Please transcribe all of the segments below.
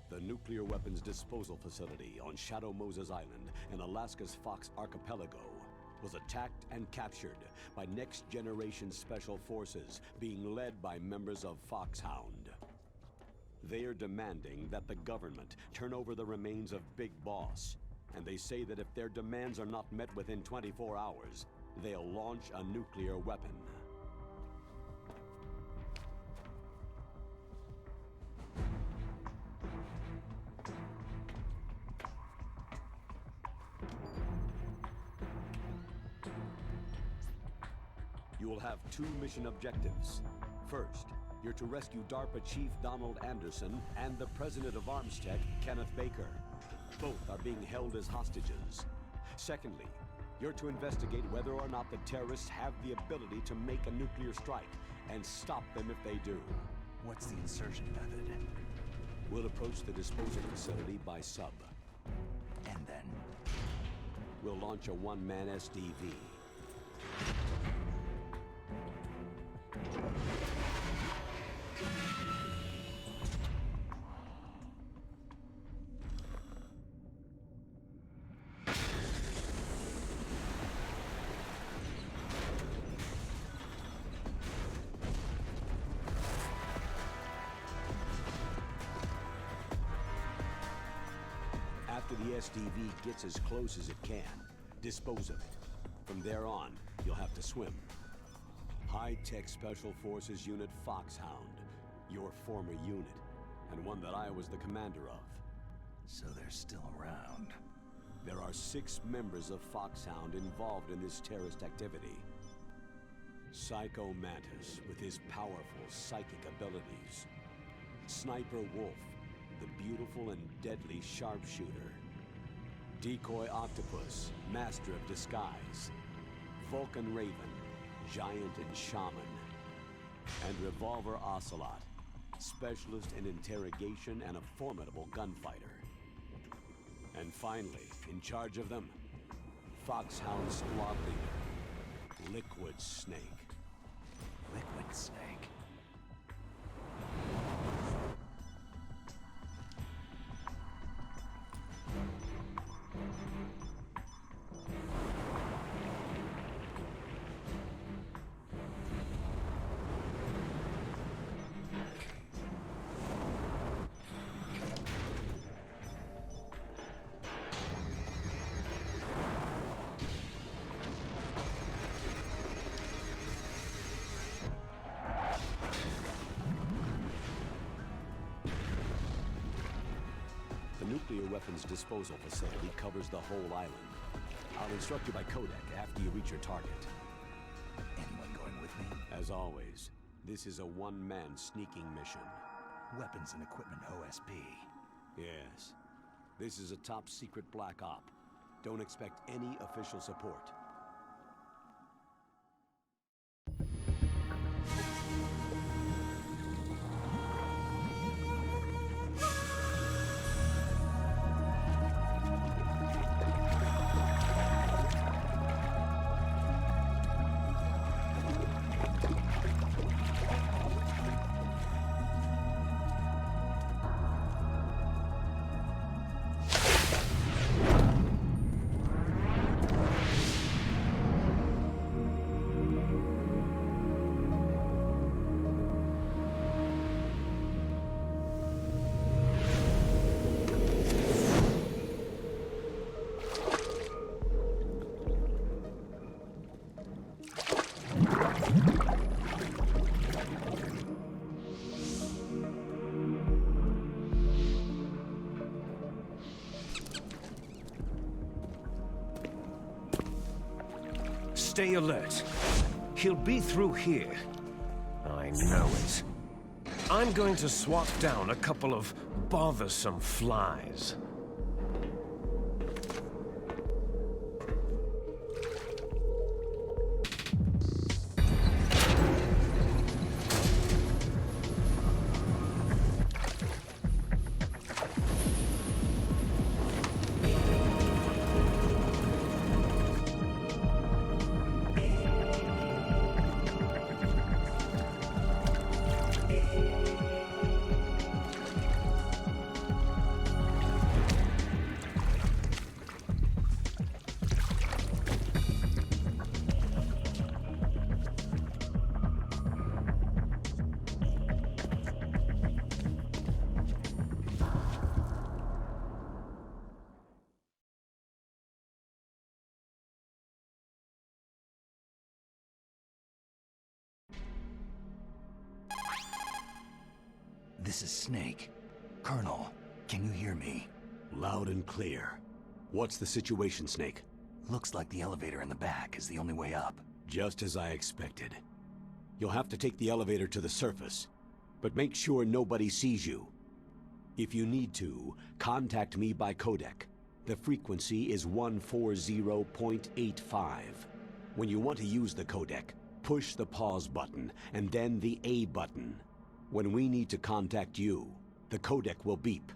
The nuclear weapons disposal facility on Shadow Moses Island in Alaska's Fox Archipelago was attacked and captured by next-generation special forces being led by members of Foxhound. They are demanding that the government turn over the remains of Big Boss, and they say that if their demands are not met within 24 hours, they'll launch a nuclear weapon. You will have two mission objectives. First, you're to rescue DARPA Chief Donald Anderson and the President of Armstech, Kenneth Baker. Both are being held as hostages. Secondly, you're to investigate whether or not the terrorists have the ability to make a nuclear strike and stop them if they do. What's the insertion method? We'll approach the disposal facility by sub. And then? We'll launch a one-man SDV. After the SDV gets as close as it can, dispose of it. From there on, you'll have to swim. High-tech Special Forces Unit Foxhound, your former unit, and one that I was the commander of. So they're still around. There are 6 members of Foxhound involved in this terrorist activity. Psycho Mantis, with his powerful psychic abilities. Sniper Wolf, the beautiful and deadly sharpshooter. Decoy Octopus, master of disguise. Vulcan Raven, giant and shaman. And Revolver Ocelot, specialist in interrogation and a formidable gunfighter. And finally, in charge of them, Foxhound Squad Leader, Liquid Snake. Liquid Snake. The nuclear weapons disposal facility covers the whole island. I'll instruct you by codec after you reach your target. Anyone going with me? As always, this is a one-man sneaking mission. Weapons and equipment OSP. Yes. This is a top-secret black op. Don't expect any official support. Stay alert. He'll be through here. I know it. I'm going to swat down a couple of bothersome flies. This is Snake. Colonel, can you hear me? Loud and clear. What's the situation, Snake? Looks like the elevator in the back is the only way up. Just as I expected. You'll have to take the elevator to the surface, but make sure nobody sees you. If you need to, contact me by codec. The frequency is 140.85. When you want to use the codec, push the pause button and then the A button. When we need to contact you, the codec will beep.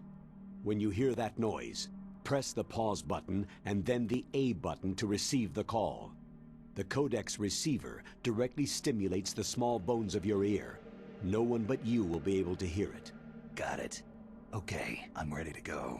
When you hear that noise, press the pause button and then the A button to receive the call. The codec's receiver directly stimulates the small bones of your ear. No one but you will be able to hear it. Got it. Okay, I'm ready to go.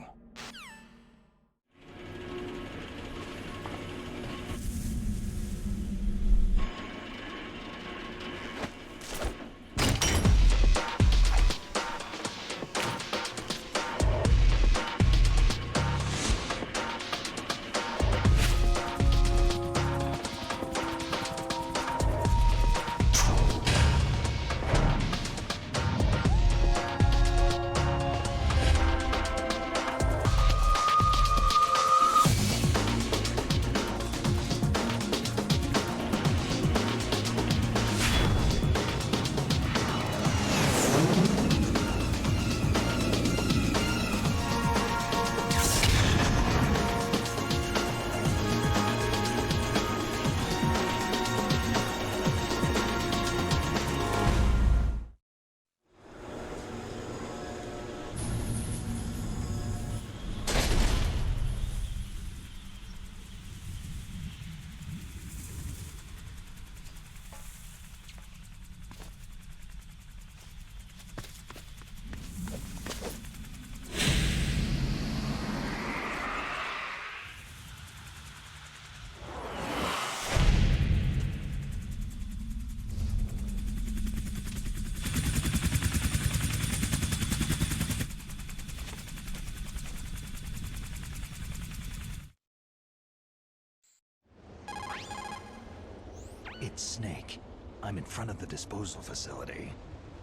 It's Snake. I'm in front of the disposal facility.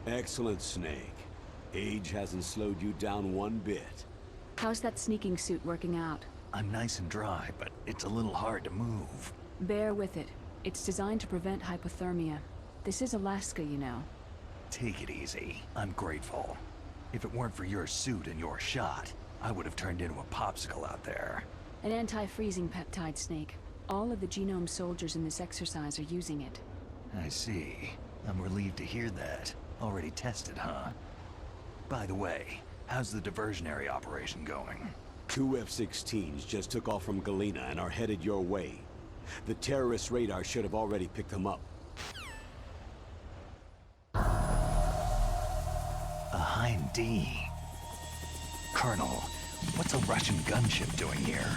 Excellent, Snake. Age hasn't slowed you down one bit. How's that sneaking suit working out? I'm nice and dry, but it's a little hard to move. Bear with it. It's designed to prevent hypothermia. This is Alaska, you know. Take it easy. I'm grateful. If it weren't for your suit and your shot, I would have turned into a popsicle out there. An anti-freezing peptide, Snake. All of the genome soldiers in this exercise are using it. I see. I'm relieved to hear that. Already tested, huh? By the way, how's the diversionary operation going? 2 F-16s just took off from Galena and are headed your way. The terrorist radar should have already picked them up. A Hind D. Colonel, what's a Russian gunship doing here?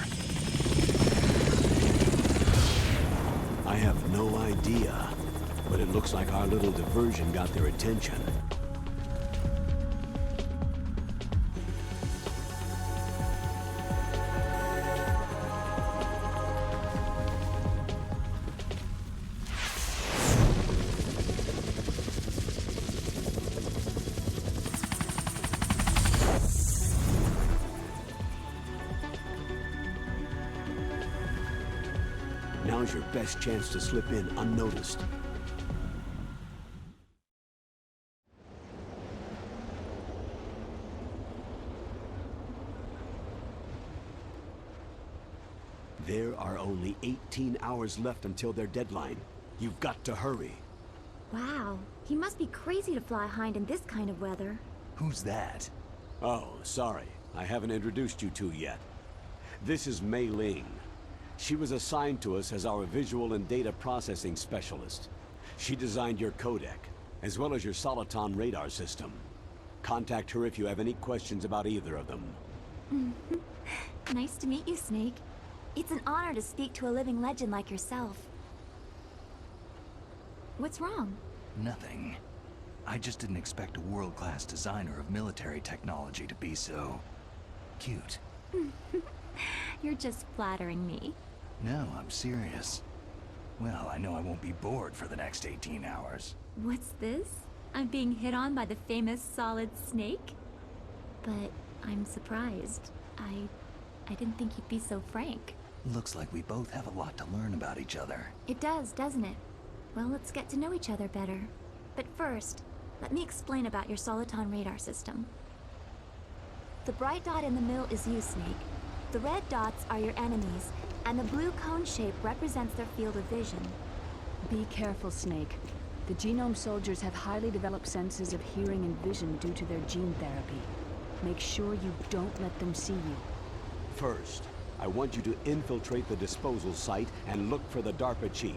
I have no idea, but it looks like our little diversion got their attention. Now's your best chance to slip in unnoticed. There are only 18 hours left until their deadline. You've got to hurry. Wow, he must be crazy to fly Hind in this kind of weather. Who's that? Oh, sorry. I haven't introduced you two yet. This is Mei Ling. She was assigned to us as our visual and data processing specialist. She designed your codec, as well as your Soliton radar system. Contact her if you have any questions about either of them. Nice to meet you, Snake. It's an honor to speak to a living legend like yourself. What's wrong? Nothing. I just didn't expect a world-class designer of military technology to be so... cute. You're just flattering me. No, I'm serious. Well, I know I won't be bored for the next 18 hours. What's this? I'm being hit on by the famous solid snake? But I'm surprised. I didn't think you'd be so frank. Looks like we both have a lot to learn about each other. It does, doesn't it? Well, let's get to know each other better. But first, let me explain about your soliton radar system. The bright dot in the middle is you, Snake. The red dots are your enemies, and the blue cone shape represents their field of vision. Be careful, Snake. The genome soldiers have highly developed senses of hearing and vision due to their gene therapy. Make sure you don't let them see you. First, I want you to infiltrate the disposal site and look for the DARPA chief.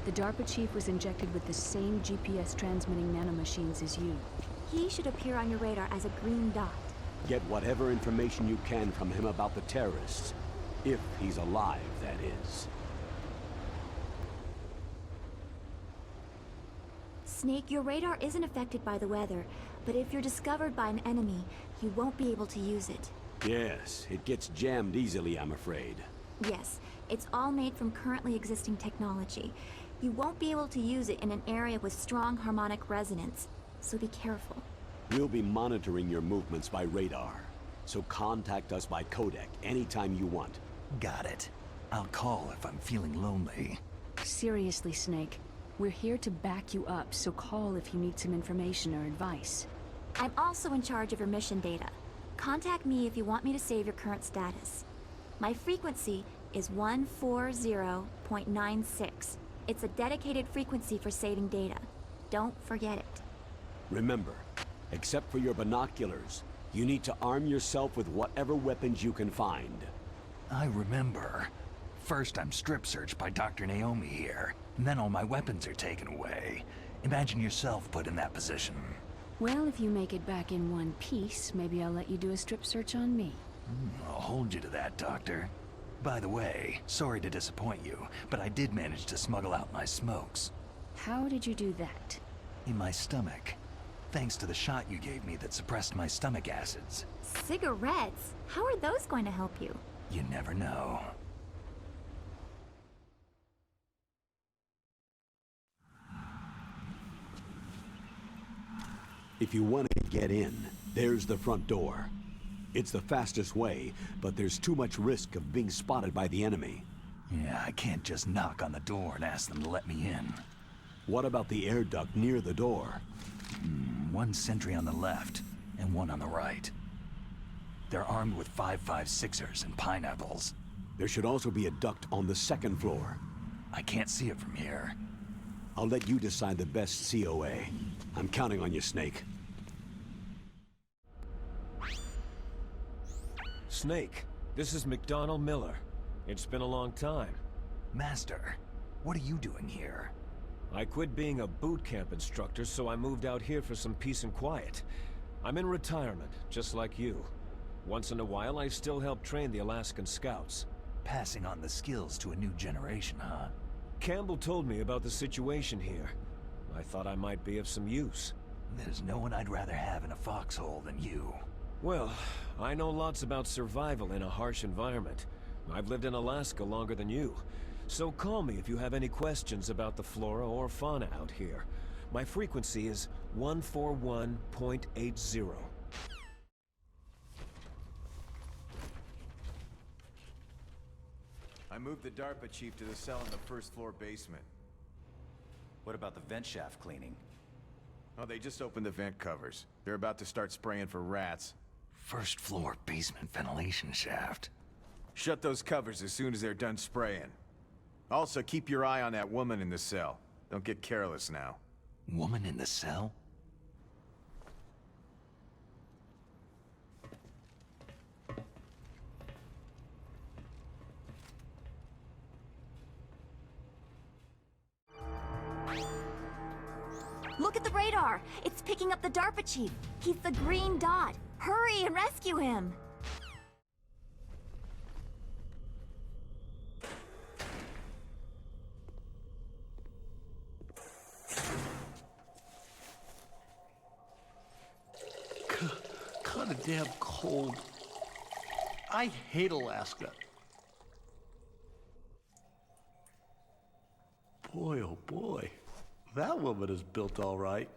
The DARPA chief was injected with the same GPS transmitting nanomachines as you. He should appear on your radar as a green dot. Get whatever information you can from him about the terrorists. If he's alive, that is. Snake, your radar isn't affected by the weather, but if you're discovered by an enemy, you won't be able to use it. Yes, it gets jammed easily, I'm afraid. Yes, it's all made from currently existing technology. You won't be able to use it in an area with strong harmonic resonance, so be careful. We'll be monitoring your movements by radar, so contact us by codec anytime you want. Got it. I'll call if I'm feeling lonely. Seriously, Snake. We're here to back you up, so call if you need some information or advice. I'm also in charge of your mission data. Contact me if you want me to save your current status. My frequency is 140.96. It's a dedicated frequency for saving data. Don't forget it. Remember, except for your binoculars, you need to arm yourself with whatever weapons you can find. I remember. First I'm strip searched by Dr. Naomi here, and then all my weapons are taken away. Imagine yourself put in that position. Well, if you make it back in one piece, maybe I'll let you do a strip search on me. I'll hold you to that, Doctor. By the way, sorry to disappoint you, but I did manage to smuggle out my smokes. How did you do that? In my stomach. Thanks to the shot you gave me that suppressed my stomach acids. Cigarettes? How are those going to help you? You never know. If you want to get in, there's the front door. It's the fastest way, but there's too much risk of being spotted by the enemy. Yeah, I can't just knock on the door and ask them to let me in. What about the air duct near the door? One sentry on the left, and one on the right. They're armed with 5.56ers and pineapples. There should also be a duct on the second floor. I can't see it from here. I'll let you decide the best COA. I'm counting on you, Snake. Snake, this is McDonald Miller. It's been a long time. Master, what are you doing here? I quit being a boot camp instructor, so I moved out here for some peace and quiet. I'm in retirement, just like you. Once in a while, I still help train the Alaskan Scouts. Passing on the skills to a new generation, huh? Campbell told me about the situation here. I thought I might be of some use. There's no one I'd rather have in a foxhole than you. Well, I know lots about survival in a harsh environment. I've lived in Alaska longer than you. So call me if you have any questions about the flora or fauna out here. My frequency is 141.80. I moved the DARPA chief to the cell in the first floor basement. What about the vent shaft cleaning? Oh, they just opened the vent covers. They're about to start spraying for rats. First floor basement ventilation shaft. Shut those covers as soon as they're done spraying. Also, keep your eye on that woman in the cell. Don't get careless now. Woman in the cell? Look at the radar! It's picking up the DARPA chief! He's the green dot! Hurry and rescue him! Kinda damn cold. I hate Alaska. Boy, oh boy. That woman is built all right.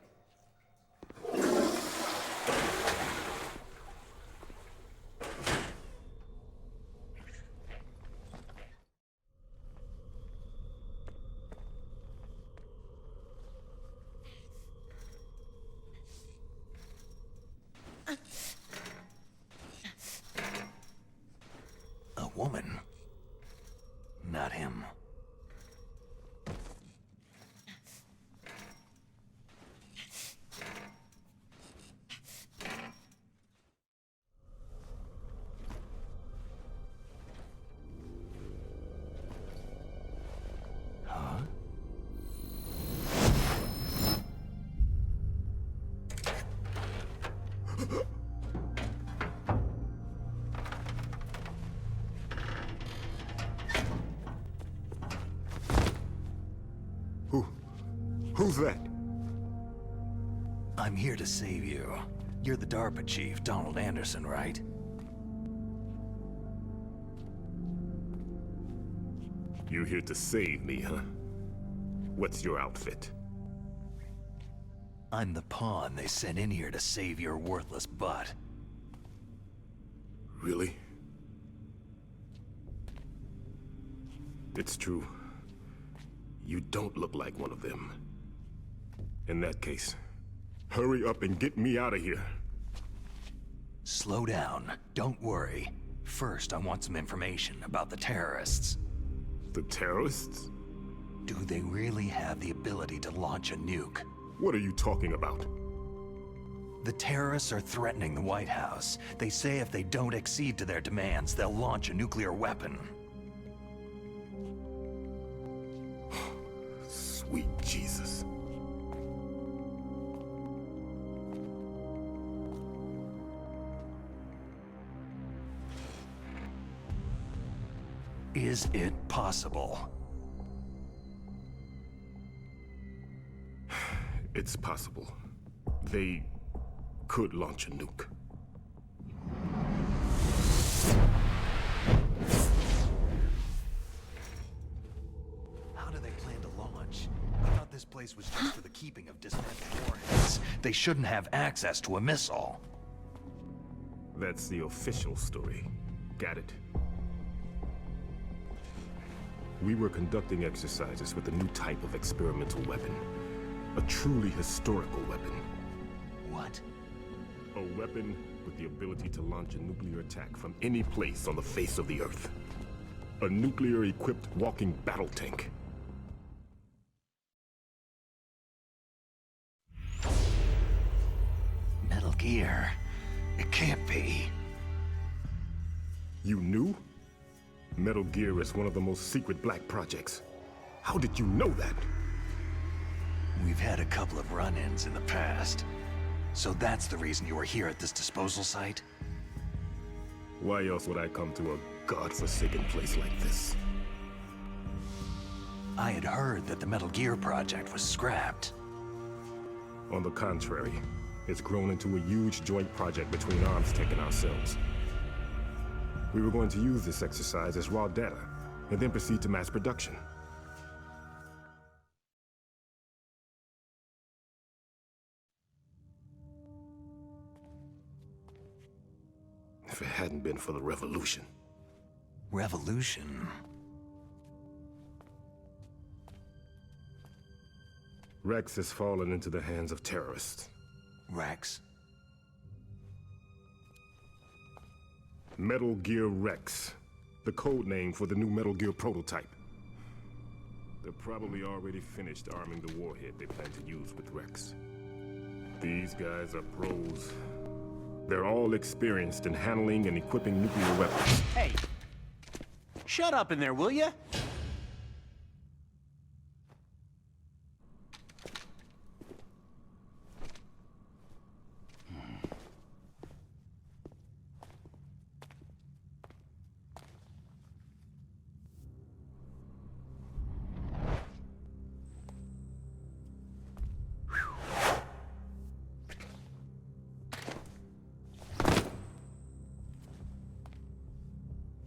Who's that? I'm here to save you. You're the DARPA chief, Donald Anderson, right? You're here to save me, huh? What's your outfit? I'm the pawn they sent in here to save your worthless butt. Really? It's true. You don't look like one of them. In that case, hurry up and get me out of here. Slow down. Don't worry. First, I want some information about the terrorists. The terrorists? Do they really have the ability to launch a nuke? What are you talking about? The terrorists are threatening the White House. They say if they don't accede to their demands, they'll launch a nuclear weapon. Sweet Jesus. Is it possible? It's possible. They could launch a nuke. How do they plan to launch? I thought this place was just for the keeping of dismantled warheads. They shouldn't have access to a missile. That's the official story. Got it. We were conducting exercises with a new type of experimental weapon. A truly historical weapon. What? A weapon with the ability to launch a nuclear attack from any place on the face of the Earth. A nuclear-equipped walking battle tank. Metal Gear. It can't be. You knew? Metal Gear is one of the most secret black projects. How did you know that? We've had a couple of run-ins in the past. So that's the reason you were here at this disposal site? Why else would I come to a godforsaken place like this? I had heard that the Metal Gear project was scrapped. On the contrary, it's grown into a huge joint project between ArmsTech and ourselves. We were going to use this exercise as raw data, and then proceed to mass production. If it hadn't been for the revolution. Revolution? Rex has fallen into the hands of terrorists. Rex? Metal Gear Rex, the code name for the new Metal Gear prototype. They're probably already finished arming the warhead they plan to use with Rex. These guys are pros. They're all experienced in handling and equipping nuclear weapons. Hey! Shut up in there, will ya?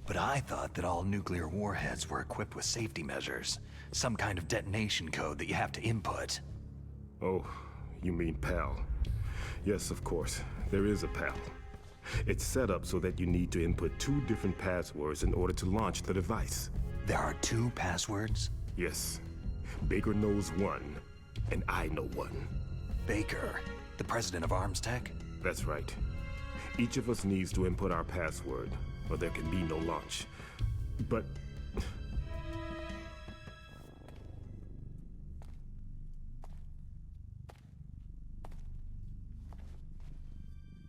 But I thought that all nuclear warheads were equipped with safety measures. Some kind of detonation code that you have to input. Oh, you mean PAL. Yes, of course. There is a PAL. It's set up so that you need to input 2 different passwords in order to launch the device. There are 2 passwords? Yes. Baker knows one, and I know one. Baker, the president of ArmsTech? That's right. Each of us needs to input our password, or there can be no launch. But...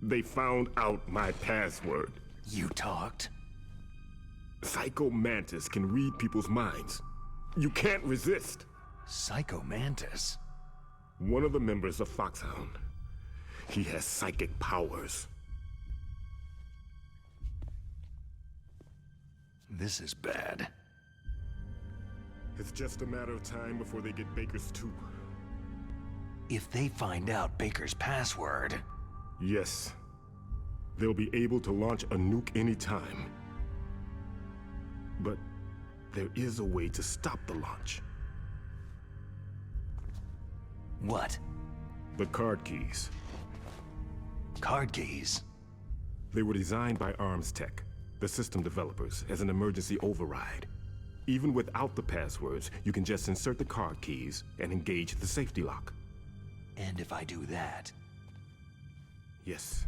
they found out my password. You talked? Psycho Mantis can read people's minds. You can't resist. Psycho Mantis? One of the members of Foxhound. He has psychic powers. This is bad. It's just a matter of time before they get Baker's too. If they find out Baker's password... Yes. They'll be able to launch a nuke anytime. But there is a way to stop the launch. What? The card keys. Card keys? They were designed by Arms Tech, the system developers, as an emergency override. Even without the passwords, you can just insert the card keys and engage the safety lock. And if I do that? Yes,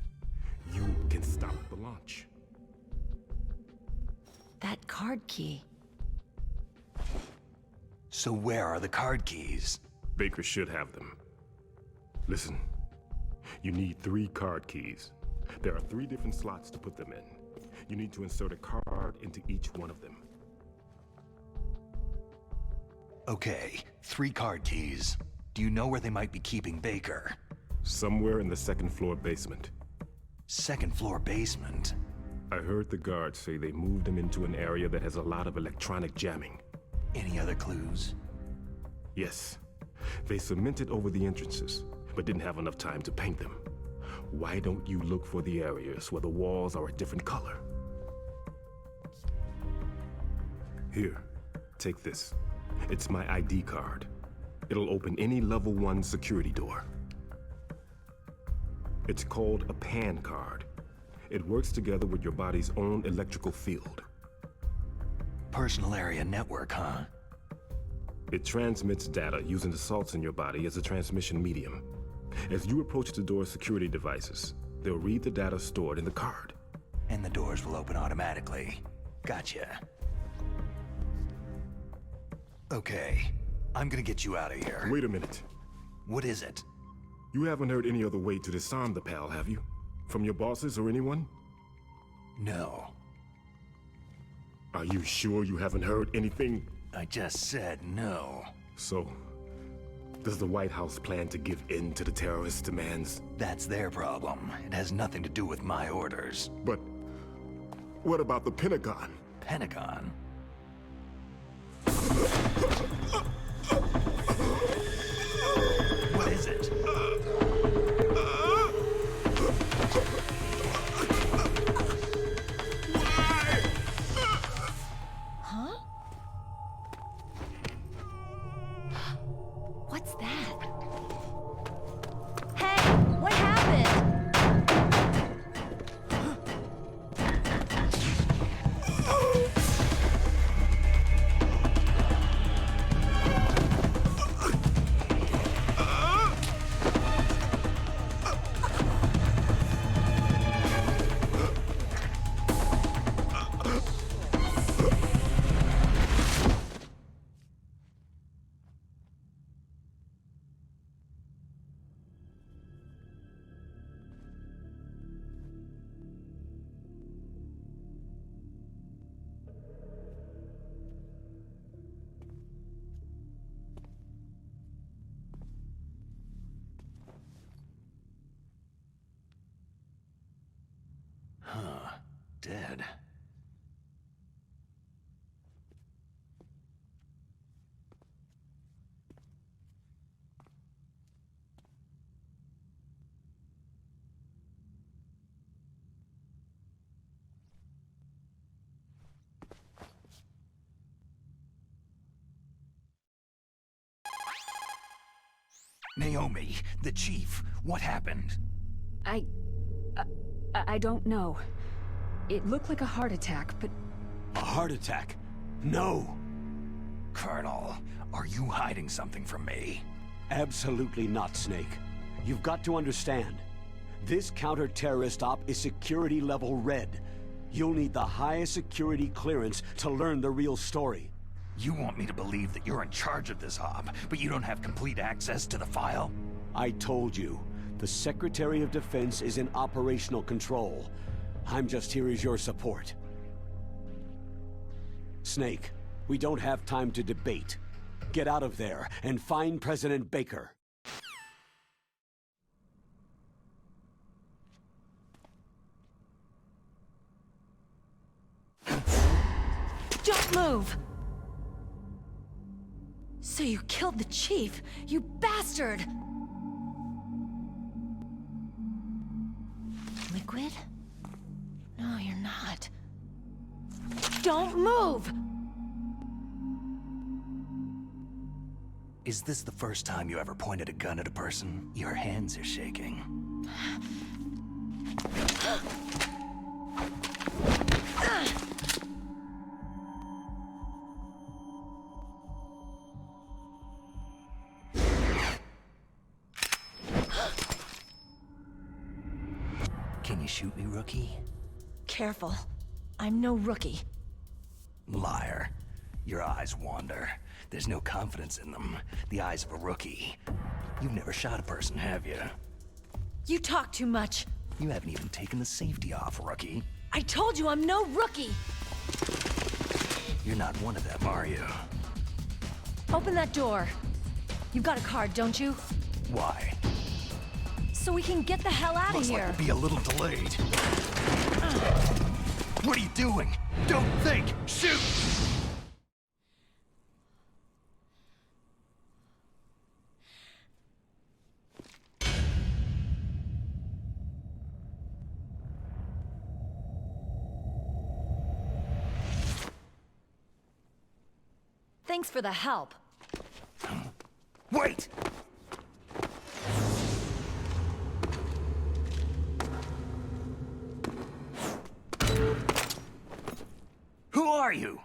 you can stop the launch. That card key. So where are the card keys? Baker should have them. Listen, you need 3 card keys. There are 3 different slots to put them in. You need to insert a card into each one of them. Okay, 3 card keys. Do you know where they might be keeping Baker? Somewhere in the 2nd floor basement. 2nd floor basement? I heard the guards say they moved him into an area that has a lot of electronic jamming. Any other clues? Yes. They cemented over the entrances, but didn't have enough time to paint them. Why don't you look for the areas where the walls are a different color? Here, take this. It's my ID card. It'll open any level 1 security door. It's called a PAN card. It works together with your body's own electrical field. Personal area network, huh? It transmits data using the salts in your body as a transmission medium. As you approach the door's security devices, they'll read the data stored in the card. And the doors will open automatically. Gotcha. Okay, I'm gonna get you out of here. Wait a minute. What is it? You haven't heard any other way to disarm the PAL, have you? From your bosses or anyone? No. Are you sure you haven't heard anything? I just said no. So, does the White House plan to give in to the terrorists' demands? That's their problem. It has nothing to do with my orders. But what about the Pentagon? Pentagon? What is it? Huh? What's that? Hey, what happened? Huh. Dead. Naomi, the chief, what happened? I don't know. It looked like a heart attack, but... A heart attack? No! Colonel, are you hiding something from me? Absolutely not, Snake. You've got to understand. This counter-terrorist op is security level red. You'll need the highest security clearance to learn the real story. You want me to believe that you're in charge of this op, but you don't have complete access to the file? I told you. The Secretary of Defense is in operational control. I'm just here as your support. Snake, we don't have time to debate. Get out of there and find President Baker. move! So you killed the chief, you bastard! Liquid? No, you're not. Don't move! Is this the first time you ever pointed a gun at a person? Your hands are shaking. Can you shoot me, rookie? Careful. I'm no rookie. Liar. Your eyes wander. There's no confidence in them. The eyes of a rookie. You've never shot a person, have you? You talk too much. You haven't even taken the safety off, rookie. I told you I'm no rookie! You're not one of them, are you? Open that door. You've got a card, don't you? Why? So we can get the hell out of Looks here. like we'll be a little delayed. What are you doing? Don't think! Shoot! Thanks for the help. Wait! Who are you?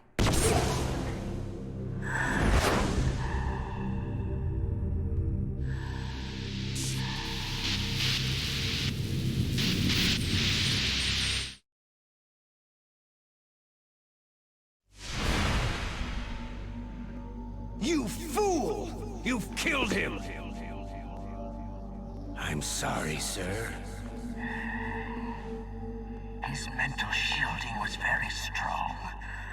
You fool! You've killed him! I'm sorry, sir. His mental shielding was very strong.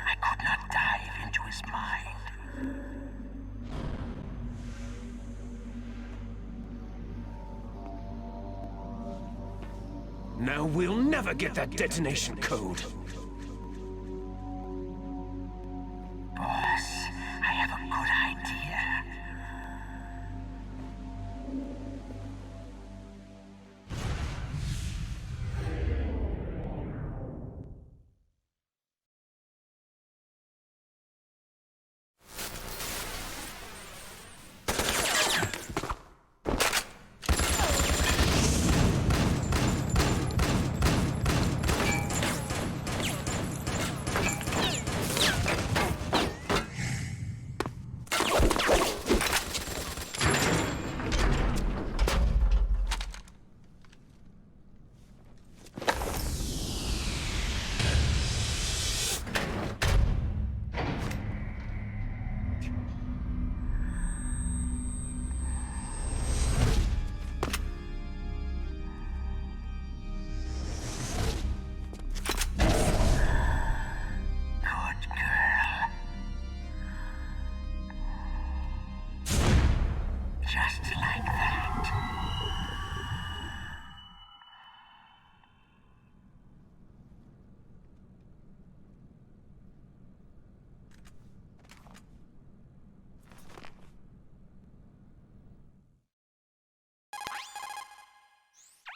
I could not dive into his mind. Now we'll never get that detonation code. Boss, I have a good idea.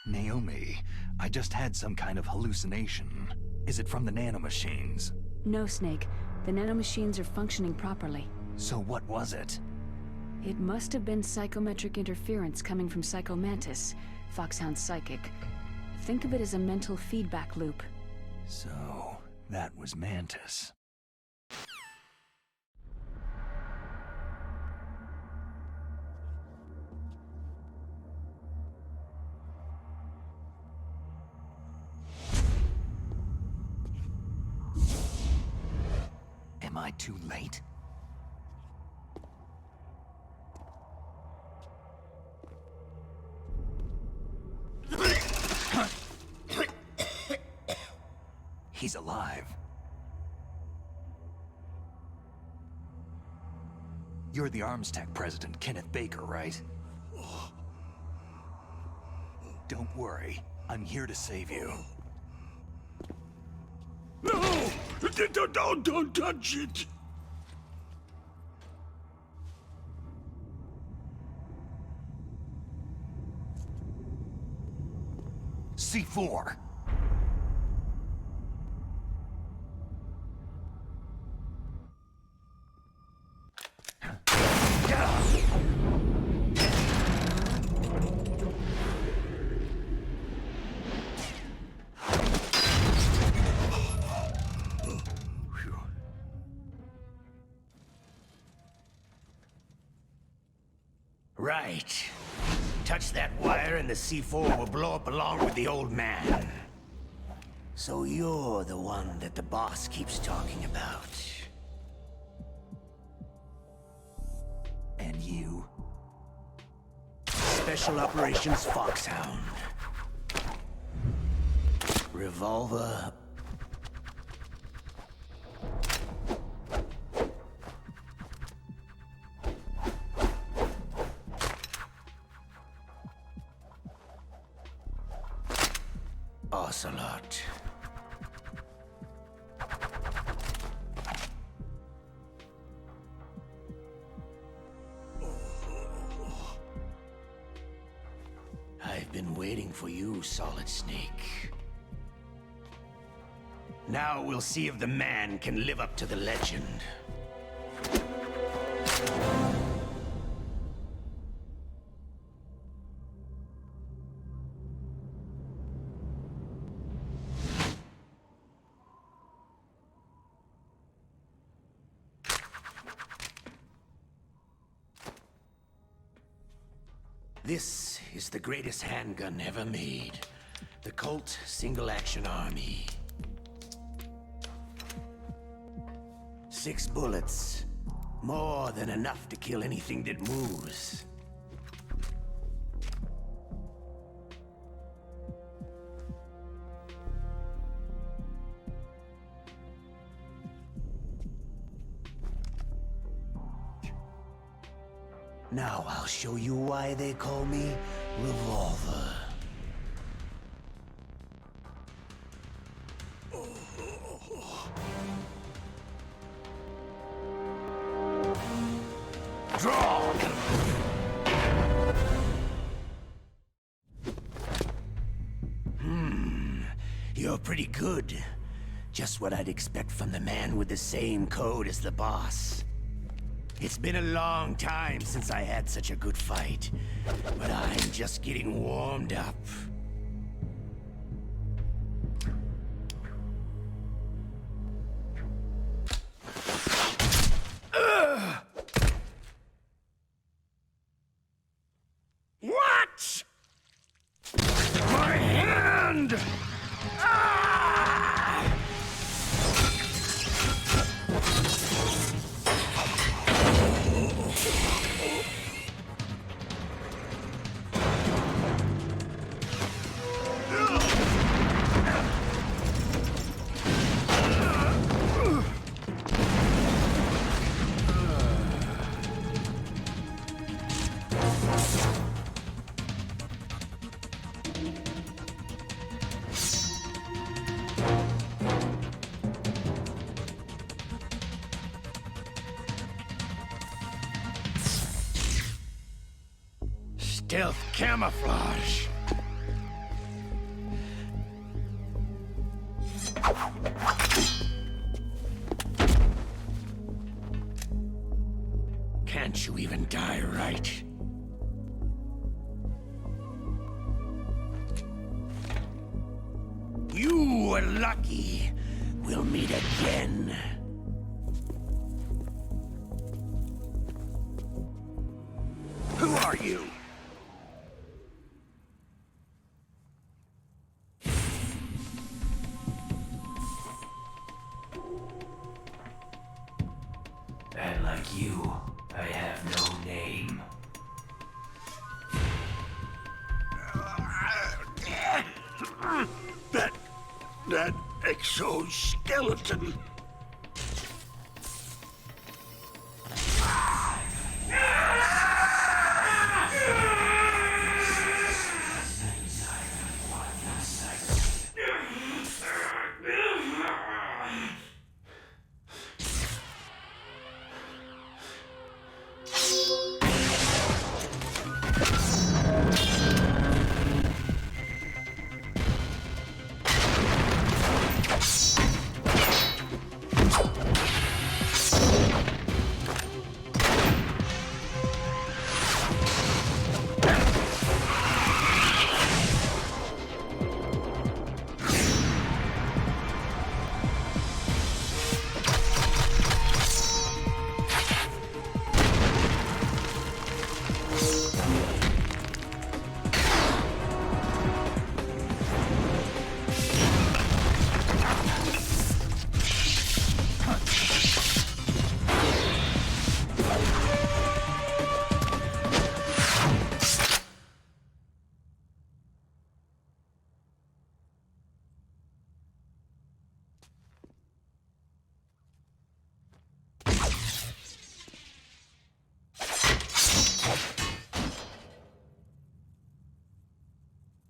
Naomi, I just had some kind of hallucination. Is it from the nanomachines? No, Snake. The nanomachines are functioning properly. So what was it? It must have been psychometric interference coming from Psycho Mantis, Foxhound's psychic. Think of it as a mental feedback loop. So, that was Mantis. Am I too late? He's alive. You're the Arms Tech president, Kenneth Baker, right? Don't worry. I'm here to save you. No! Don't touch it! C4. Right. Touch that wire and the C4 will blow up along with the old man. So you're the one that the boss keeps talking about. And you? Special Operations Foxhound. Revolver. Ocelot. I've been waiting for you, Solid Snake. Now we'll see if the man can live up to the legend. This is the greatest handgun ever made. The Colt Single Action Army. 6 bullets. More than enough to kill anything that moves. Now I'll show you why they call me Revolver. Draw! You're pretty good. Just what I'd expect from the man with the same code as the boss. It's been a long time since I had such a good fight, but I'm just getting warmed up. What? My hand! Stealth camouflage. Can't you even die right? You were lucky. We'll meet again. Who are you? And like you, I have no name. That exoskeleton.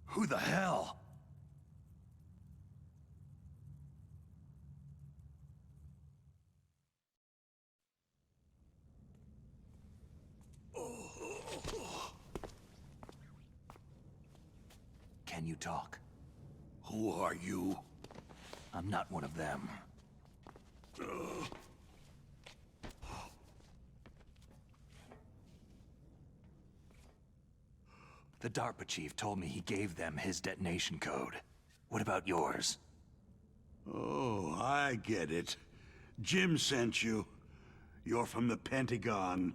Who the hell? Can you talk? Who are you? I'm not one of them. The DARPA chief told me he gave them his detonation code. What about yours? Oh, I get it. Jim sent you. You're from the Pentagon.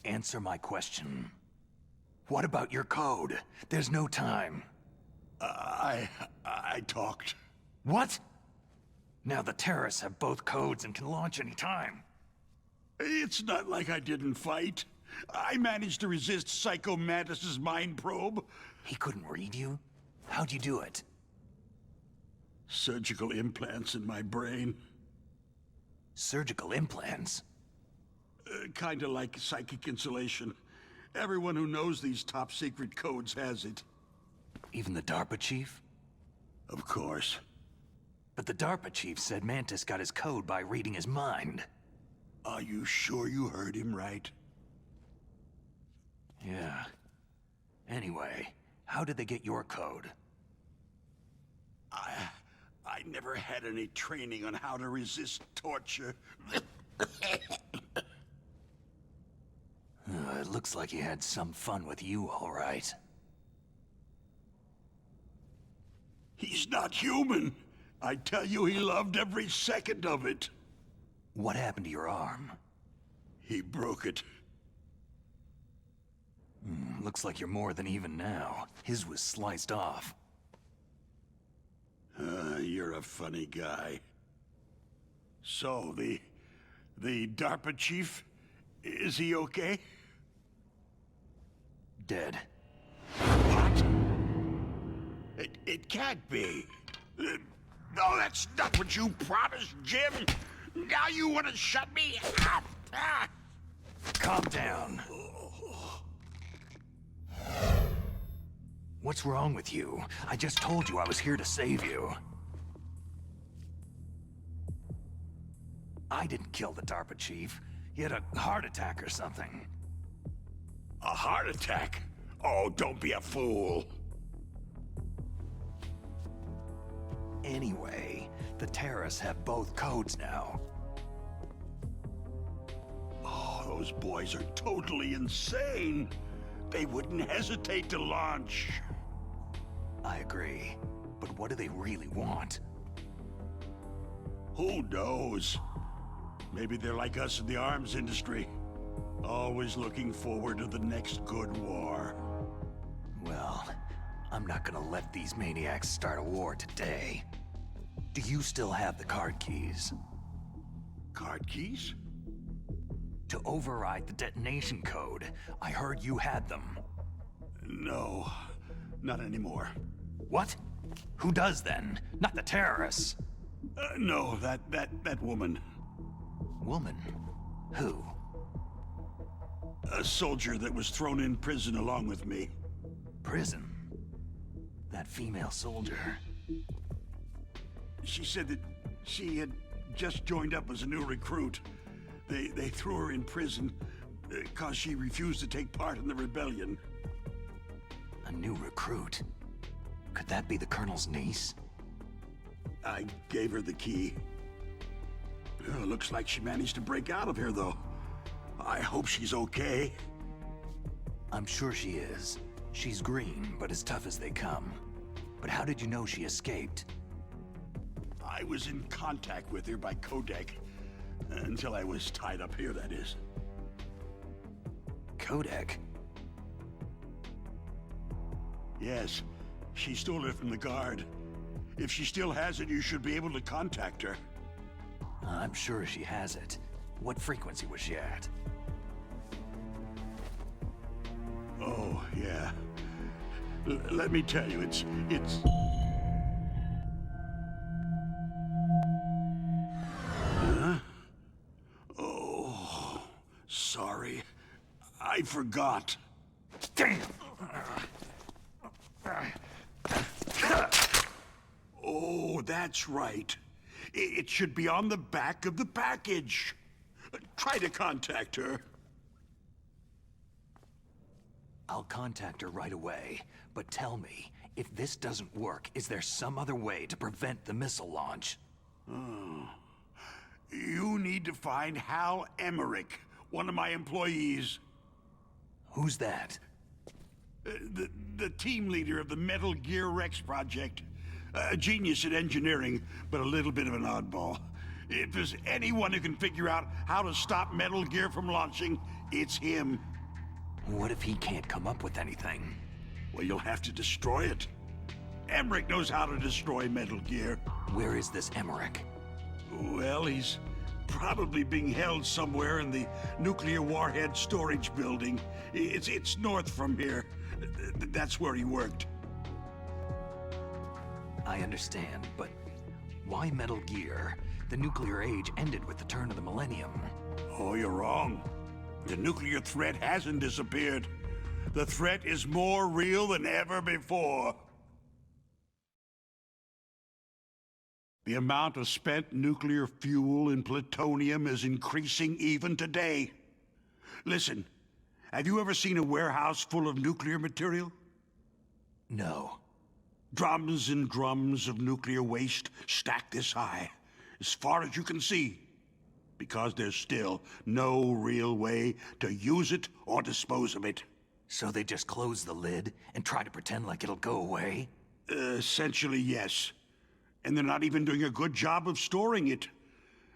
Answer my question. What about your code? There's no time. I talked. What? Now the terrorists have both codes and can launch any time. It's not like I didn't fight. I managed to resist Psycho Mantis's mind probe. He couldn't read you? How'd you do it? Surgical implants in my brain. Surgical implants? Kinda like psychic insulation. Everyone who knows these top-secret codes has it. Even the DARPA chief? Of course. But the DARPA chief said Mantis got his code by reading his mind. Are you sure you heard him right? Yeah. Anyway, how did they get your code? I never had any training on how to resist torture. It looks like he had some fun with you, all right. He's not human. I tell you, he loved every second of it. What happened to your arm? He broke it. Looks like you're more than even now. His was sliced off. You're a funny guy. So, the DARPA chief, is he okay? Dead. What? It can't be. No, that's not what you promised, Jim. Now you want to shut me up? Calm down. What's wrong with you? I just told you I was here to save you. I didn't kill the DARPA chief. He had a heart attack or something. A heart attack? Oh, don't be a fool. Anyway, the terrorists have both codes now. Oh, those boys are totally insane. They wouldn't hesitate to launch. I agree. But what do they really want? Who knows? Maybe they're like us in the arms industry. Always looking forward to the next good war. Well, I'm not gonna let these maniacs start a war today. Do you still have the card keys? Card keys? To override the detonation code. I heard you had them. No, not anymore. What? Who does then? Not the terrorists. No, that woman. Woman? Who? A soldier that was thrown in prison along with me. Prison? That female soldier. She said that she had just joined up as a new recruit. They threw her in prison because she refused to take part in the rebellion. A new recruit? Could that be the Colonel's niece? I gave her the key. Looks like she managed to break out of here, though. I hope she's okay. I'm sure she is. She's green, but as tough as they come. But how did you know she escaped? I was in contact with her by codec. Until I was tied up here, that is. Codec? Yes. She stole it from the guard. If she still has it, you should be able to contact her. I'm sure she has it. What frequency was she at? Oh, yeah. Let me tell you, it's... Huh? Oh, sorry. I forgot. Damn! that's right. It should be on the back of the package. Try to contact her. I'll contact her right away, but tell me, if this doesn't work, is there some other way to prevent the missile launch? You need to find Hal Emmerich, one of my employees. Who's that? The team leader of the Metal Gear Rex project. A genius at engineering, but a little bit of an oddball. If there's anyone who can figure out how to stop Metal Gear from launching, it's him. What if he can't come up with anything? Well, you'll have to destroy it. Emmerich knows how to destroy Metal Gear. Where is this Emmerich? Well, he's probably being held somewhere in the nuclear warhead storage building. It's north from here. That's where he worked. I understand, but why Metal Gear? The nuclear age ended with the turn of the millennium. Oh, you're wrong. The nuclear threat hasn't disappeared. The threat is more real than ever before. The amount of spent nuclear fuel and plutonium is increasing even today. Listen, have you ever seen a warehouse full of nuclear material? No. Drums and drums of nuclear waste stacked this high, as far as you can see, because there's still no real way to use it or dispose of it. So they just close the lid and try to pretend like it'll go away? Essentially, yes. And they're not even doing a good job of storing it.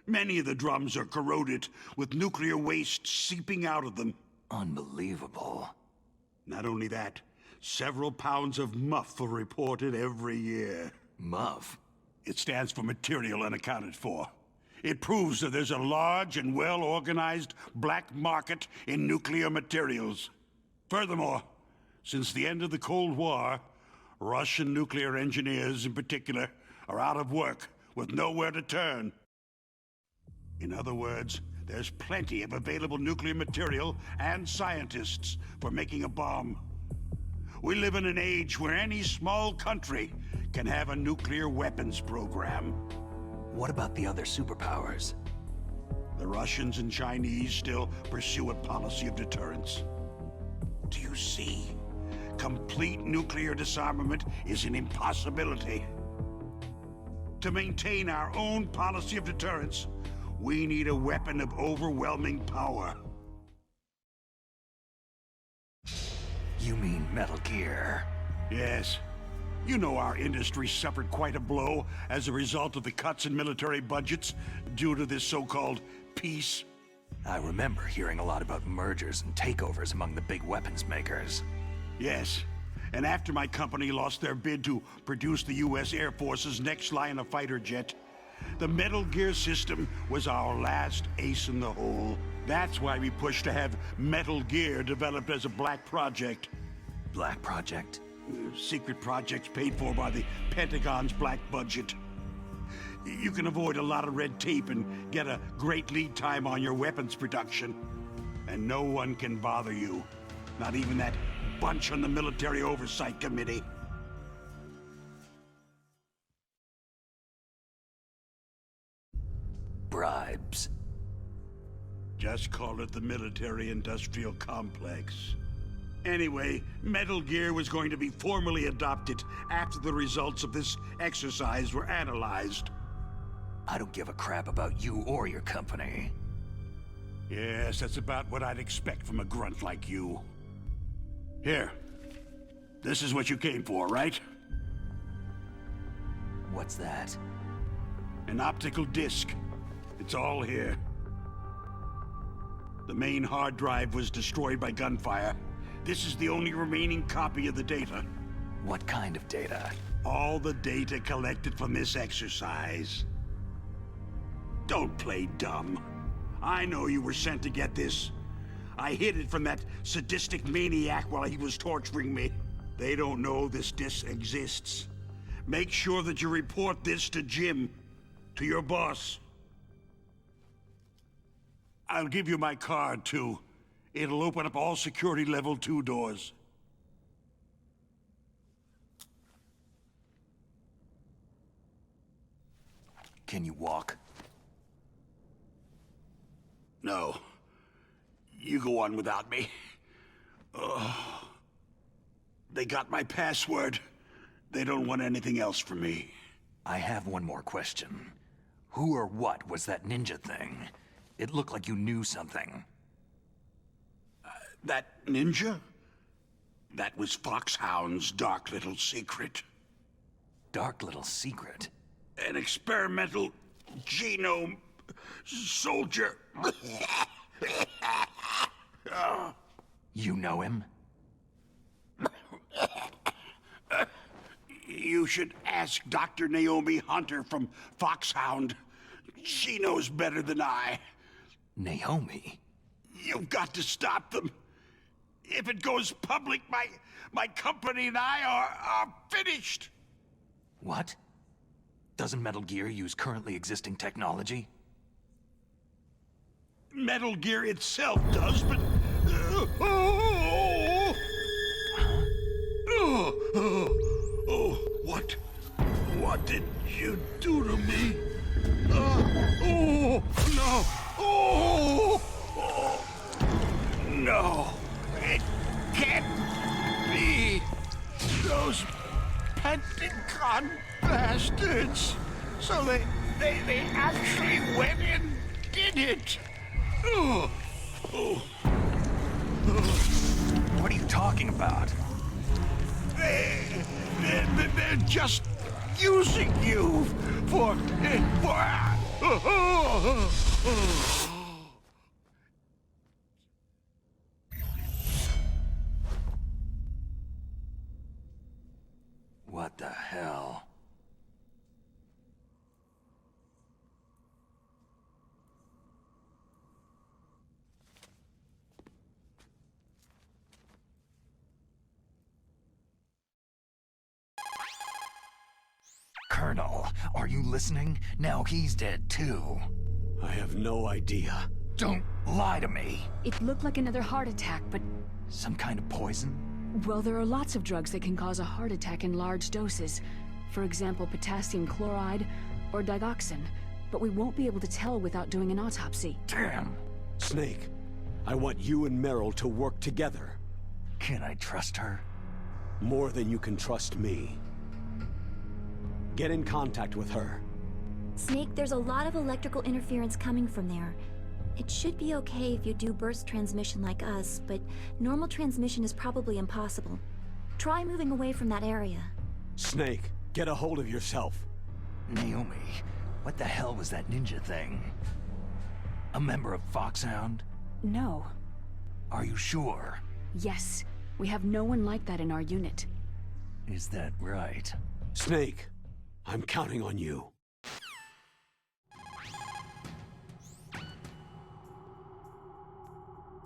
Many of the drums are corroded, with nuclear waste seeping out of them. Unbelievable. Not only that, several pounds of MUF are reported every year. MUF? It stands for material unaccounted for. It proves that there's a large and well-organized black market in nuclear materials. Furthermore, since the end of the Cold War, Russian nuclear engineers in particular are out of work with nowhere to turn. In other words, there's plenty of available nuclear material and scientists for making a bomb. We live in an age where any small country can have a nuclear weapons program. What about the other superpowers? The Russians and Chinese still pursue a policy of deterrence. Do you see? Complete nuclear disarmament is an impossibility. To maintain our own policy of deterrence, we need a weapon of overwhelming power. You mean Metal Gear? Yes. You know our industry suffered quite a blow as a result of the cuts in military budgets due to this so-called peace. I remember hearing a lot about mergers and takeovers among the big weapons makers. Yes. And after my company lost their bid to produce the U.S. Air Force's next line of fighter jet, the Metal Gear system was our last ace in the hole. That's why we pushed to have Metal Gear developed as a black project. Black project? Secret projects paid for by the Pentagon's black budget. You can avoid a lot of red tape and get a great lead time on your weapons production. And no one can bother you. Not even that bunch on the Military Oversight Committee. Bribes. Just call it the military-industrial complex. Anyway, Metal Gear was going to be formally adopted after the results of this exercise were analyzed. I don't give a crap about you or your company. Yes, that's about what I'd expect from a grunt like you. Here. This is what you came for, right? What's that? An optical disc. It's all here. The main hard drive was destroyed by gunfire. This is the only remaining copy of the data. What kind of data? All the data collected from this exercise. Don't play dumb. I know you were sent to get this. I hid it from that sadistic maniac while he was torturing me. They don't know this disc exists. Make sure that you report this to Jim, to your boss. I'll give you my card, too. It'll open up all security level 2 doors. Can you walk? No. You go on without me. They got my password. They don't want anything else from me. I have one more question. Who or what was that ninja thing? It looked like you knew something. That ninja? That was Foxhound's dark little secret. Dark little secret? An experimental genome soldier. You know him? You should ask Dr. Naomi Hunter from Foxhound. She knows better than I. Naomi? You've got to stop them. If it goes public, my company and I are finished. What? Doesn't Metal Gear use currently existing technology? Metal Gear itself does, but... What did you do to me? No, it can't be. Those Pentagon bastards. So they actually went and did it. What are you talking about? They're just using you for... What the hell? Colonel, are you listening? Now he's dead too. I have no idea. Don't lie to me. It looked like another heart attack, but... Some kind of poison? Well, there are lots of drugs that can cause a heart attack in large doses. For example, potassium chloride or digoxin. But we won't be able to tell without doing an autopsy. Damn. Snake, I want you and Meryl to work together. Can I trust her? More than you can trust me. Get in contact with her. Snake, there's a lot of electrical interference coming from there. It should be okay if you do burst transmission like us, but normal transmission is probably impossible. Try moving away from that area. Snake, get a hold of yourself. Naomi, what the hell was that ninja thing? A member of Foxhound? No. Are you sure? Yes. We have no one like that in our unit. Is that right? Snake, I'm counting on you.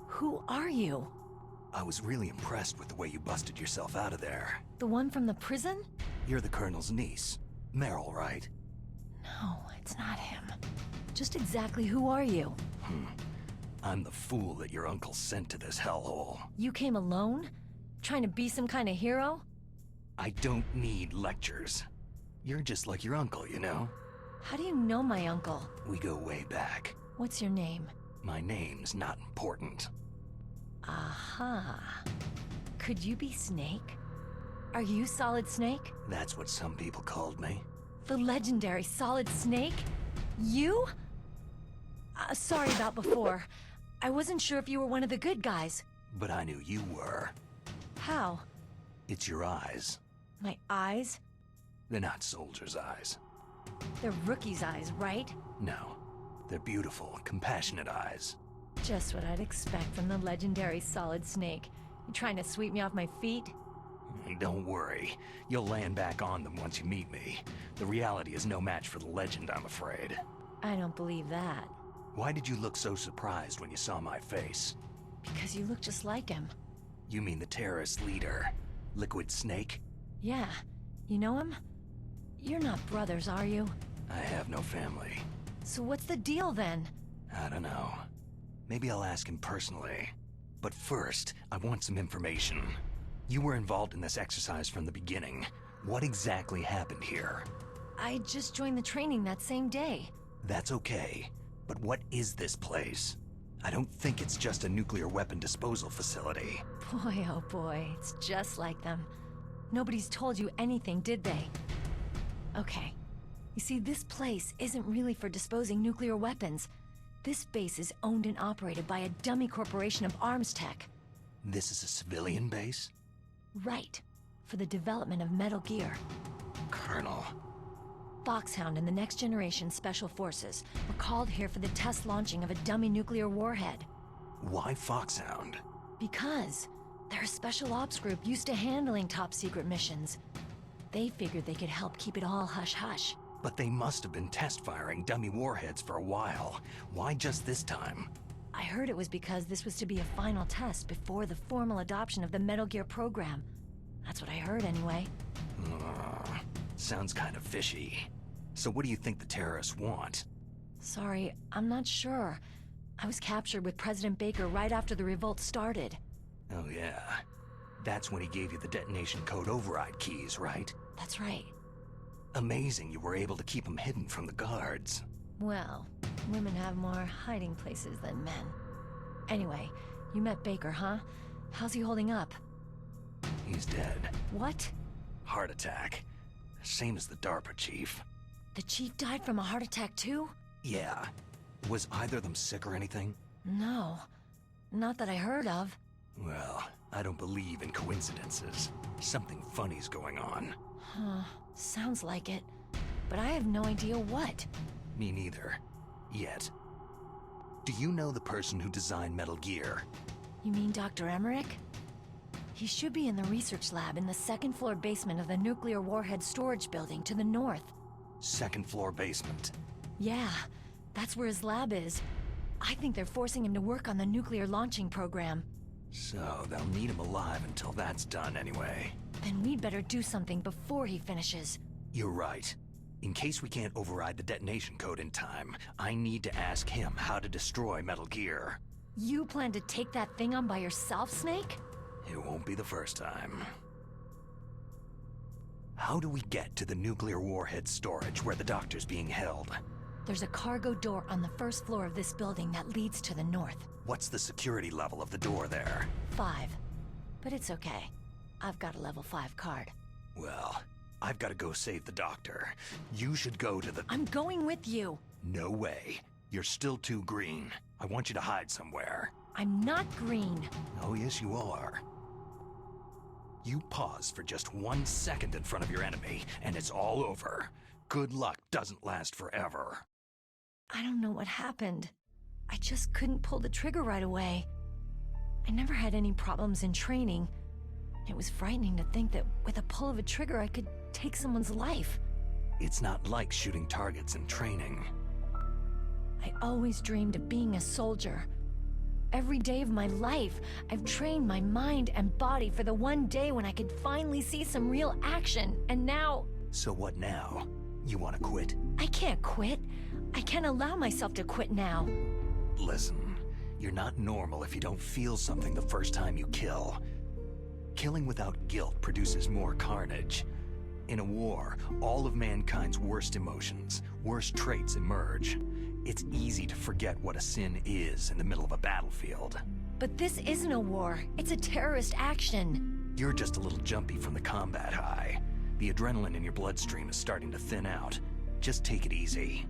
Who are you? I was really impressed with the way you busted yourself out of there. The one from the prison? You're the Colonel's niece. Meryl, right? No, it's not him. Just exactly who are you? I'm the fool that your uncle sent to this hellhole. You came alone? Trying to be some kind of hero? I don't need lectures. You're just like your uncle, you know? How do you know my uncle? We go way back. What's your name? My name's not important. Aha. Could you be Snake? Are you Solid Snake? That's what some people called me. The legendary Solid Snake? You? Sorry about before. I wasn't sure if you were one of the good guys. But I knew you were. How? It's your eyes. My eyes? They're not soldiers' eyes. They're rookie's eyes, right? No. They're beautiful, compassionate eyes. Just what I'd expect from the legendary Solid Snake. You trying to sweep me off my feet? Don't worry. You'll land back on them once you meet me. The reality is no match for the legend, I'm afraid. I don't believe that. Why did you look so surprised when you saw my face? Because you look just like him. You mean the terrorist leader, Liquid Snake? Yeah. You know him? You're not brothers, are you? I have no family. So what's the deal then? I don't know. Maybe I'll ask him personally. But first, I want some information. You were involved in this exercise from the beginning. What exactly happened here? I just joined the training that same day. That's okay. But what is this place? I don't think it's just a nuclear weapon disposal facility. Boy, oh boy, it's just like them. Nobody's told you anything, did they? Okay. You see, this place isn't really for disposing nuclear weapons. This base is owned and operated by a dummy corporation of arms tech. This is a civilian base? Right. For the development of Metal Gear. Colonel. Foxhound and the Next Generation Special Forces were called here for the test launching of a dummy nuclear warhead. Why Foxhound? Because they're a special ops group used to handling top-secret missions. They figured they could help keep it all hush-hush. But they must have been test-firing dummy warheads for a while. Why just this time? I heard it was because this was to be a final test before the formal adoption of the Metal Gear program. That's what I heard anyway. Sounds kind of fishy. So what do you think the terrorists want? Sorry, I'm not sure. I was captured with President Baker right after the revolt started. Oh yeah. That's when he gave you the detonation code override keys, right? That's right. Amazing you were able to keep them hidden from the guards. Well, women have more hiding places than men. Anyway, you met Baker, huh? How's he holding up? He's dead. What? Heart attack. Same as the DARPA chief. The chief died from a heart attack too? Yeah. Was either of them sick or anything? No. Not that I heard of. Well, I don't believe in coincidences. Something funny's going on. Huh. Sounds like it. But I have no idea what. Me neither. Yet. Do you know the person who designed Metal Gear? You mean Dr. Emmerich? He should be in the research lab in the second-floor basement of the nuclear warhead storage building to the north. Second-floor basement? Yeah, that's where his lab is. I think they're forcing him to work on the nuclear launching program. So they'll need him alive until that's done anyway. Then we'd better do something before he finishes. You're right. In case we can't override the detonation code in time, I need to ask him how to destroy Metal Gear. You plan to take that thing on by yourself, Snake? It won't be the first time. How do we get to the nuclear warhead storage where the doctor's being held? There's a cargo door on the first floor of this building that leads to the north. What's the security level of the door there? 5. But it's okay. I've got a level 5 card. Well, I've got to go save the doctor. You should go to the... I'm going with you! No way. You're still too green. I want you to hide somewhere. I'm not green. Oh, yes, you are. You pause for just 1 second in front of your enemy, and it's all over. Good luck doesn't last forever. I don't know what happened. I just couldn't pull the trigger right away. I never had any problems in training. It was frightening to think that with a pull of a trigger I could take someone's life. It's not like shooting targets in training. I always dreamed of being a soldier. Every day of my life, I've trained my mind and body for the one day when I could finally see some real action, and now... So what now? You want to quit? I can't quit. I can't allow myself to quit now. Listen, you're not normal if you don't feel something the first time you kill. Killing without guilt produces more carnage. In a war, all of mankind's worst emotions, worst traits emerge. It's easy to forget what a sin is in the middle of a battlefield. But this isn't a war. It's a terrorist action. You're just a little jumpy from the combat high. The adrenaline in your bloodstream is starting to thin out. Just take it easy.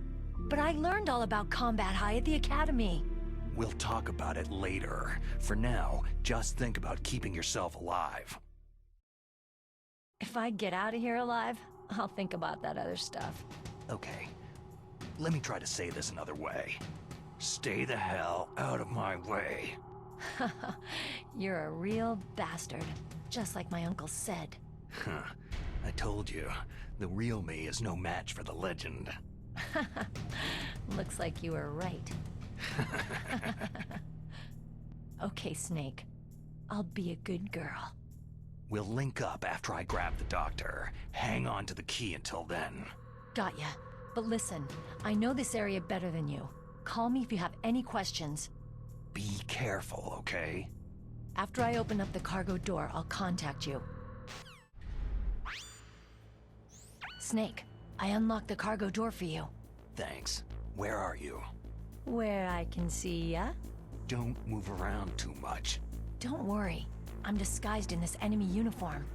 But I learned all about combat high at the academy. We'll talk about it later. For now, just think about keeping yourself alive. If I get out of here alive, I'll think about that other stuff. Okay. Let me try to say this another way. Stay the hell out of my way. You're a real bastard, just like my uncle said. Huh. I told you, the real me is no match for the legend. Looks like you were right. Okay, Snake. I'll be a good girl. We'll link up after I grab the doctor. Hang on to the key until then. Got ya. But listen, I know this area better than you. Call me if you have any questions. Be careful, okay? After I open up the cargo door, I'll contact you. Snake, I unlocked the cargo door for you. Thanks. Where are you? Where I can see ya. Don't move around too much. Don't worry. I'm disguised in this enemy uniform.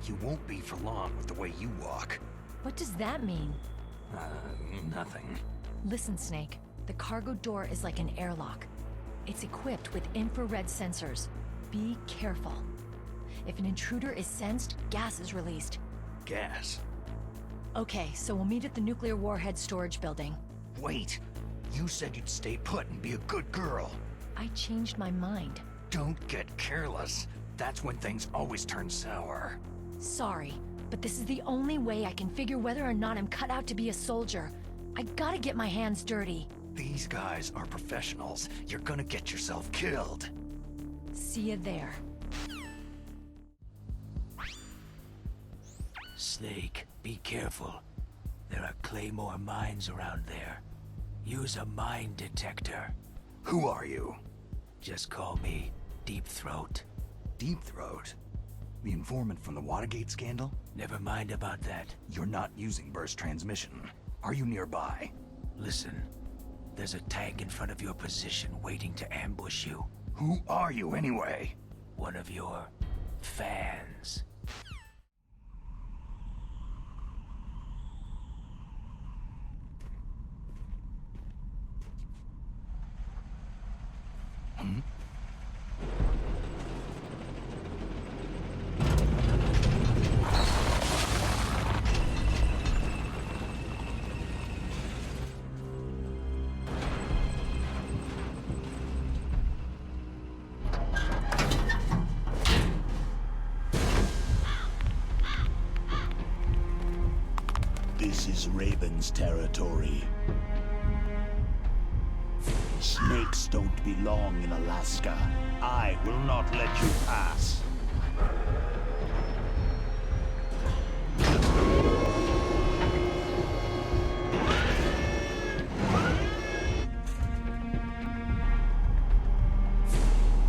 You won't be for long with the way you walk. What does that mean? Nothing. Listen, Snake. The cargo door is like an airlock. It's equipped with infrared sensors. Be careful. If an intruder is sensed, gas is released. Gas? Okay, so we'll meet at the nuclear warhead storage building. Wait! You said you'd stay put and be a good girl. I changed my mind. Don't get careless. That's when things always turn sour. Sorry, but this is the only way I can figure whether or not I'm cut out to be a soldier. I gotta get my hands dirty. These guys are professionals. You're gonna get yourself killed. See you there. Snake, be careful. There are Claymore mines around there. Use a mine detector. Who are you? Just call me Deep Throat. Deep Throat? The informant from the Watergate scandal? Never mind about that. You're not using burst transmission. Are you nearby? Listen, there's a tank in front of your position waiting to ambush you. Who are you anyway? One of your fans. This is Raven's territory. Snakes don't belong in Alaska. I will not let you pass.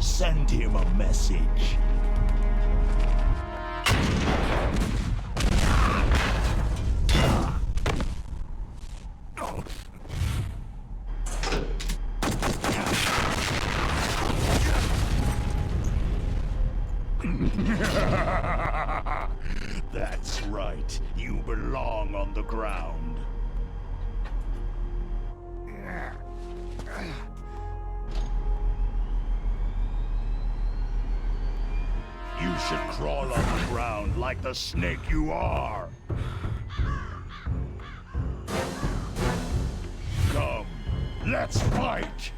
Send him a message. That's right. You belong on the ground. You should crawl on the ground like the snake you are. Come, let's fight!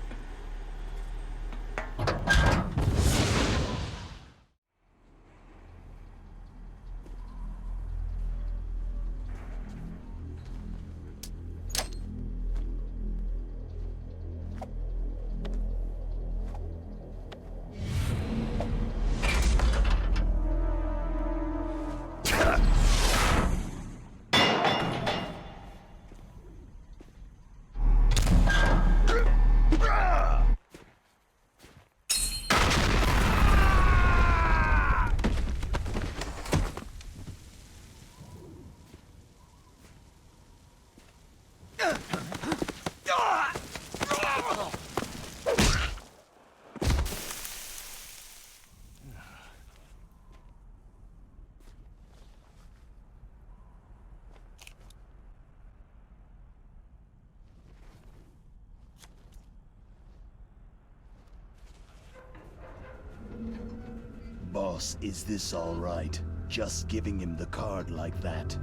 Boss, is this all right? Just giving him the card like that?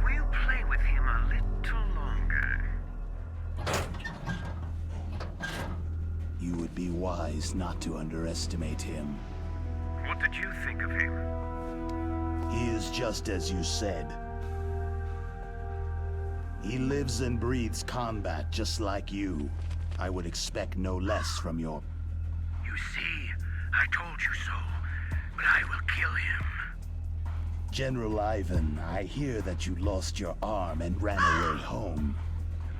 We'll play with him a little longer. You would be wise not to underestimate him. What did you think of him? He is just as you said. He lives and breathes combat just like you. I would expect no less from your... You see, I told you so, but I will kill him. General Ivan, I hear that you lost your arm and ran away home.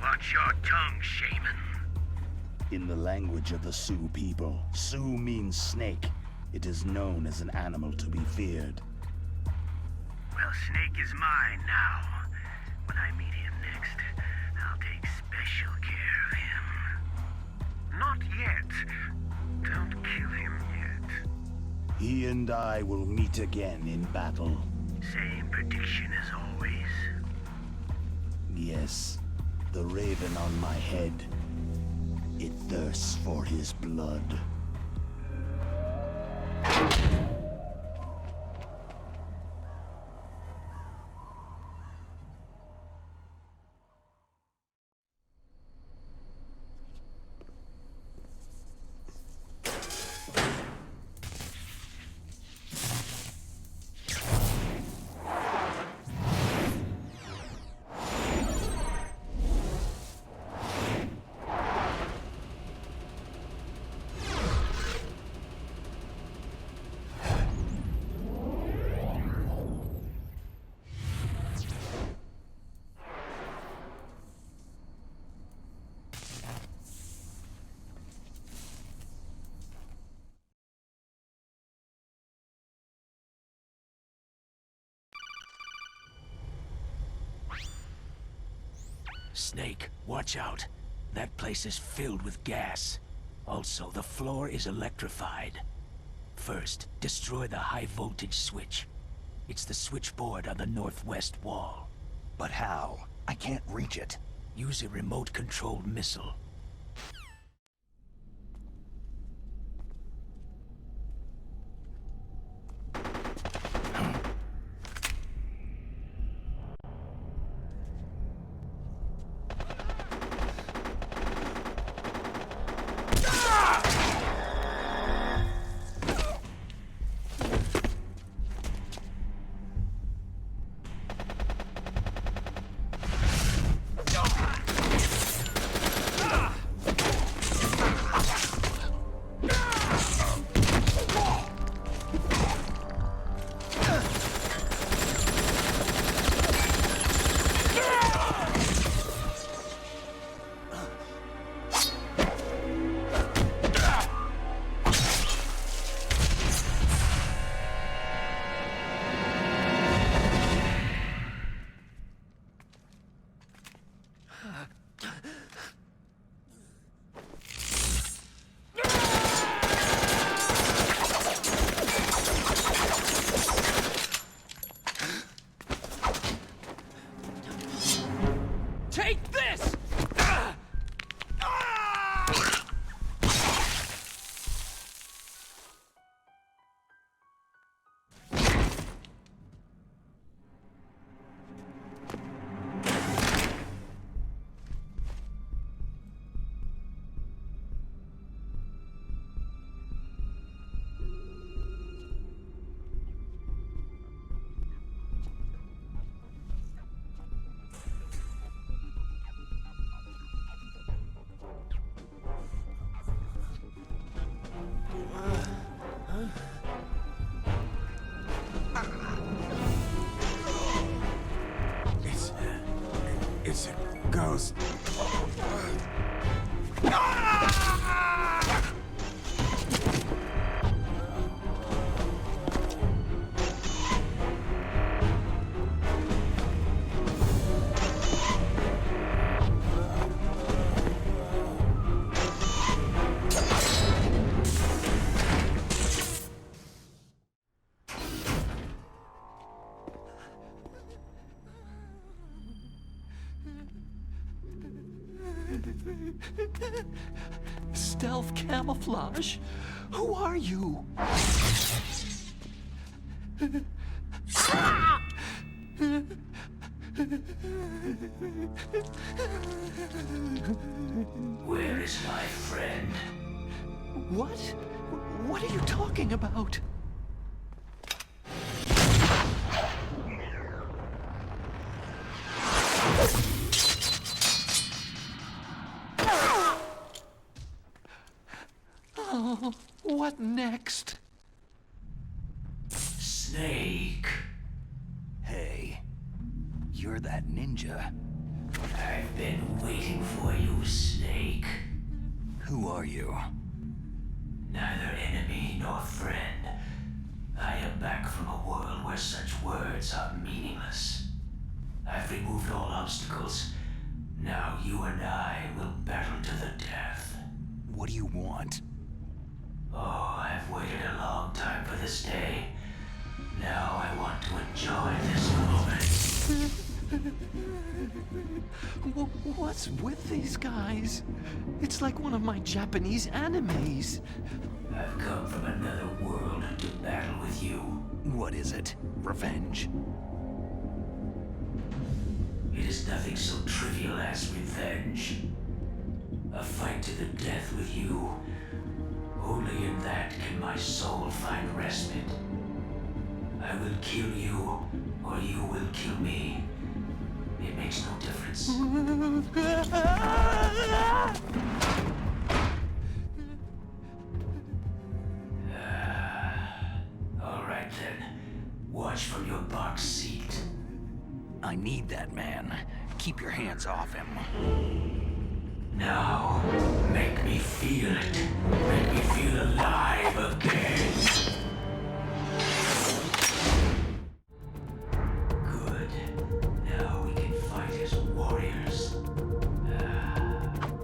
Watch your tongue, shaman. In the language of the Sioux people, Sioux means snake. It is known as an animal to be feared. Well, Snake is mine now. When I meet him next, I'll take special care of him. Not yet. Don't kill him yet. He and I will meet again in battle. Same prediction as always. Yes, the raven on my head. It thirsts for his blood. Snake, watch out. That place is filled with gas. Also, the floor is electrified. First, destroy the high-voltage switch. It's the switchboard on the northwest wall. But how? I can't reach it. Use a remote-controlled missile. It's a ghost. Stealth camouflage? Who are you? Where is my friend? What? What are you talking about? Oh, what next? Snake. Hey, you're that ninja. I've been waiting for you, Snake. Who are you? Neither enemy nor friend. I am back from a world where such words are meaningless. removed all obstacles. Now you and I will battle to the death. What do you want? Oh, I've waited a long time for this day. Now I want to enjoy this moment. What's with these guys? It's like one of my Japanese animes. I've come from another world to battle with you. What is it? Revenge? It is nothing so trivial as revenge. A fight to the death with you. Only in that can my soul find respite. I will kill you, or you will kill me. It makes no difference. All right then. Watch from your box seat. I need that man. Keep your hands off him. Now, make me feel it. Make me feel alive again. Good. Now we can fight as warriors.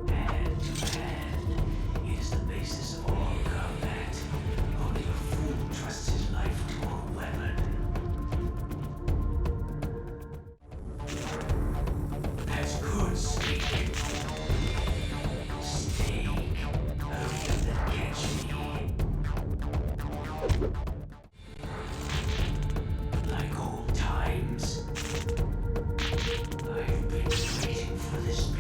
Hand to hand. It is the basis of all combat. Only a fool trusts his life to a weapon. That's good, Snake. Like old times. I've been waiting for this day.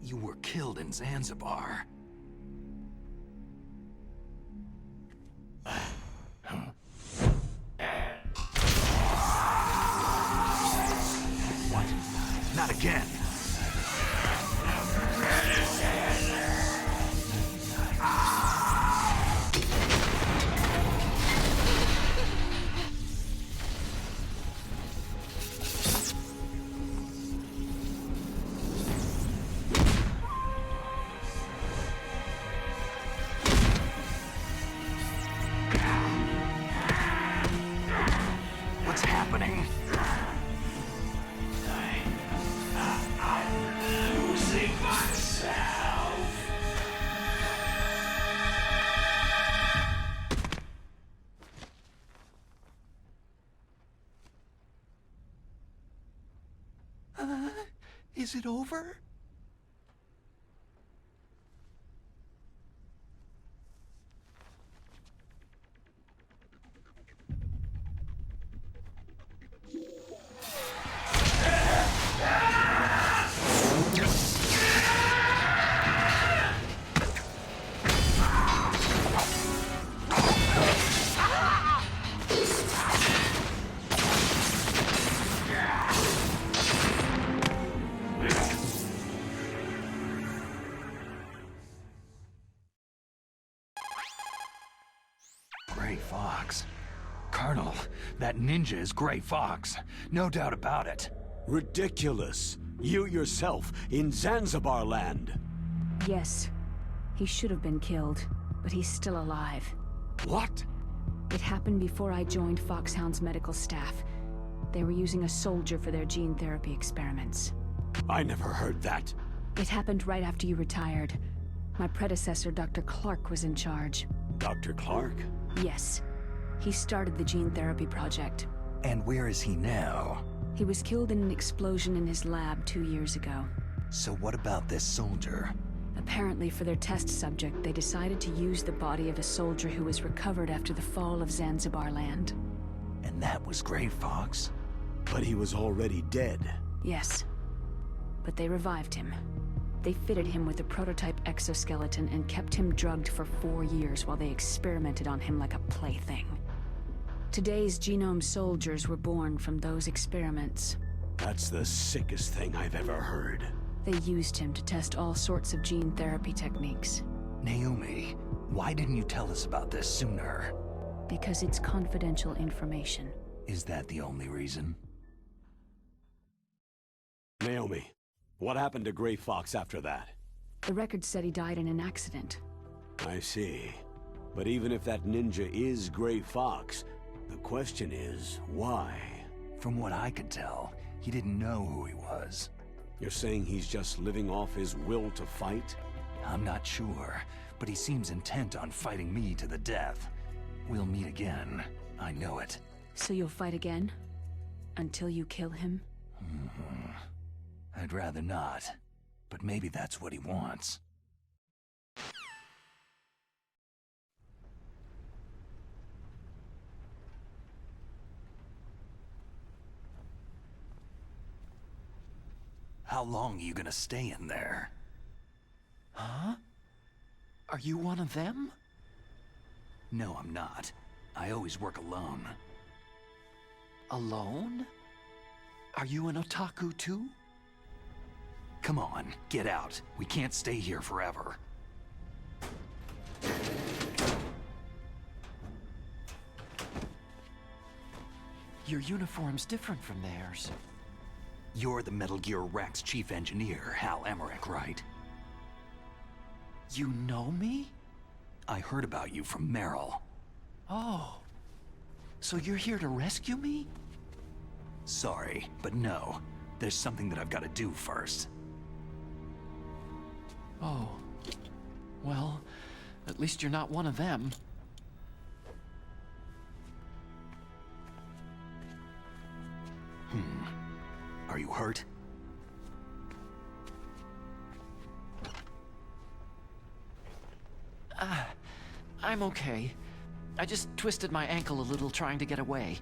You were killed in Zanzibar. What? Not again. Is it over? Gray Fox. Colonel, that ninja is Gray Fox. No doubt about it. Ridiculous. You yourself in Zanzibar land. Yes. He should have been killed, but he's still alive. What? It happened before I joined Foxhound's medical staff. They were using a soldier for their gene therapy experiments. I never heard that. It happened right after you retired. My predecessor, Dr. Clark, was in charge. Dr. Clark? Yes. He started the gene therapy project. And where is he now? He was killed in an explosion in his lab 2 years ago. So what about this soldier? Apparently, for their test subject, they decided to use the body of a soldier who was recovered after the fall of Zanzibar land. And that was Gray Fox? But he was already dead. Yes. But they revived him. They fitted him with a prototype exoskeleton and kept him drugged for 4 years while they experimented on him like a plaything. Today's genome soldiers were born from those experiments. That's the sickest thing I've ever heard. They used him to test all sorts of gene therapy techniques. Naomi, why didn't you tell us about this sooner? Because it's confidential information. Is that the only reason? Naomi, what happened to Gray Fox after that? The record said he died in an accident. I see. But even if that ninja is Gray Fox, the question is, why? From what I could tell, he didn't know who he was. You're saying he's just living off his will to fight? I'm not sure, but he seems intent on fighting me to the death. We'll meet again. I know it. So you'll fight again? Until you kill him? I'd rather not, but maybe that's what he wants. How long are you gonna stay in there? Huh? Are you one of them? No, I'm not. I always work alone. Alone? Are you an otaku too? Come on, get out. We can't stay here forever. Your uniform's different from theirs. You're the Metal Gear Rex chief engineer, Hal Emmerich, right? You know me? I heard about you from Meryl. Oh. So you're here to rescue me? Sorry, but no. There's something that I've got to do first. Oh. Well, at least you're not one of them. Are you hurt? I'm okay. I just twisted my ankle a little trying to get away.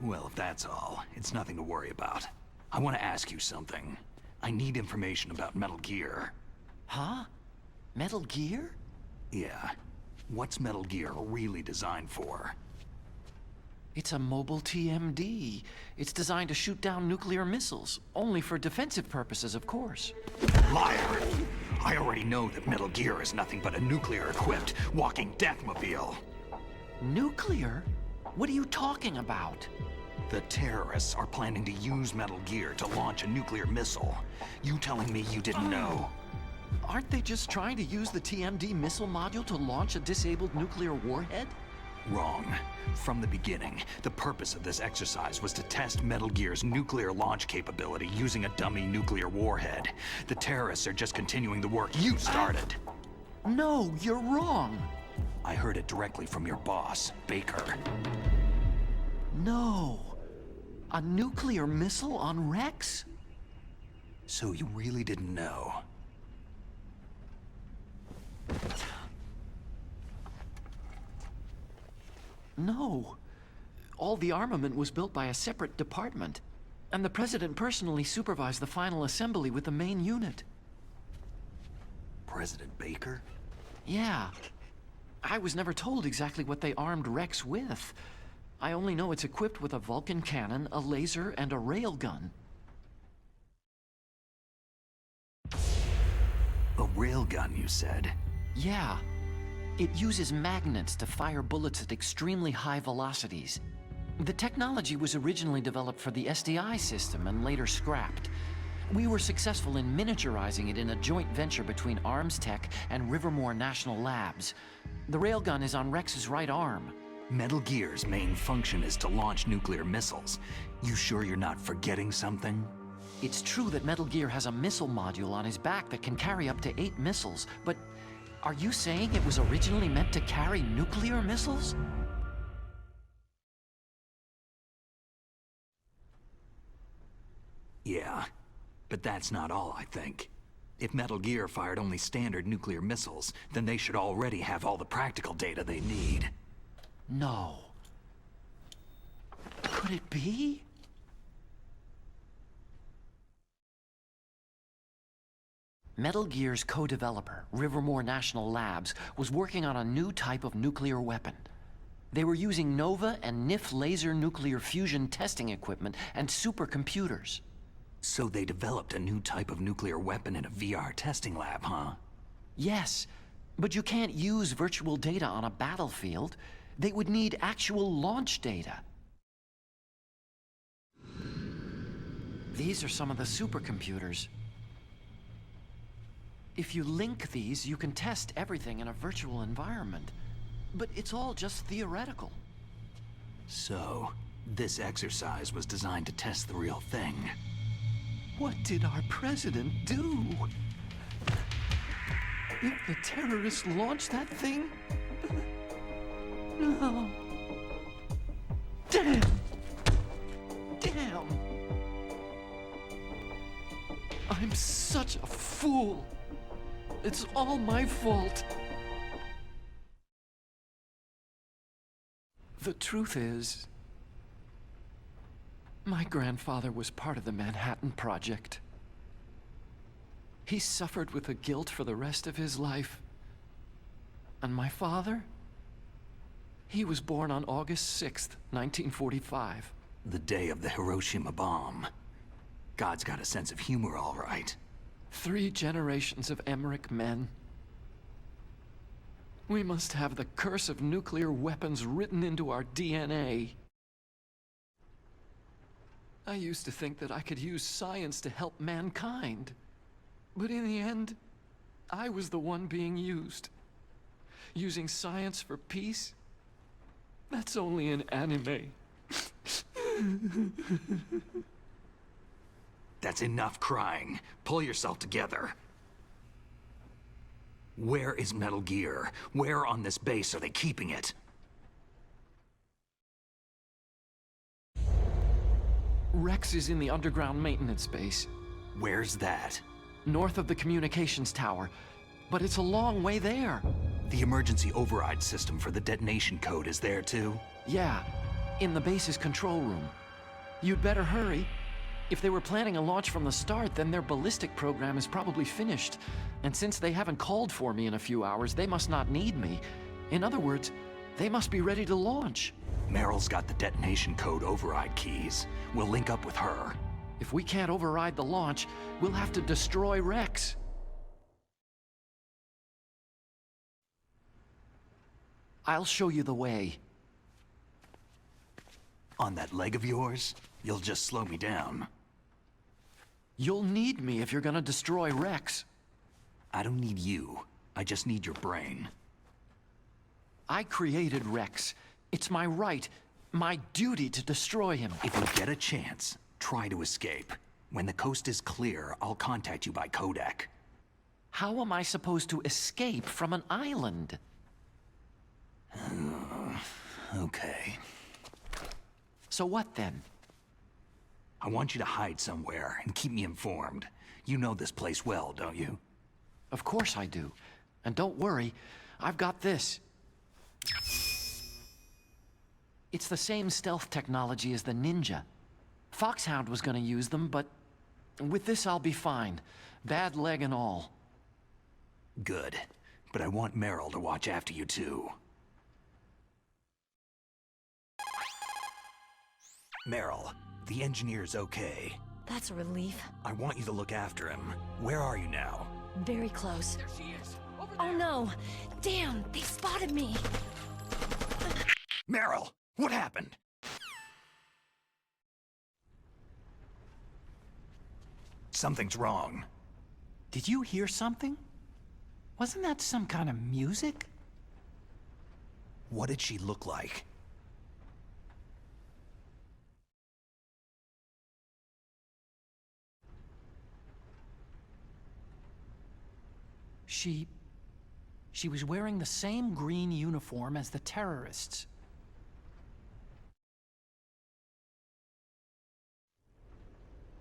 Well, if that's all, it's nothing to worry about. I want to ask you something. I need information about Metal Gear. Huh? Metal Gear? Yeah. What's Metal Gear really designed for? It's a mobile TMD. It's designed to shoot down nuclear missiles. Only for defensive purposes, of course. Liar! I already know that Metal Gear is nothing but a nuclear-equipped walking deathmobile. Nuclear? What are you talking about? The terrorists are planning to use Metal Gear to launch a nuclear missile. You telling me you didn't know? Aren't they just trying to use the TMD missile module to launch a disabled nuclear warhead? Wrong. From the beginning, the purpose of this exercise was to test Metal Gear's nuclear launch capability using a dummy nuclear warhead. The terrorists are just continuing the work you started. No, you're wrong. I heard it directly from your boss, Baker. No. A nuclear missile on Rex? So you really didn't know? No. All the armament was built by a separate department, and the President personally supervised the final assembly with the main unit. President Baker? Yeah. I was never told exactly what they armed Rex with. I only know it's equipped with a Vulcan cannon, a laser, and a railgun. A railgun, you said? Yeah. It uses magnets to fire bullets at extremely high velocities. The technology was originally developed for the SDI system and later scrapped. We were successful in miniaturizing it in a joint venture between Arms Tech and Rivermore National Labs. The railgun is on Rex's right arm. Metal Gear's main function is to launch nuclear missiles. You sure you're not forgetting something? It's true that Metal Gear has a missile module on his back that can carry up to 8 missiles, but are you saying it was originally meant to carry nuclear missiles? Yeah, but that's not all, I think. If Metal Gear fired only standard nuclear missiles, then they should already have all the practical data they need. No. Could it be? Metal Gear's co-developer, Rivermore National Labs, was working on a new type of nuclear weapon. They were using NOVA and NIF laser nuclear fusion testing equipment and supercomputers. So they developed a new type of nuclear weapon in a VR testing lab, huh? Yes, but you can't use virtual data on a battlefield. They would need actual launch data. These are some of the supercomputers. If you link these, you can test everything in a virtual environment. But it's all just theoretical. So, this exercise was designed to test the real thing. What did our president do? If the terrorists launched that thing? No. Damn! Damn! I'm such a fool. It's all my fault. The truth is, my grandfather was part of the Manhattan Project. He suffered with the guilt for the rest of his life. And my father? He was born on August 6th, 1945. The day of the Hiroshima bomb. God's got a sense of humor, all right. 3 generations of Emmerich men. We must have the curse of nuclear weapons written into our DNA. I used to think that I could use science to help mankind. But in the end, I was the one being used. Using science for peace? That's only in anime. That's enough crying. Pull yourself together. Where is Metal Gear? Where on this base are they keeping it? Rex is in the underground maintenance base. Where's that? North of the communications tower. But it's a long way there. The emergency override system for the detonation code is there too? Yeah, in the base's control room. You'd better hurry. If they were planning a launch from the start, then their ballistic program is probably finished. And since they haven't called for me in a few hours, they must not need me. In other words, they must be ready to launch. Meryl's got the detonation code override keys. We'll link up with her. If we can't override the launch, we'll have to destroy Rex. I'll show you the way. On that leg of yours, you'll just slow me down. You'll need me if you're gonna destroy Rex. I don't need you. I just need your brain. I created Rex. It's my right, my duty to destroy him. If you get a chance, try to escape. When the coast is clear, I'll contact you by codec. How am I supposed to escape from an island? Okay. So what then? I want you to hide somewhere and keep me informed. You know this place well, don't you? Of course I do. And don't worry, I've got this. It's the same stealth technology as the Ninja. Foxhound was gonna use them, but with this I'll be fine. Bad leg and all. Good. But I want Meryl to watch after you too. Meryl, the engineer's okay. That's a relief. I want you to look after him. Where are you now? Very close. There she is. Oh no! Damn, they spotted me! Meryl, what happened? Something's wrong. Did you hear something? Wasn't that some kind of music? What did she look like? She was wearing the same green uniform as the terrorists.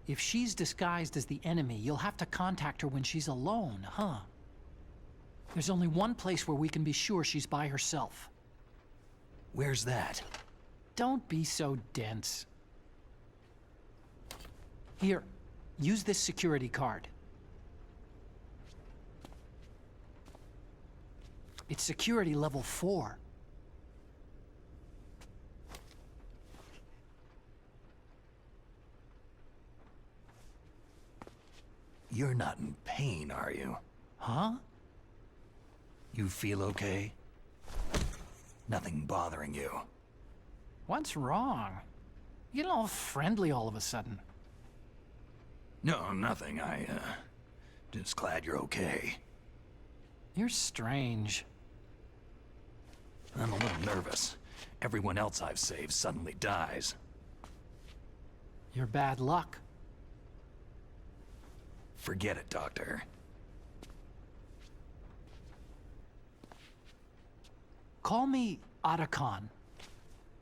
If she's disguised as the enemy, you'll have to contact her when she's alone, huh? There's only one place where we can be sure she's by herself. Where's that? Don't be so dense. Here, use this security card. It's security level 4. You're not in pain, are you? Huh? You feel okay? Nothing bothering you? What's wrong? You get all friendly all of a sudden. No, nothing. Just glad you're okay. You're strange. I'm a little nervous. Everyone else I've saved suddenly dies. You're bad luck. Forget it, Doctor. Call me Otacon.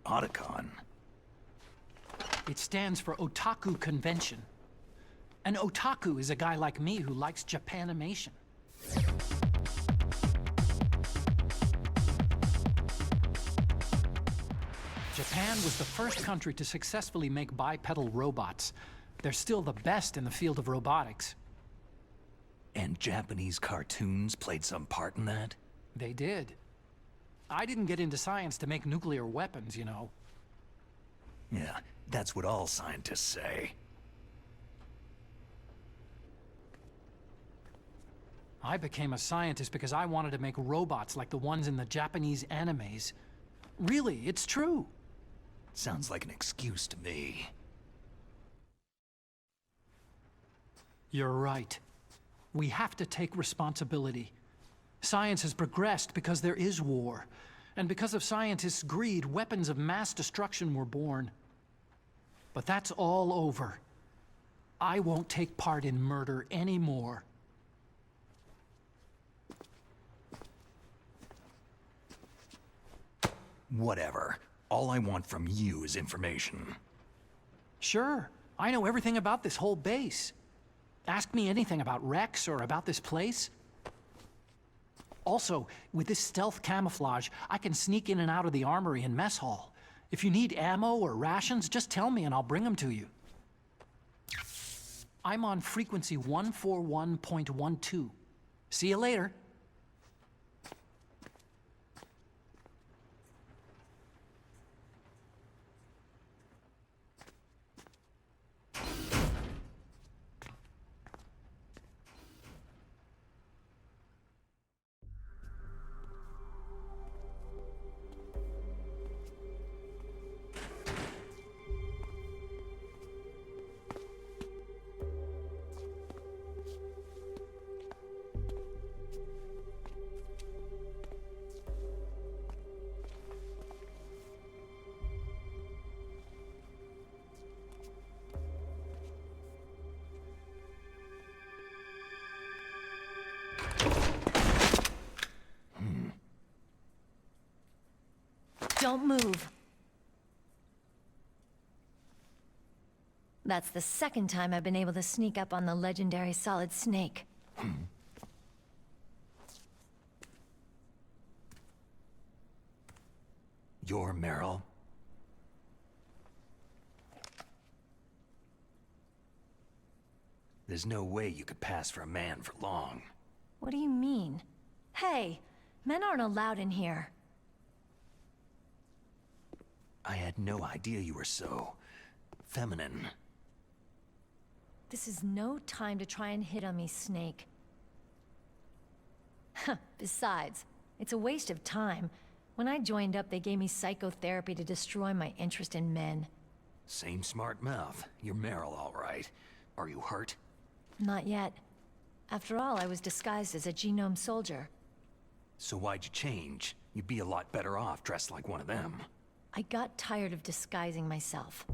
Otacon? It stands for Otaku Convention. An otaku is a guy like me who likes Japanimation. Japan was the first country to successfully make bipedal robots. They're still the best in the field of robotics. And Japanese cartoons played some part in that? They did. I didn't get into science to make nuclear weapons, you know. Yeah, that's what all scientists say. I became a scientist because I wanted to make robots like the ones in the Japanese animes. Really, it's true. Sounds like an excuse to me. You're right. We have to take responsibility. Science has progressed because there is war. And because of scientists' greed, weapons of mass destruction were born. But that's all over. I won't take part in murder anymore. Whatever. All I want from you is information. Sure. I know everything about this whole base. Ask me anything about Rex or about this place. Also, with this stealth camouflage, I can sneak in and out of the armory and mess hall. If you need ammo or rations, just tell me and I'll bring them to you. I'm on frequency 141.12. See you later. Don't move. That's the second time I've been able to sneak up on the legendary Solid Snake. You're Meryl? There's no way you could pass for a man for long. What do you mean? Hey, men aren't allowed in here. I had no idea you were so feminine. This is no time to try and hit on me, Snake. Besides, it's a waste of time. When I joined up, they gave me psychotherapy to destroy my interest in men. Same smart mouth. You're Meryl, all right. Are you hurt? Not yet. After all, I was disguised as a genome soldier. So why'd you change? You'd be a lot better off dressed like one of them. I got tired of disguising myself.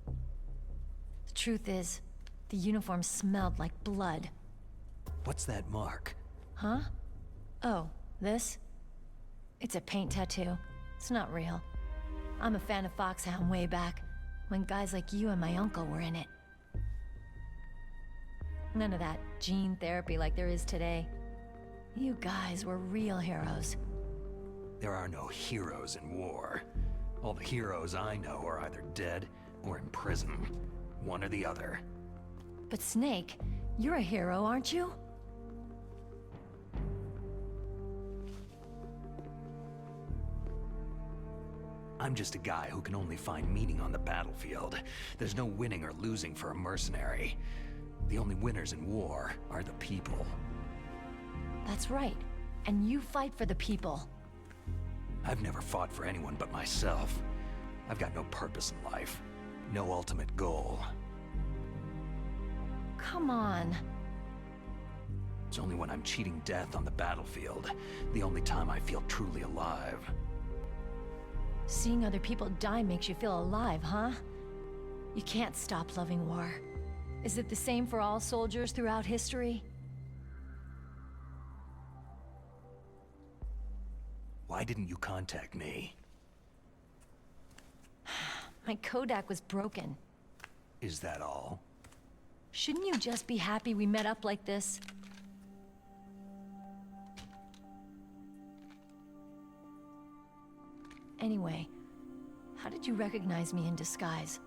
The truth is, The uniform smelled like blood. What's that mark? Huh? Oh, this? It's a paint tattoo. It's not real. I'm a fan of Foxhound way back, when guys like you and my uncle were in it. None of that gene therapy like there is today. You guys were real heroes. There are no heroes in war. All the heroes I know are either dead or in prison. One or the other. But Snake, you're a hero, aren't you? I'm just a guy who can only find meaning on the battlefield. There's no winning or losing for a mercenary. The only winners in war are the people. That's right. And you fight for the people. I've never fought for anyone but myself. I've got no purpose in life. No ultimate goal. Come on. It's only when I'm cheating death on the battlefield, the only time I feel truly alive. Seeing other people die makes you feel alive, huh? You can't stop loving war. Is it the same for all soldiers throughout history? Why didn't you contact me? My Kodak was broken. Is that all? Shouldn't you just be happy we met up like this? Anyway, how did you recognize me in disguise?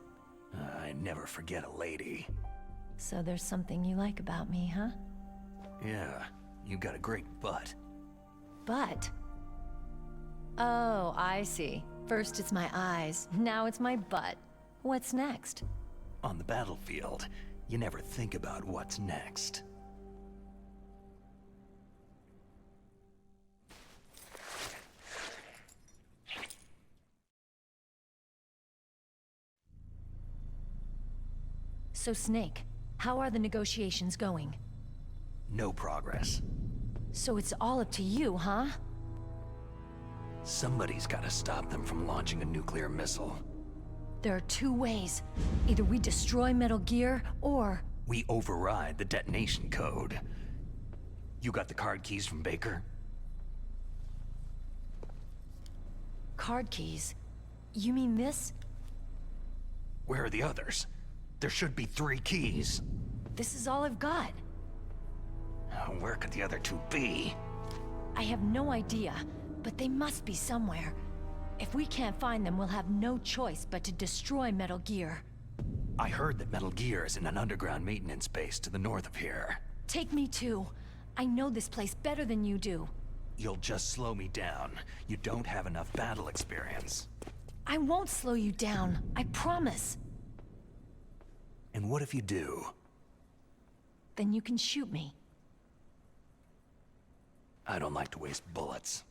I never forget a lady. So there's something you like about me, huh? Yeah, you got a great butt. Butt? Oh, I see. First it's my eyes, now it's my butt. What's next? On the battlefield, you never think about what's next. So Snake, how are the negotiations going? No progress. So it's all up to you, huh? Somebody's gotta stop them from launching a nuclear missile. There are two ways. Either we destroy Metal Gear, or... we override the detonation code. You got the card keys from Baker? Card keys? You mean this? Where are the others? There should be 3 keys. This is all I've got. Where could the other 2 be? I have no idea, but they must be somewhere. If we can't find them, we'll have no choice but to destroy Metal Gear. I heard that Metal Gear is in an underground maintenance base to the north of here. Take me too. I know this place better than you do. You'll just slow me down. You don't have enough battle experience. I won't slow you down, I promise. And what if you do? Then you can shoot me. I don't like to waste bullets.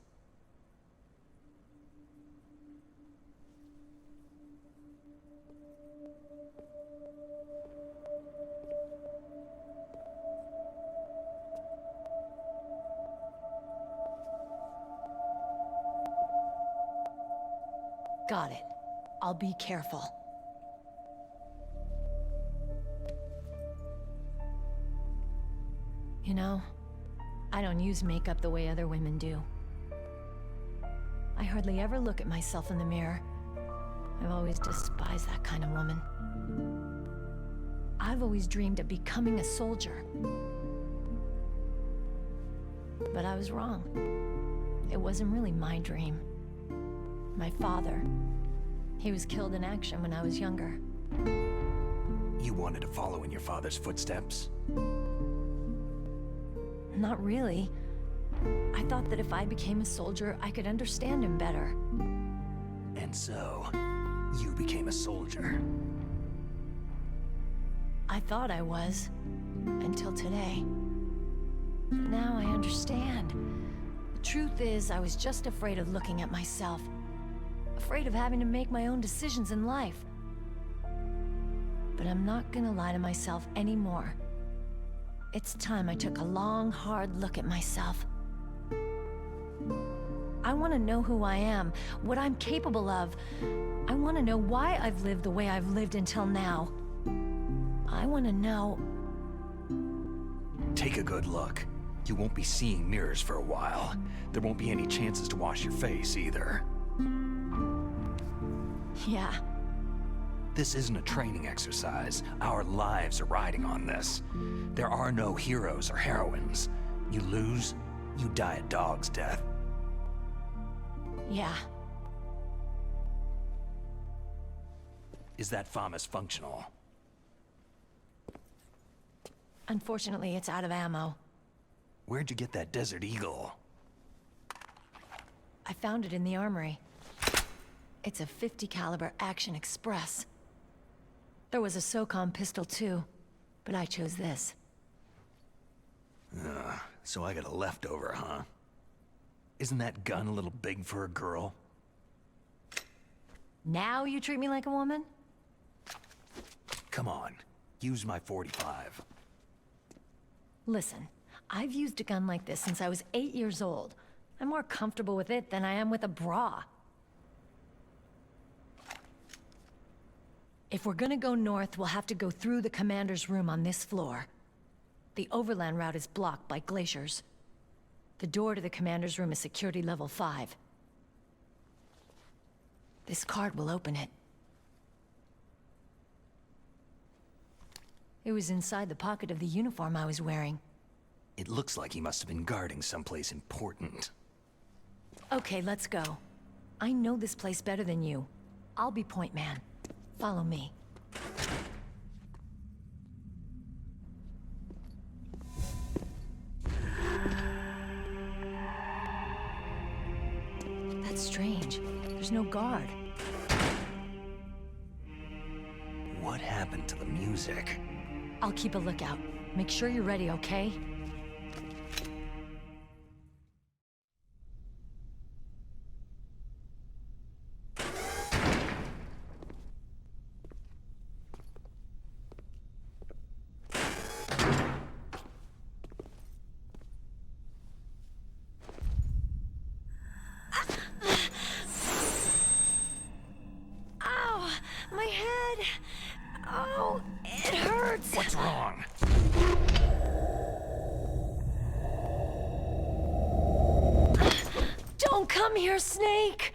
Got it. I'll be careful. You know, I don't use makeup the way other women do. I hardly ever look at myself in the mirror. I've always despised that kind of woman. I've always dreamed of becoming a soldier. But I was wrong. It wasn't really my dream. My father, he was killed in action when I was younger. You wanted to follow in your father's footsteps? Not really. I thought that if I became a soldier, I could understand him better. And so, you became a soldier. I thought I was, until today. But now I understand. The truth is, I was just afraid of looking at myself. Afraid of having to make my own decisions in life. But I'm not gonna lie to myself anymore. It's time I took a long, hard look at myself. I want to know who I am, what I'm capable of. I want to know why I've lived the way I've lived until now. I want to know... Take a good look. You won't be seeing mirrors for a while. There won't be any chances to wash your face either. Yeah. This isn't a training exercise. Our lives are riding on this. There are no heroes or heroines. You lose, you die a dog's death. Yeah. Is that FAMAS functional? Unfortunately, it's out of ammo. Where'd you get that Desert Eagle? I found it in the armory. It's a .50 caliber Action Express. There was a SOCOM pistol too, but I chose this. So I got a leftover, huh? Isn't that gun a little big for a girl? Now you treat me like a woman? Come on, use my .45. Listen, I've used a gun like this since I was 8 years old. I'm more comfortable with it than I am with a bra. If we're gonna go north, we'll have to go through the commander's room on this floor. The overland route is blocked by glaciers. The door to the commander's room is security level 5. This card will open it. It was inside the pocket of the uniform I was wearing. It looks like he must have been guarding someplace important. Okay, let's go. I know this place better than you. I'll be point man. Follow me. That's strange. There's no guard. What happened to the music? I'll keep a lookout. Make sure you're ready, okay? Ow! My head! Oh, it hurts! What's wrong? Don't come here, Snake!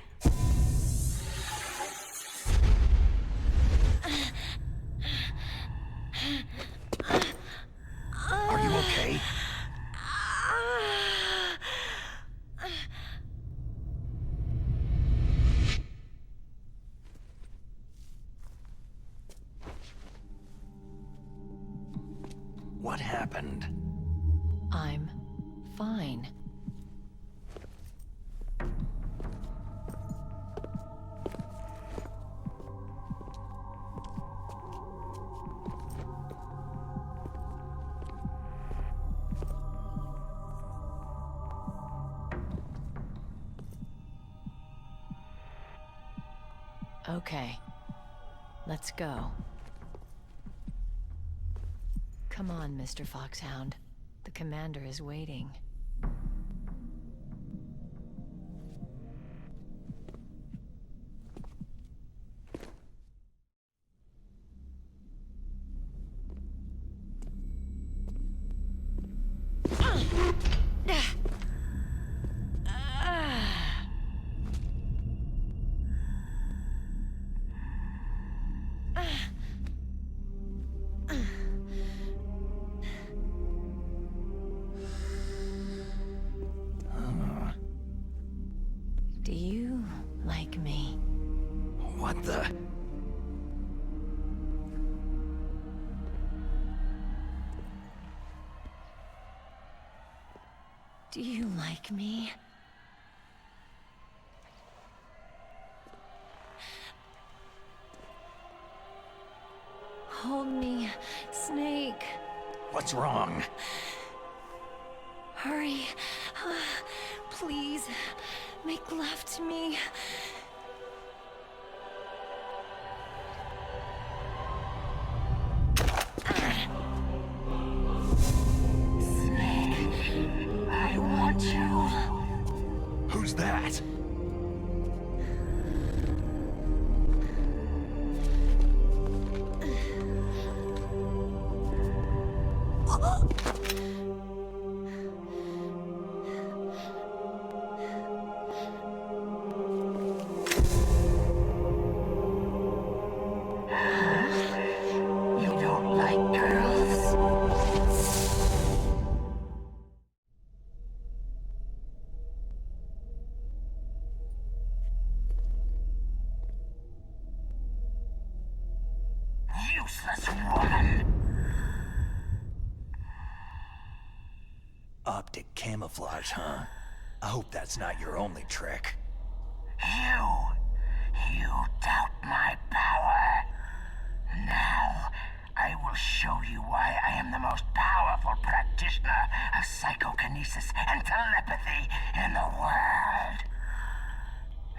Are you okay? What happened? I'm fine. Okay, let's go. Come on, Mr. Foxhound. The commander is waiting. Do you like me? What the? Do you like me? Hold me, Snake. What's wrong? Hurry. Please, make love to me. Snake, I want you. Who's that? woman. Optic camouflage, huh? I hope that's not your only trick. You doubt my power. Now, I will show you why I am the most powerful practitioner of psychokinesis and telepathy in the world.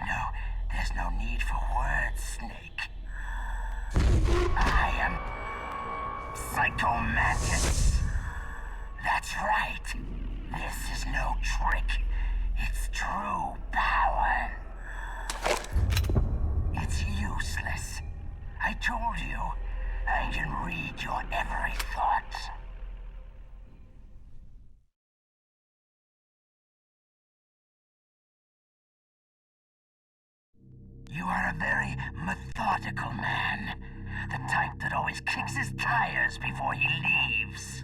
No, there's no need for words, Snake. I am Psychomantis. That's right. This is no trick. It's true power. It's useless. I told you, I can read your every thought. You are a very methodical man. The type that always kicks his tires before he leaves.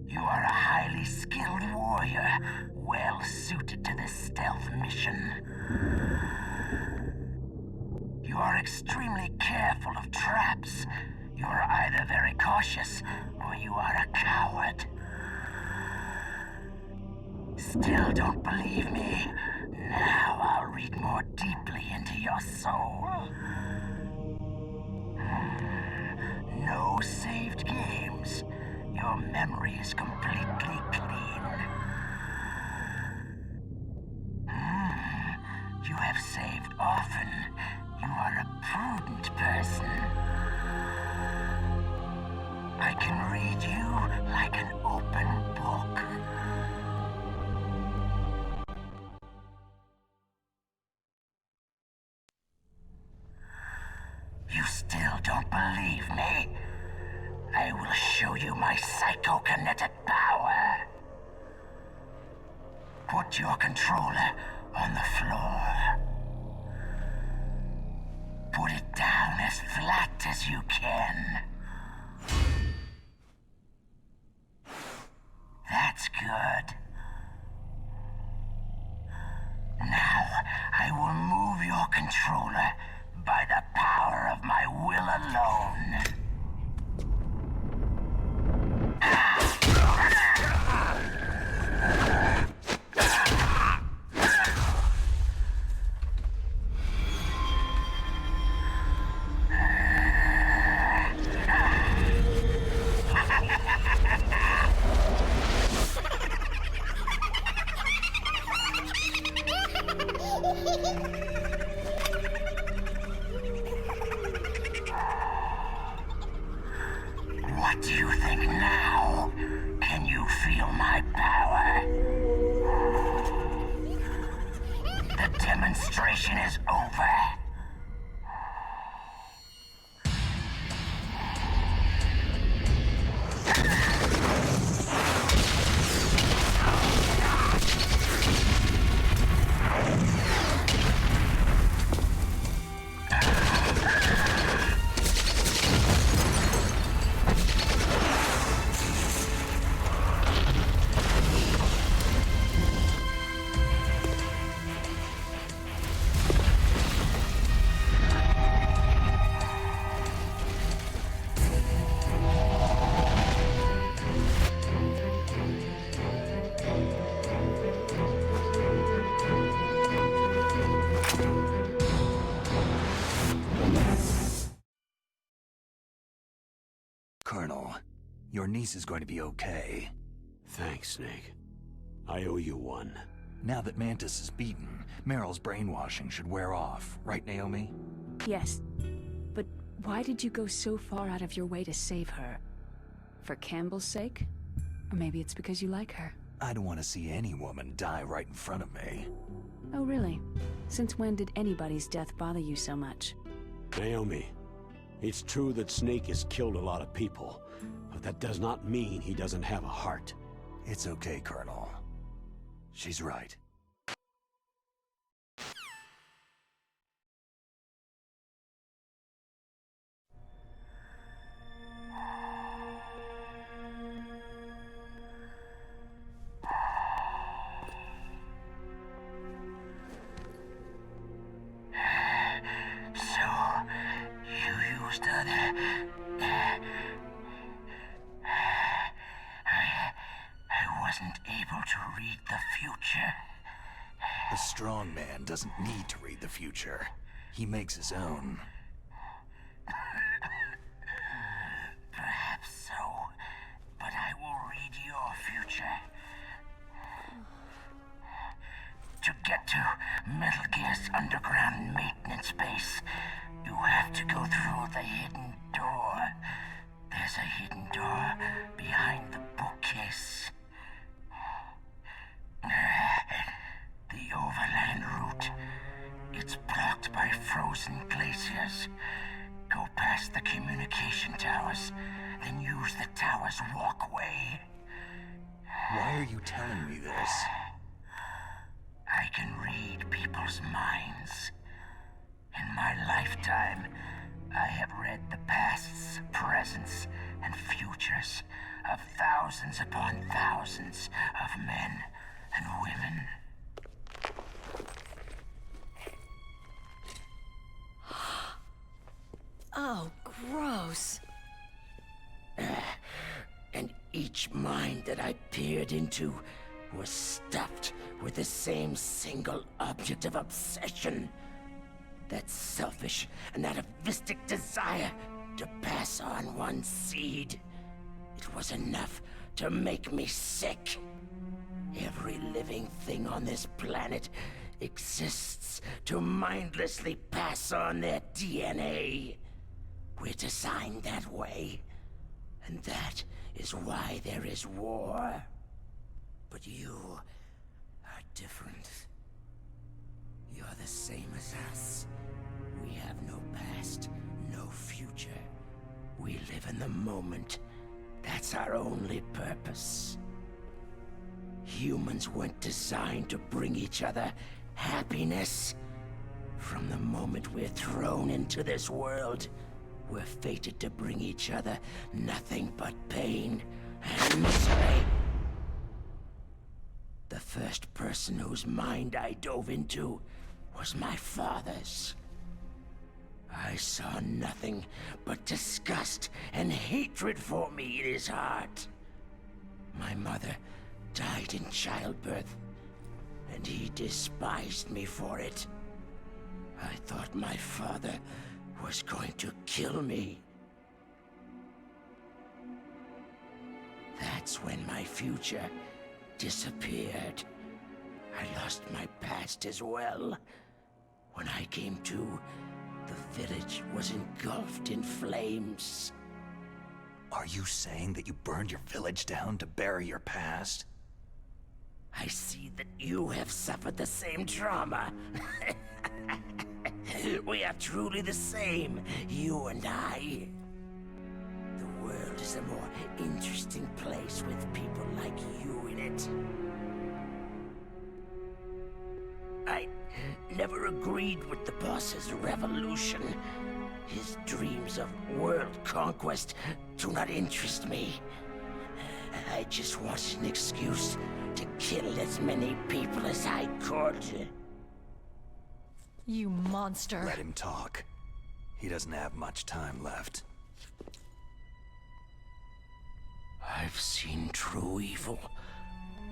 You are a highly skilled warrior, well suited to this stealth mission. You are extremely careful of traps. You are either very cautious, or you are a coward. Still don't believe me? Now I'll read more deeply into your soul. No saved games. Your memory is completely clean. You have saved often. You are a prudent person. I can read you like an open book. You still don't believe me? I will show you my psychokinetic power. Put your controller on the floor. Put it down as flat as you can. That's good. Now, I will move your controller by the power of my will alone. What do you think now? Can you feel my power? The demonstration is over. Colonel, your niece is going to be okay. Thanks, Snake. I owe you one. Now that Mantis is beaten, Meryl's brainwashing should wear off, right, Naomi? Yes. But why did you go so far out of your way to save her? For Campbell's sake? Or maybe it's because you like her. I don't want to see any woman die right in front of me. Oh, really? Since when did anybody's death bother you so much? Naomi, it's true that Snake has killed a lot of people, but that does not mean he doesn't have a heart. It's okay, Colonel. She's right. So, you used her I wasn't able to read the future. The strong man doesn't need to read the future. He makes his own. Perhaps so, but I will read your future. To get to Metal Gear's underground maintenance base, you have to go through the hidden door. There's a hidden door behind the bookcase. The overland route. It's blocked by frozen glaciers. Go past the communication towers, then use the tower's walkway. Why are you telling me this? I can read people's minds. In my lifetime, I have read the pasts, presents, and futures of thousands upon thousands of men and women. Oh, gross. And each mind that I peered into was stuffed with the same single object of obsession. That selfish and atavistic desire to pass on one seed. It was enough to make me sick. Every living thing on this planet exists to mindlessly pass on their DNA. We're designed that way. And that is why there is war. But you are different. You're the same as us. We have no past, no future. We live in the moment. That's our only purpose. Humans weren't designed to bring each other happiness. From the moment we're thrown into this world, we're fated to bring each other nothing but pain and misery. The first person whose mind I dove into was my father's. I saw nothing but disgust and hatred for me in his heart. My mother died in childbirth, and he despised me for it. I thought my father was going to kill me. That's when my future disappeared. I lost my past as well. When I came to, the village was engulfed in flames. Are you saying that you burned your village down to bury your past? I see that you have suffered the same trauma. We are truly the same, you and I. The world is a more interesting place with people like you in it. I never agreed with the boss's revolution. His dreams of world conquest do not interest me. I just wanted an excuse to kill as many people as I could. You monster. Let him talk. He doesn't have much time left. I've seen true evil,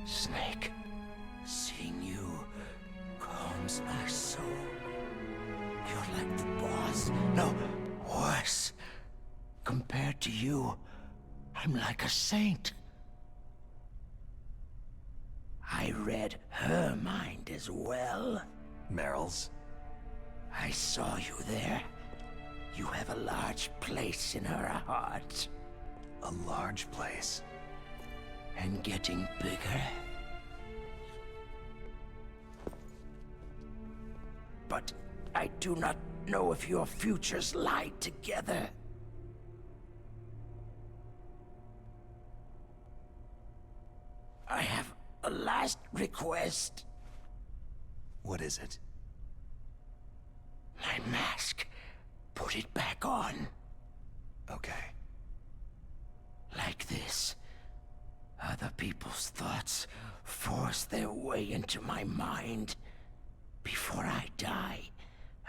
Snake. Seeing you calms my soul. You're like the boss. No, worse. Compared to you, I'm like a saint. I read her mind as well. Meryl's? I saw you there. You have a large place in her heart. A large place? And getting bigger. But I do not know if your futures lie together. I have a last request. What is it? My mask. Put it back on. Okay. Like this. Other people's thoughts force their way into my mind. Before I die,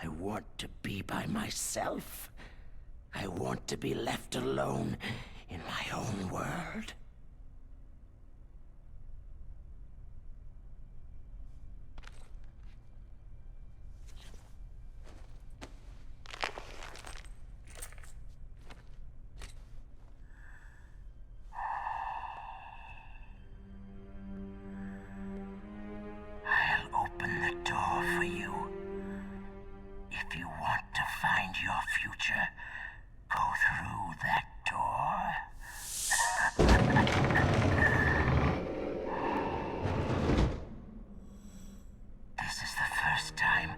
I want to be by myself. I want to be left alone in my own world. I'll open the door for you. If you want to find your future, go through that door. This is the first time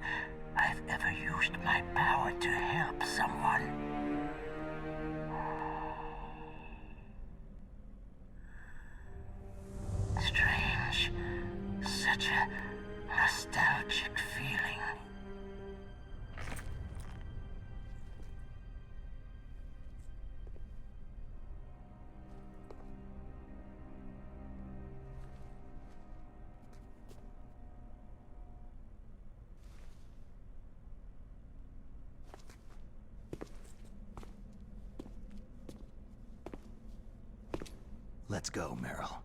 I've ever used my power to help someone. Strange. Such a nostalgic feeling. Let's go, Meryl.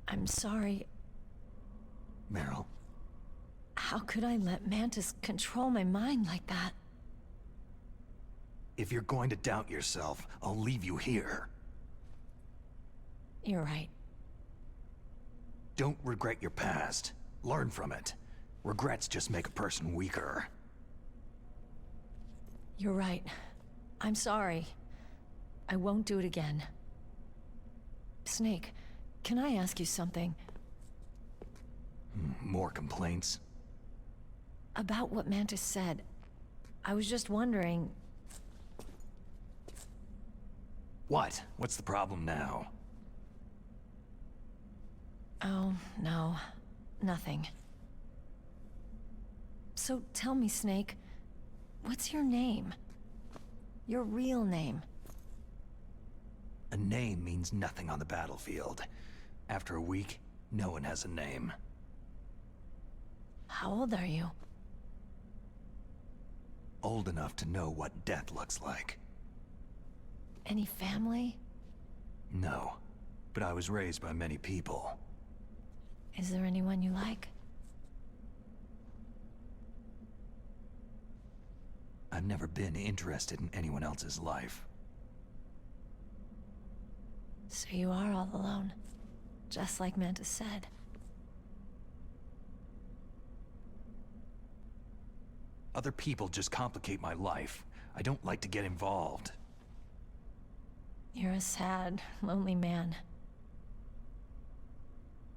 I'm sorry. Meryl, How could I let Mantis control my mind like that? if you're going to doubt yourself, I'll leave you here. You're right. Don't regret your past. Learn from it. Regrets just make a person weaker. You're right. I'm sorry. I won't do it again. Snake, can I ask you something? More complaints? About what Mantis said. I was just wondering... What? What's the problem now? Oh, no. Nothing. So tell me, Snake, what's your name? Your real name? A name means nothing on the battlefield. After a week, no one has a name. How old are you? Old enough to know what death looks like. Any family? No, but I was raised by many people. Is there anyone you like? I've never been interested in anyone else's life. So you are all alone, just like Mantis said. Other people just complicate my life. I don't like to get involved. You're a sad, lonely man.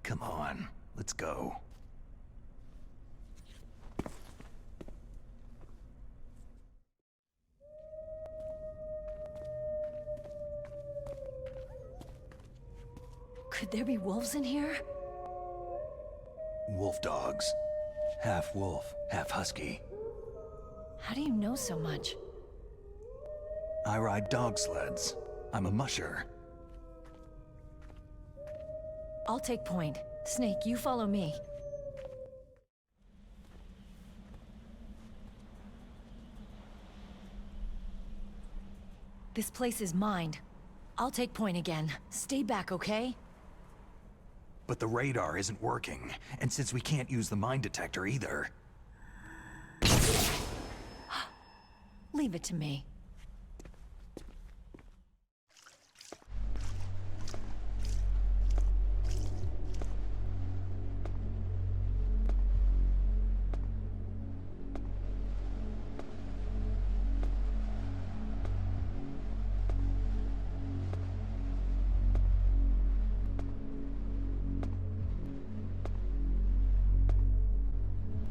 Come on, let's go. Could there be wolves in here? Wolf dogs. Half wolf, half husky. How do you know so much? I ride dog sleds. I'm a musher. I'll take point. Snake, you follow me. This place is mine. I'll take point again. Stay back, okay? But the radar isn't working, and since we can't use the mine detector either... Leave it to me.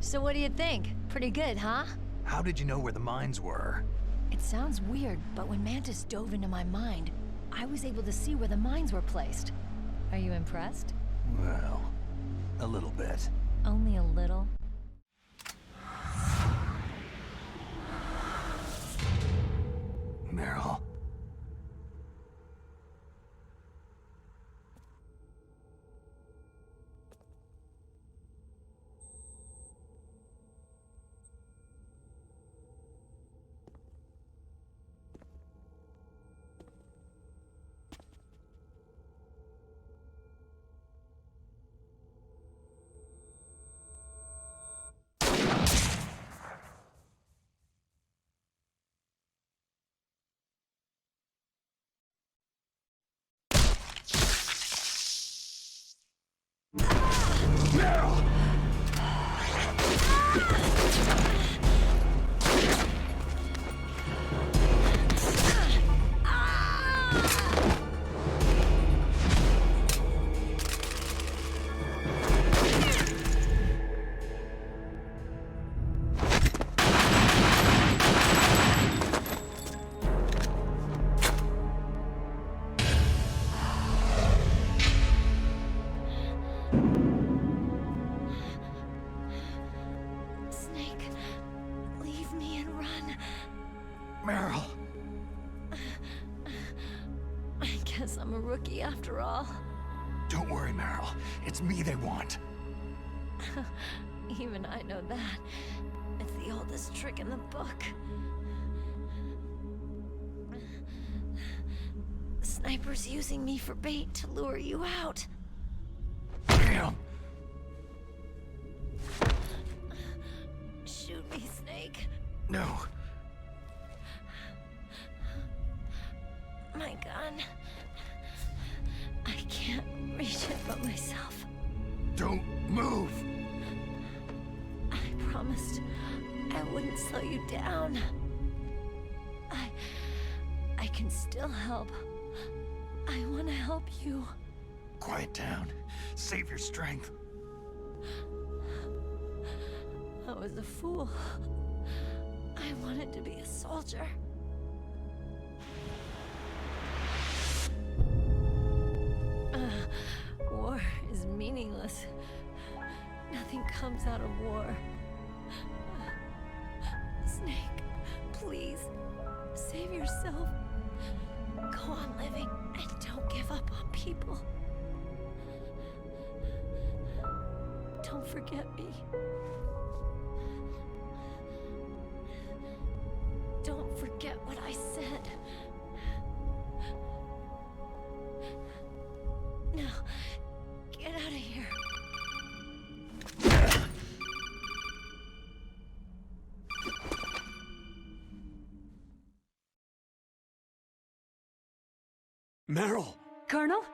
So what do you think? Pretty good, huh? How did you know where the mines were? It sounds weird, but when Mantis dove into my mind, I was able to see where the mines were placed. Are you impressed? Well, a little bit. Only a little? Meryl. Guess I'm a rookie after all. Don't worry, Meryl. It's me they want. Even I know that. It's the oldest trick in the book. The sniper's using me for bait to lure you out. Damn! Shoot me, Snake. No. My gun. I can't reach it by myself. Don't move! I promised I wouldn't slow you down. I can still help. I want to help you. Quiet down. Save your strength. I was a fool. I wanted to be a soldier. War is meaningless. Nothing comes out of war. Snake, please, save yourself. Go on living and don't give up on people. Don't forget me. Don't forget what I said. Now, get out of here. Meryl! Colonel?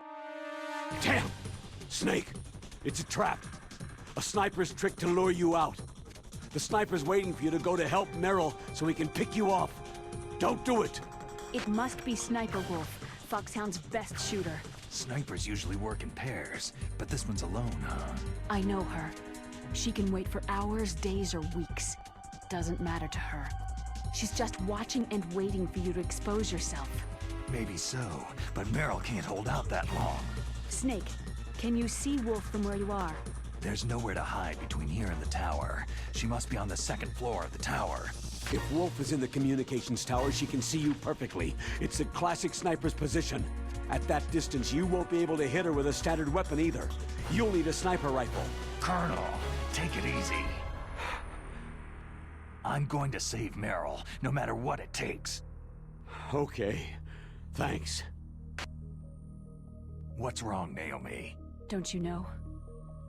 Damn! Snake! It's a trap. A sniper's trick to lure you out. The sniper's waiting for you to go to help Meryl so he can pick you off. Don't do it! It must be Sniper Wolf, Foxhound's best shooter. Snipers usually work in pairs, but this one's alone, huh? I know her. She can wait for hours, days, or weeks. Doesn't matter to her. She's just watching and waiting for you to expose yourself. Maybe so, but Meryl can't hold out that long. Snake, can you see Wolf from where you are? There's nowhere to hide between here and the tower. She must be on the second floor of the tower. If Wolf is in the communications tower, she can see you perfectly. It's a classic sniper's position. At that distance, you won't be able to hit her with a standard weapon either. You'll need a sniper rifle. Colonel, take it easy. I'm going to save Meryl, no matter what it takes. Okay. Thanks. What's wrong, Naomi? Don't you know?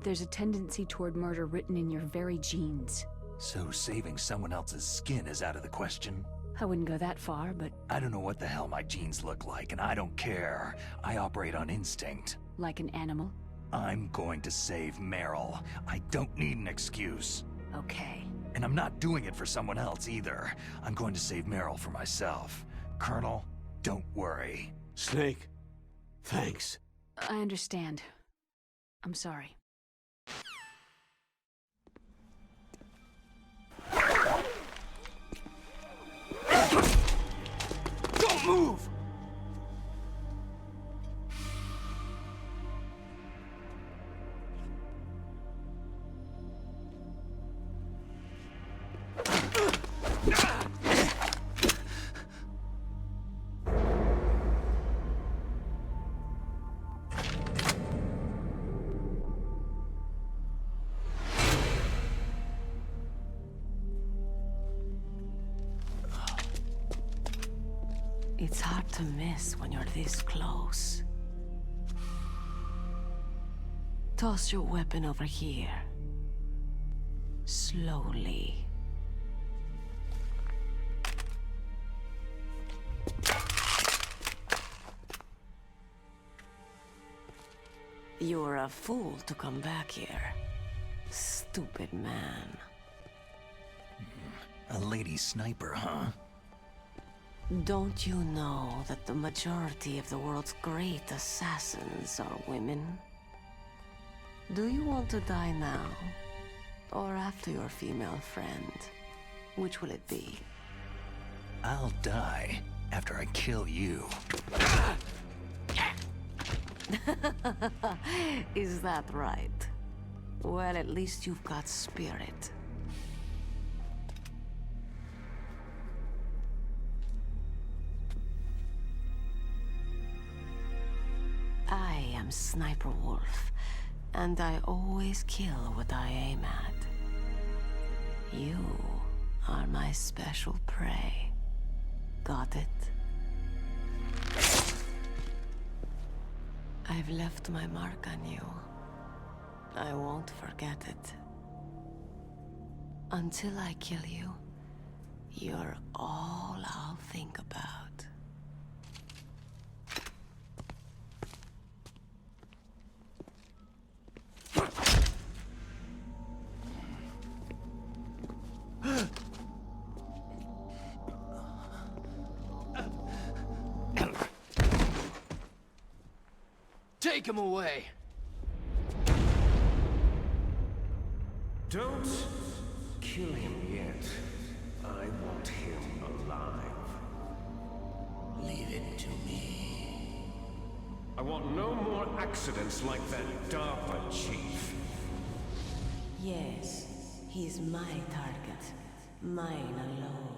There's a tendency toward murder written in your very genes. So saving someone else's skin is out of the question? I wouldn't go that far, but... I don't know what the hell my genes look like, and I don't care. I operate on instinct. Like an animal? I'm going to save Meryl. I don't need an excuse. Okay. And I'm not doing it for someone else either. I'm going to save Meryl for myself. Colonel, don't worry. Snake, thanks. I understand. I'm sorry. Don't move! It's hard to miss when you're this close. Toss your weapon over here. Slowly. You're a fool to come back here. Stupid man. A lady sniper, huh? Don't you know that the majority of the world's great assassins are women? Do you want to die now? Or after your female friend? Which will it be? I'll die after I kill you. Is that right? Well, at least you've got spirit. am Sniper Wolf, and I always kill what I aim at. You are my special prey. Got it? I've left my mark on you. I won't forget it. Until I kill you, you're all I'll think about. Take him away! Don't kill him yet. I want him alive. Leave it to me. I want no more accidents like that DARPA chief. Yes, he's my target. Mine alone.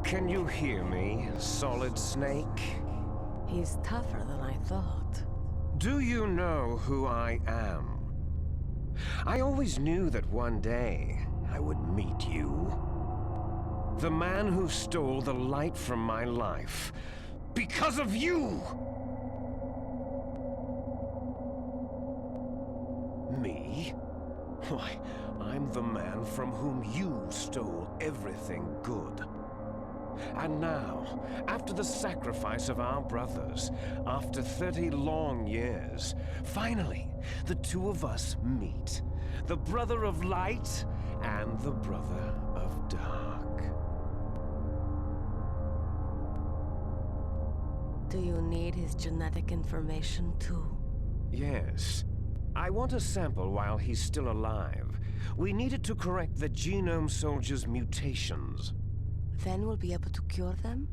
Can you hear me, Solid Snake? He's tougher than I thought. Do you know who I am? I always knew that one day I would meet you. The man who stole the light from my life. Because of you! Me? Why, I'm the man from whom you stole everything good. And now, after the sacrifice of our brothers, after 30 long years, finally, the two of us meet. The brother of light and the brother of dark. Do you need his genetic information too? Yes. I want a sample while he's still alive. We need it to correct the Genome Soldier's mutations. Then we'll be able to cure them?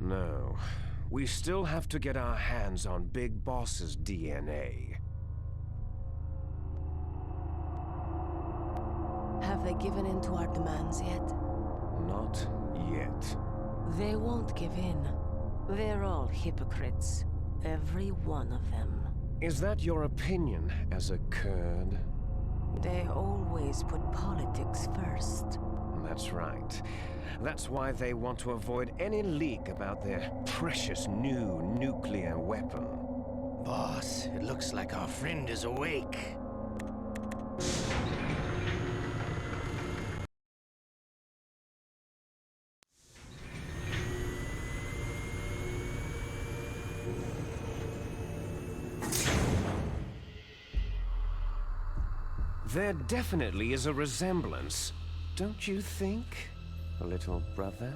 No. We still have to get our hands on Big Boss's DNA. Have they given in to our demands yet? Not yet. They won't give in. They're all hypocrites. Every one of them. Is that your opinion as a Kurd? They always put politics first. That's right. That's why they want to avoid any leak about their precious new nuclear weapon. Boss, it looks like our friend is awake. There definitely is a resemblance, don't you think, little brother?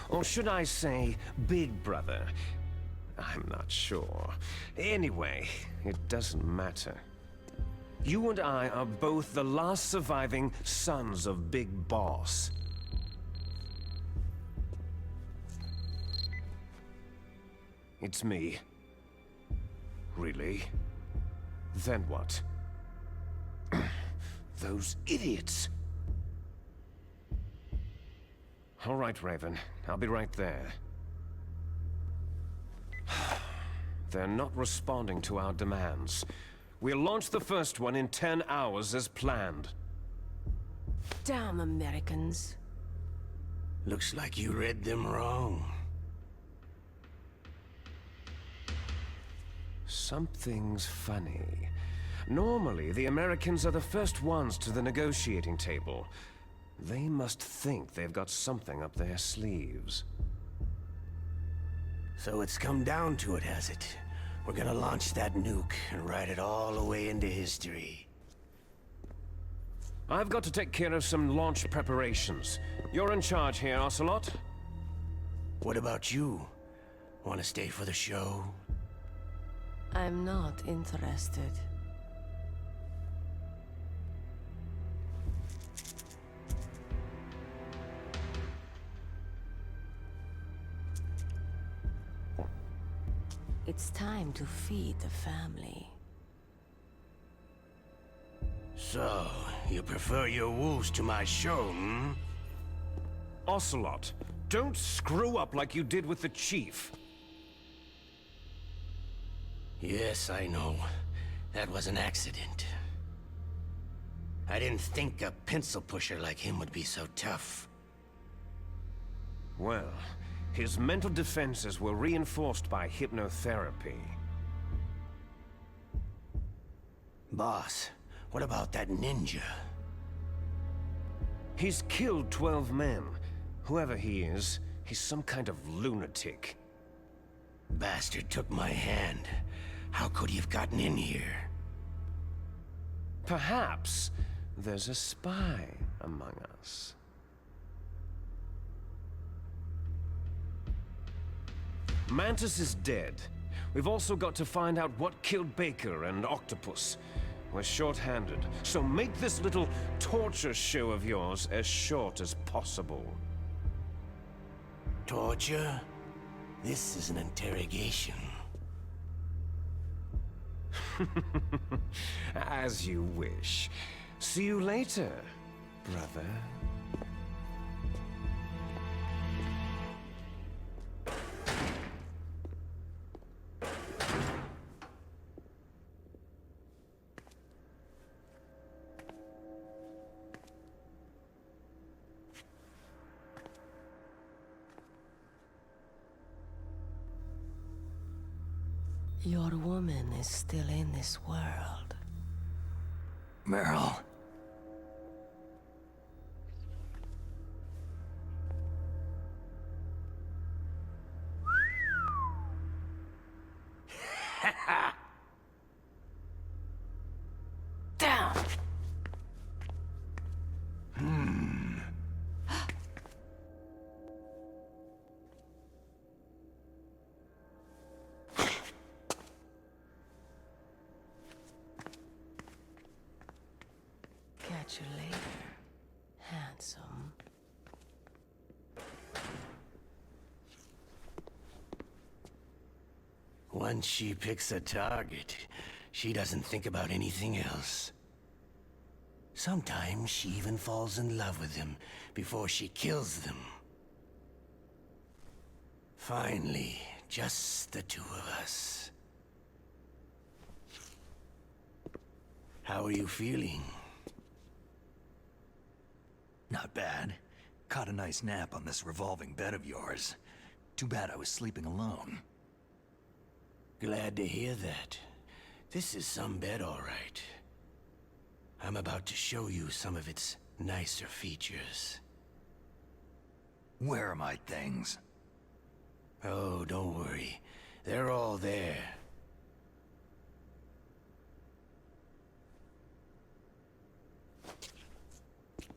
Or should I say, big brother? I'm not sure. Anyway, it doesn't matter. You and I are both the last surviving sons of Big Boss. It's me. Really? Then what? Those idiots! All right, Raven. I'll be right there. They're not responding to our demands. We'll launch the first one in 10 hours as planned. Damn Americans. Looks like you read them wrong. Something's funny. Normally, the Americans are the first ones to the negotiating table. They must think they've got something up their sleeves. So it's come down to it, has it? We're gonna launch that nuke and write it all the way into history. I've got to take care of some launch preparations. You're in charge here, Ocelot. What about you? Want to stay for the show? I'm not interested. to feed the family. So, you prefer your wolves to my show, hmm? Ocelot, don't screw up like you did with the chief. Yes, I know. That was an accident. I didn't think a pencil pusher like him would be so tough. Well, his mental defenses were reinforced by hypnotherapy. Boss, what about that ninja? He's killed 12 men. Whoever he is, he's some kind of lunatic. Bastard took my hand. How could he have gotten in here? Perhaps there's a spy among us. Mantis is dead. We've also got to find out what killed Baker and Octopus. We're short-handed, so make this little torture show of yours as short as possible. Torture? This is an interrogation. As you wish. See you later, brother. Your woman is still in this world. Meryl. Down! Catch you later, handsome. Once she picks a target, she doesn't think about anything else. Sometimes she even falls in love with them before she kills them. Finally, just the two of us. How are you feeling? Not bad. Caught a nice nap on this revolving bed of yours. Too bad I was sleeping alone. Glad to hear that. This is some bed, all right. I'm about to show you some of its nicer features. Where are my things? Oh, don't worry. They're all there.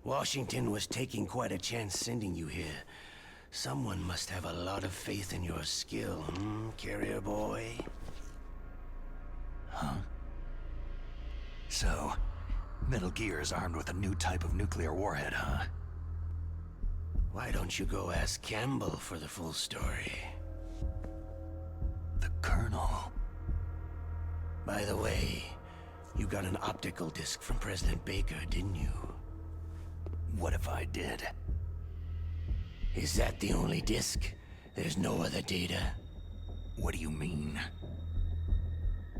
Washington was taking quite a chance sending you here. Someone must have a lot of faith in your skill, carrier boy? Huh? So, Metal Gear is armed with a new type of nuclear warhead, huh? Why don't you go ask Campbell for the full story? The Colonel. By the way, you got an optical disc from President Baker, didn't you? What if I did? Is that the only disc? There's no other data? What do you mean?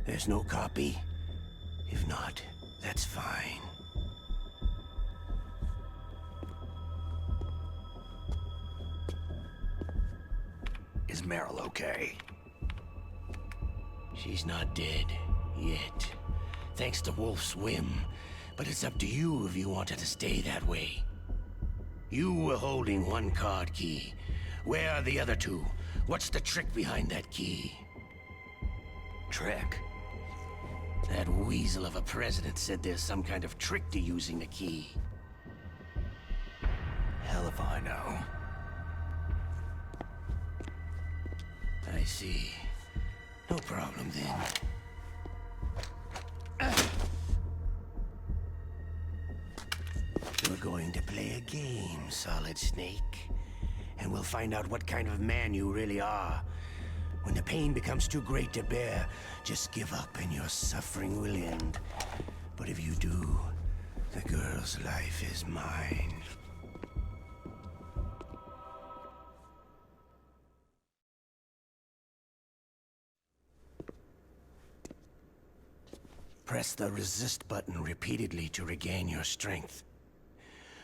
There's no copy? If not, that's fine. Is Meryl okay? She's not dead, yet. Thanks to Wolf's whim. But it's up to you if you want her to stay that way. You were holding one card key. Where are the other two? What's the trick behind that key? Trick? That weasel of a president said there's some kind of trick to using the key. Hell if I know. I see. No problem then. We're going to play a game, Solid Snake. And we'll find out what kind of man you really are. When the pain becomes too great to bear, just give up and your suffering will end. But if you do, the girl's life is mine. Press the resist button repeatedly to regain your strength.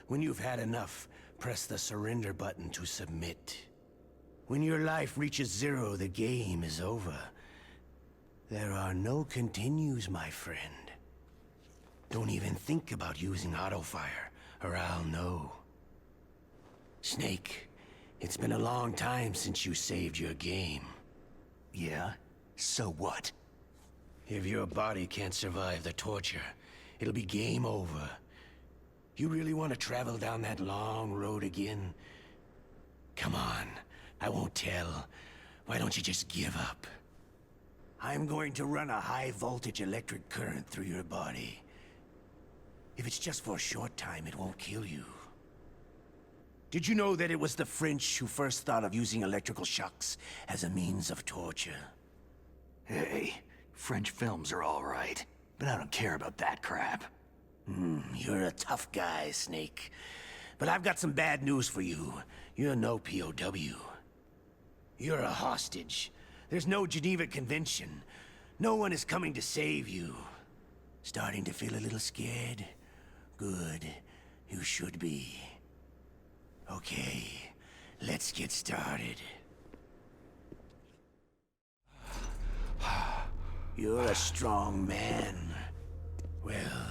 When you've had enough, press the surrender button to submit. When your life reaches 0, the game is over. There are no continues, my friend. Don't even think about using auto-fire, or I'll know. Snake, it's been a long time since you saved your game. Yeah? So what? If your body can't survive the torture, it'll be game over. You really want to travel down that long road again? Come on, I won't tell. Why don't you just give up? I'm going to run a high-voltage electric current through your body. If it's just for a short time, it won't kill you. Did you know that it was the French who first thought of using electrical shocks as a means of torture? Hey, French films are all right, but I don't care about that crap. You're a tough guy, Snake. But I've got some bad news for you. You're no POW. You're a hostage. There's no Geneva Convention. No one is coming to save you. Starting to feel a little scared? Good. You should be. Okay, let's get started. You're a strong man. Well,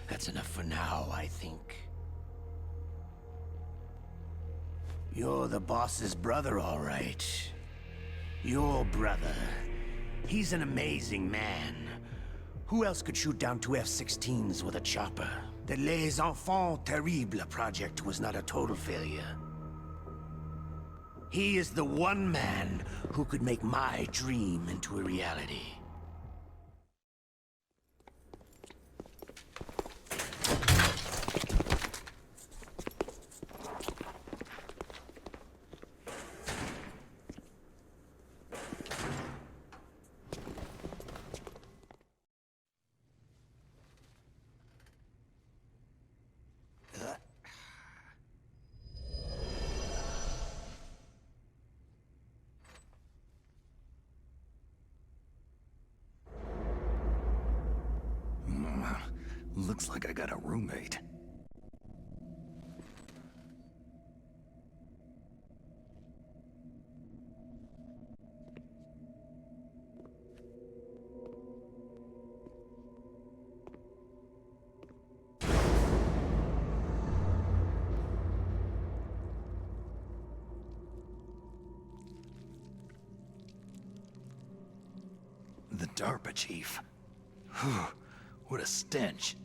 that's enough for now, I think. You're the boss's brother, all right. Your brother. He's an amazing man. Who else could shoot down 2 F-16s with a chopper? The Les Enfants Terribles project was not a total failure. He is the one man who could make my dream into a reality. Looks like I got a roommate. The DARPA chief. What a stench.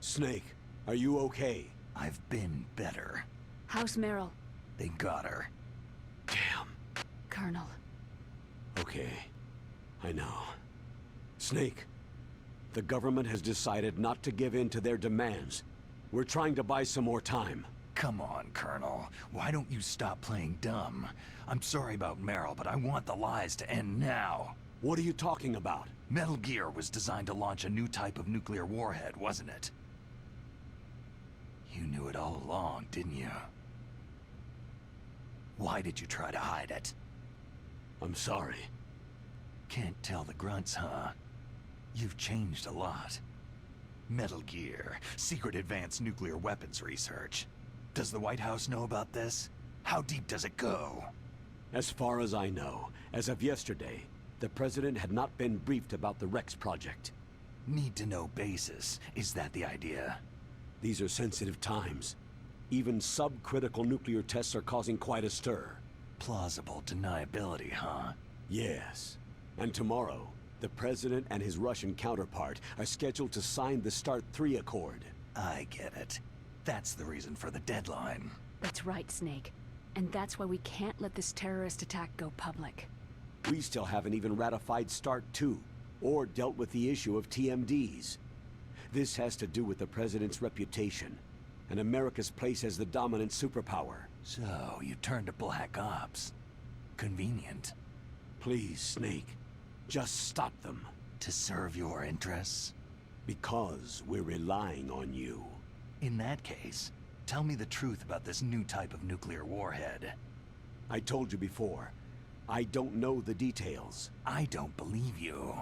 Snake, are you okay? I've been better. How's Meryl? They got her. Damn. Colonel. Okay, I know. Snake, the government has decided not to give in to their demands. We're trying to buy some more time. Come on, Colonel. Why don't you stop playing dumb? I'm sorry about Meryl, but I want the lies to end now. What are you talking about? Metal Gear was designed to launch a new type of nuclear warhead, wasn't it? You knew it all along, didn't you? Why did you try to hide it? I'm sorry. Can't tell the grunts, huh? You've changed a lot. Metal Gear, secret advanced nuclear weapons research. Does the White House know about this? How deep does it go? As far as I know, as of yesterday, the President had not been briefed about the Rex project. Need-to-know basis. Is that the idea? These are sensitive times. Even subcritical nuclear tests are causing quite a stir. Plausible deniability, huh? Yes. And tomorrow, the President and his Russian counterpart are scheduled to sign the START 3 Accord. I get it. That's the reason for the deadline. That's right, Snake. And that's why we can't let this terrorist attack go public. We still haven't even ratified START 2, or dealt with the issue of TMDs. This has to do with the President's reputation, and America's place as the dominant superpower. So, you turned to Black Ops. Convenient. Please, Snake, just stop them. To serve your interests? Because we're relying on you. In that case, tell me the truth about this new type of nuclear warhead. I told you before, I don't know the details. I don't believe you.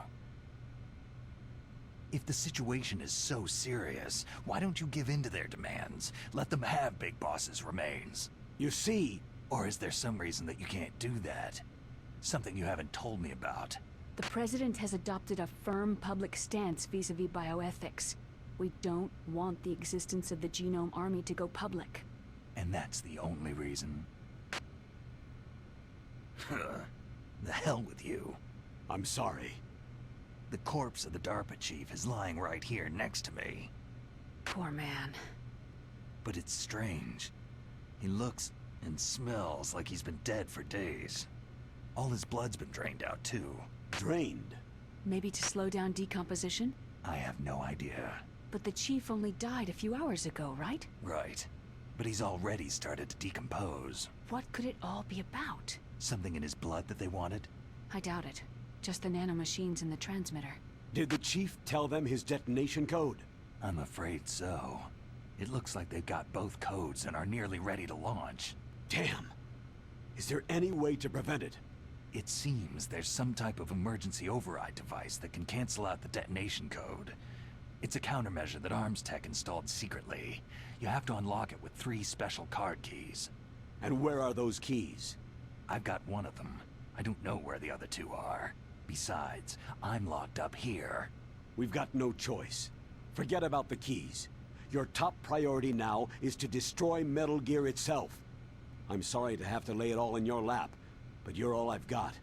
If the situation is so serious, why don't you give in to their demands? Let them have Big Boss's remains. You see... Or is there some reason that you can't do that? Something you haven't told me about. The President has adopted a firm public stance vis-a-vis bioethics. We don't want the existence of the Genome Army to go public. And that's the only reason? The hell with you. I'm sorry. The corpse of the DARPA chief is lying right here next to me. Poor man. But it's strange. He looks and smells like he's been dead for days. All his blood's been drained out too. Drained? Maybe to slow down decomposition? I have no idea. But the chief only died a few hours ago, right? Right. But he's already started to decompose. What could it all be about? Something in his blood that they wanted? I doubt it. Just the nanomachines in the transmitter. Did the chief tell them his detonation code? I'm afraid so. It looks like they've got both codes and are nearly ready to launch. Damn! Is there any way to prevent it? It seems there's some type of emergency override device that can cancel out the detonation code. It's a countermeasure that Arms Tech installed secretly. You have to unlock it with 3 special card keys. And where are those keys? I've got one of them. I don't know where the other 2 are. Besides, I'm locked up here. We've got no choice. Forget about the keys. Your top priority now is to destroy Metal Gear itself. I'm sorry to have to lay it all in your lap, but you're all I've got.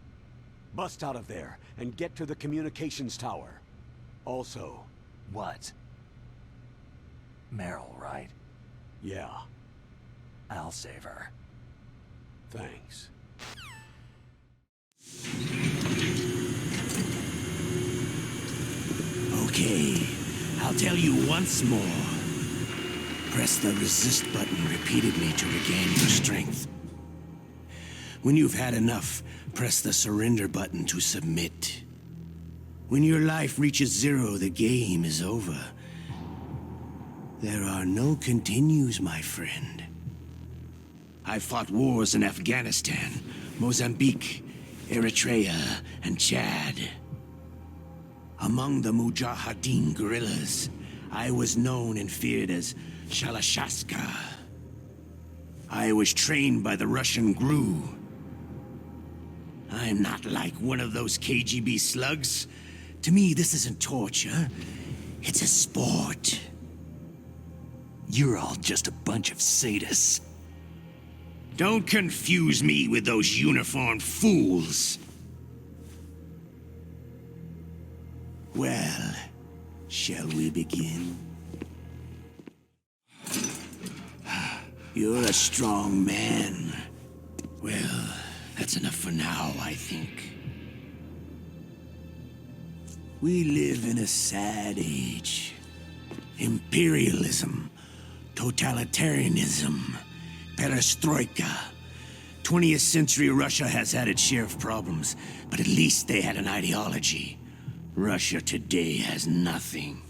Bust out of there and get to the communications tower. Also... What? Meryl, right? Yeah. I'll save her. Thanks. Okay, I'll tell you once more. Press the resist button repeatedly to regain your strength. When you've had enough, press the surrender button to submit. When your life reaches 0, the game is over. There are no continues, my friend. I fought wars in Afghanistan, Mozambique, Eritrea, and Chad. Among the Mujahideen guerrillas, I was known and feared as Shalashaska. I was trained by the Russian GRU. I'm not like one of those KGB slugs. To me, this isn't torture. It's a sport. You're all just a bunch of sadists. Don't confuse me with those uniformed fools. Well, shall we begin? You're a strong man. Well, that's enough for now, I think. We live in a sad age. Imperialism, totalitarianism, perestroika. 20th century Russia has had its share of problems, but at least they had an ideology. Russia today has nothing.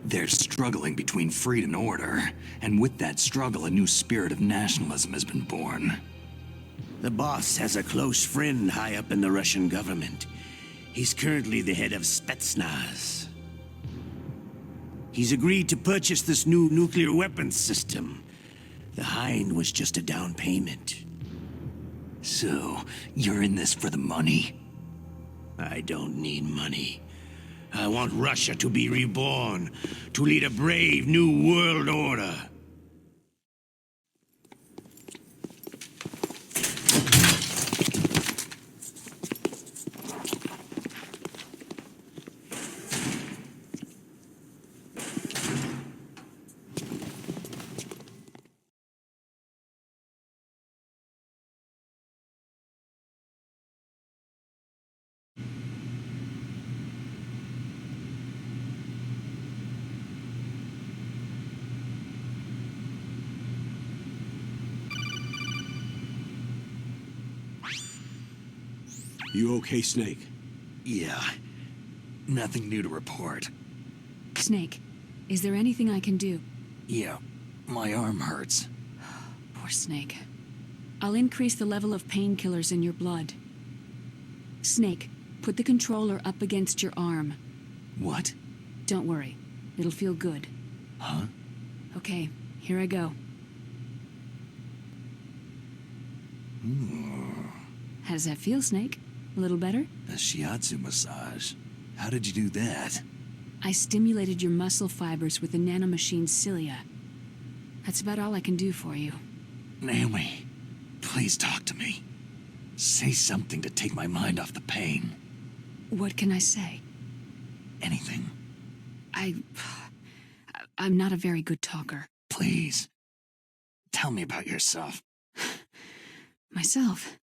They're struggling between freedom and order, and with that struggle, a new spirit of nationalism has been born. The boss has a close friend high up in the Russian government. He's currently the head of Spetsnaz. He's agreed to purchase this new nuclear weapons system. The Hind was just a down payment. So, you're in this for the money? I don't need money. I want Russia to be reborn, to lead a brave new world order. You okay, Snake? Yeah. Nothing new to report. Snake, is there anything I can do? Yeah, my arm hurts. Poor Snake. I'll increase the level of painkillers in your blood. Snake, put the controller up against your arm. What? Don't worry. It'll feel good. Huh? Okay, here I go. How does that feel, Snake? A little better? A shiatsu massage. How did you do that? I stimulated your muscle fibers with the nanomachine cilia. That's about all I can do for you. Naomi, please talk to me. Say something to take my mind off the pain. What can I say? Anything. I'm not a very good talker. Please. Tell me about yourself. Myself?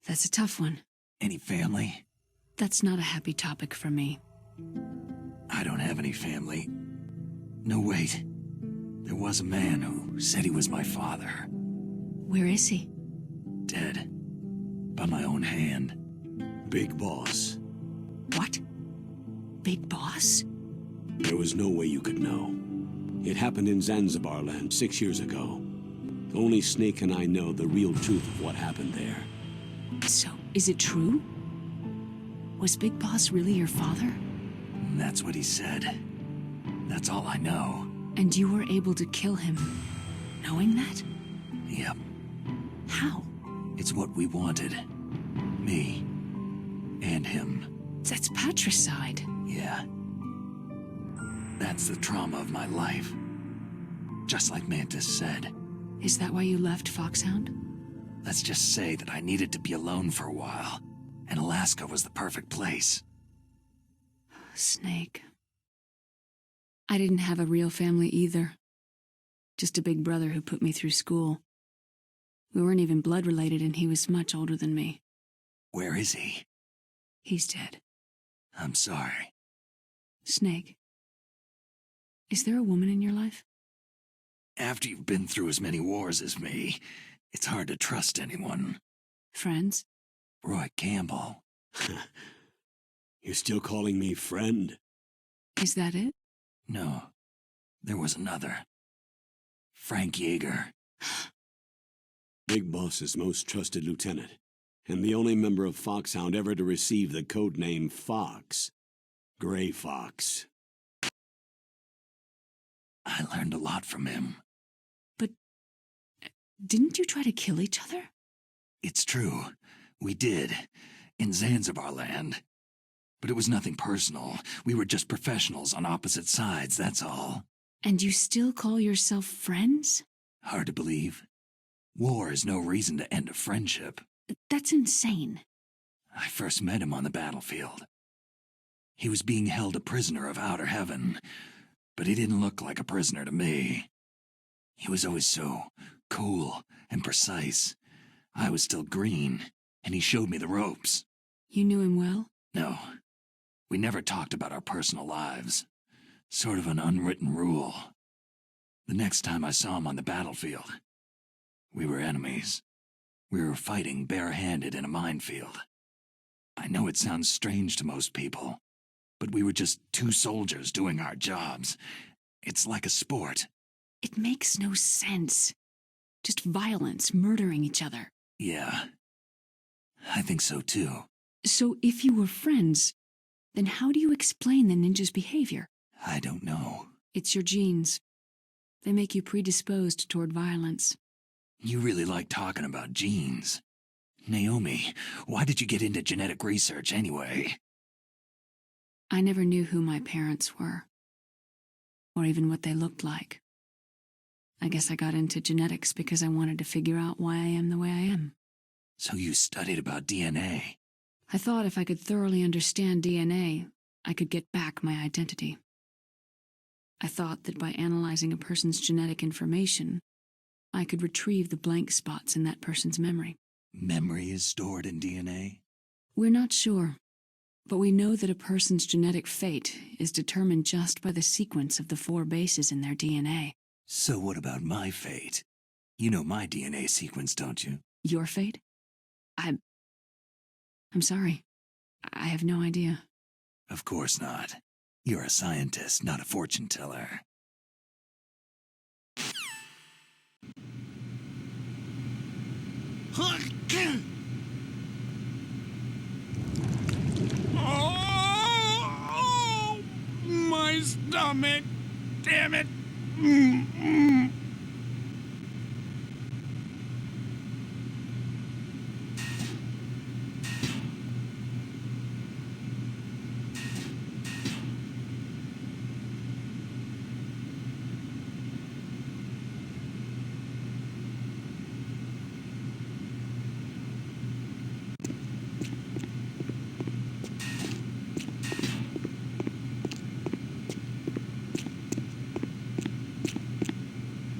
That's a tough one. Any family? That's not a happy topic for me. I don't have any family. No, wait. There was a man who said he was my father. Where is he? Dead. By my own hand. Big Boss. What? Big Boss? There was no way you could know. It happened in Zanzibar land 6 years ago. Only Snake and I know the real truth of what happened there. So, is it true? Was Big Boss really your father? That's what he said. That's all I know. And you were able to kill him, knowing that? Yep. How? It's what we wanted. Me. And him. That's patricide. Yeah. That's the trauma of my life. Just like Mantis said. Is that why you left Foxhound? Let's just say that I needed to be alone for a while, and Alaska was the perfect place. Snake. I didn't have a real family either. Just a big brother who put me through school. We weren't even blood related, and he was much older than me. Where is he? He's dead. I'm sorry. Snake. Is there a woman in your life? After you've been through as many wars as me, it's hard to trust anyone. Friends? Roy Campbell. You're still calling me friend? Is that it? No. There was another. Frank Yeager. Big Boss's most trusted lieutenant, and the only member of Foxhound ever to receive the code name Fox. Gray Fox. I learned a lot from him. But didn't you try to kill each other? It's true. We did. In Zanzibar land. But it was nothing personal. We were just professionals on opposite sides, that's all. And you still call yourself friends? Hard to believe. War is no reason to end a friendship. That's insane. I first met him on the battlefield. He was being held a prisoner of outer heaven, but he didn't look like a prisoner to me. He was always so cool and precise. I was still green, and he showed me the ropes. You knew him well? No. We never talked about our personal lives. Sort of an unwritten rule. The next time I saw him on the battlefield, we were enemies. We were fighting barehanded in a minefield. I know it sounds strange to most people, but we were just two soldiers doing our jobs. It's like a sport. It makes no sense. Just violence, murdering each other. Yeah. I think so too. So if you were friends, then how do you explain the ninja's behavior? I don't know. It's your genes. They make you predisposed toward violence. You really like talking about genes. Naomi, why did you get into genetic research anyway? I never knew who my parents were, or even what they looked like. I guess I got into genetics because I wanted to figure out why I am the way I am. So you studied about DNA? I thought if I could thoroughly understand DNA, I could get back my identity. I thought that by analyzing a person's genetic information, I could retrieve the blank spots in that person's memory. Memory is stored in DNA? We're not sure, but we know that a person's genetic fate is determined just by the sequence of the 4 bases in their DNA. So what about my fate? You know my DNA sequence, don't you? Your fate? I'm sorry. I have no idea. Of course not. You're a scientist, not a fortune teller. Oh, my stomach! Damn it!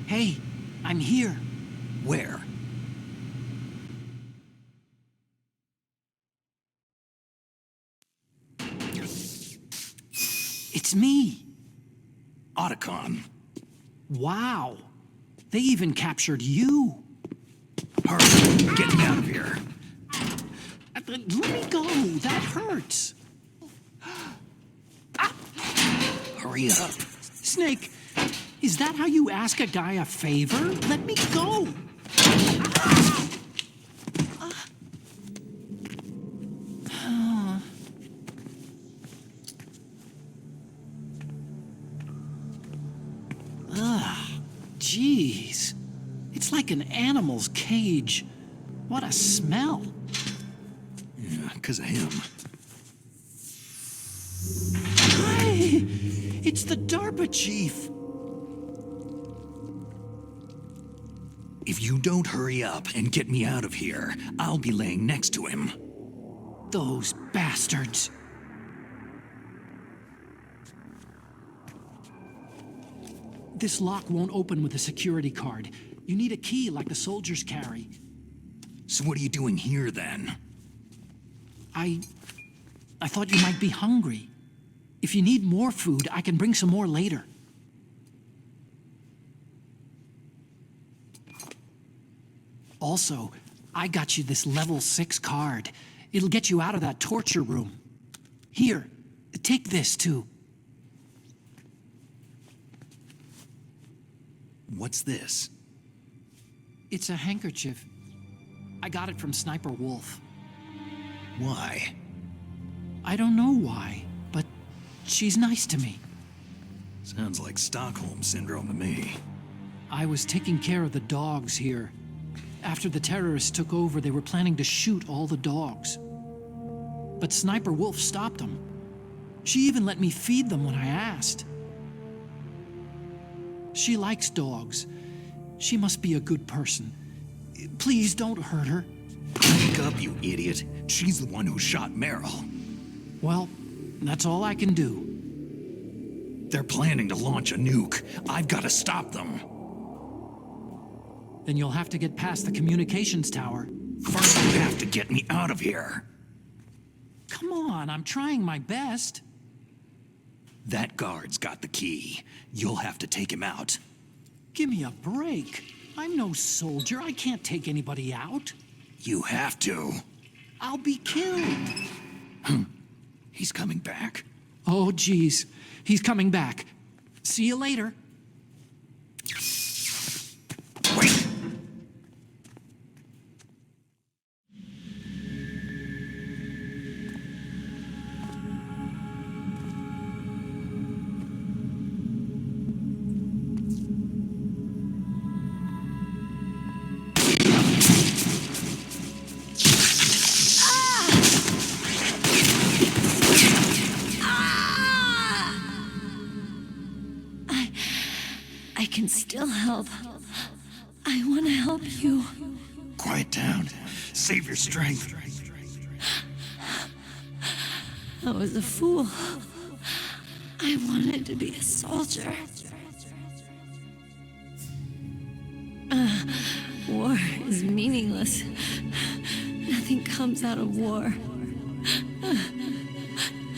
Hey, I'm here. Where? It's me. Otacon. Wow. They even captured you. Hurry, get me out of here. Let me go. That hurts. Hurry up. Snake, is that how you ask a guy a favor? Let me go. Jeez. It's like an animal's cage. What a smell. Yeah, 'cause of him. Hey, it's the DARPA chief. If you don't hurry up and get me out of here, I'll be laying next to him. Those bastards. This lock won't open with a security card. You need a key like the soldiers carry. So what are you doing here, then? I thought you might be hungry. If you need more food, I can bring some more later. Also, I got you this level 6 card. It'll get you out of that torture room. Here, take this too. What's this? It's a handkerchief. I got it from Sniper Wolf. Why? I don't know why, but she's nice to me. Sounds like Stockholm Syndrome to me. I was taking care of the dogs here. After the terrorists took over, they were planning to shoot all the dogs. But Sniper Wolf stopped them. She even let me feed them when I asked. She likes dogs. She must be a good person. Please don't hurt her. Wake up, you idiot. She's the one who shot Meryl. Well, that's all I can do. They're planning to launch a nuke. I've got to stop them. Then you'll have to get past the communications tower. First, you have to get me out of here. Come on, I'm trying my best. That guard's got the key. You'll have to take him out. Give me a break. I'm no soldier. I can't take anybody out. You have to. I'll be killed. He's coming back. Oh, geez. He's coming back. See you later. Wait! I can still help. I want to help you. Quiet down. Save your strength. I was a fool. I wanted to be a soldier. War is meaningless. Nothing comes out of war.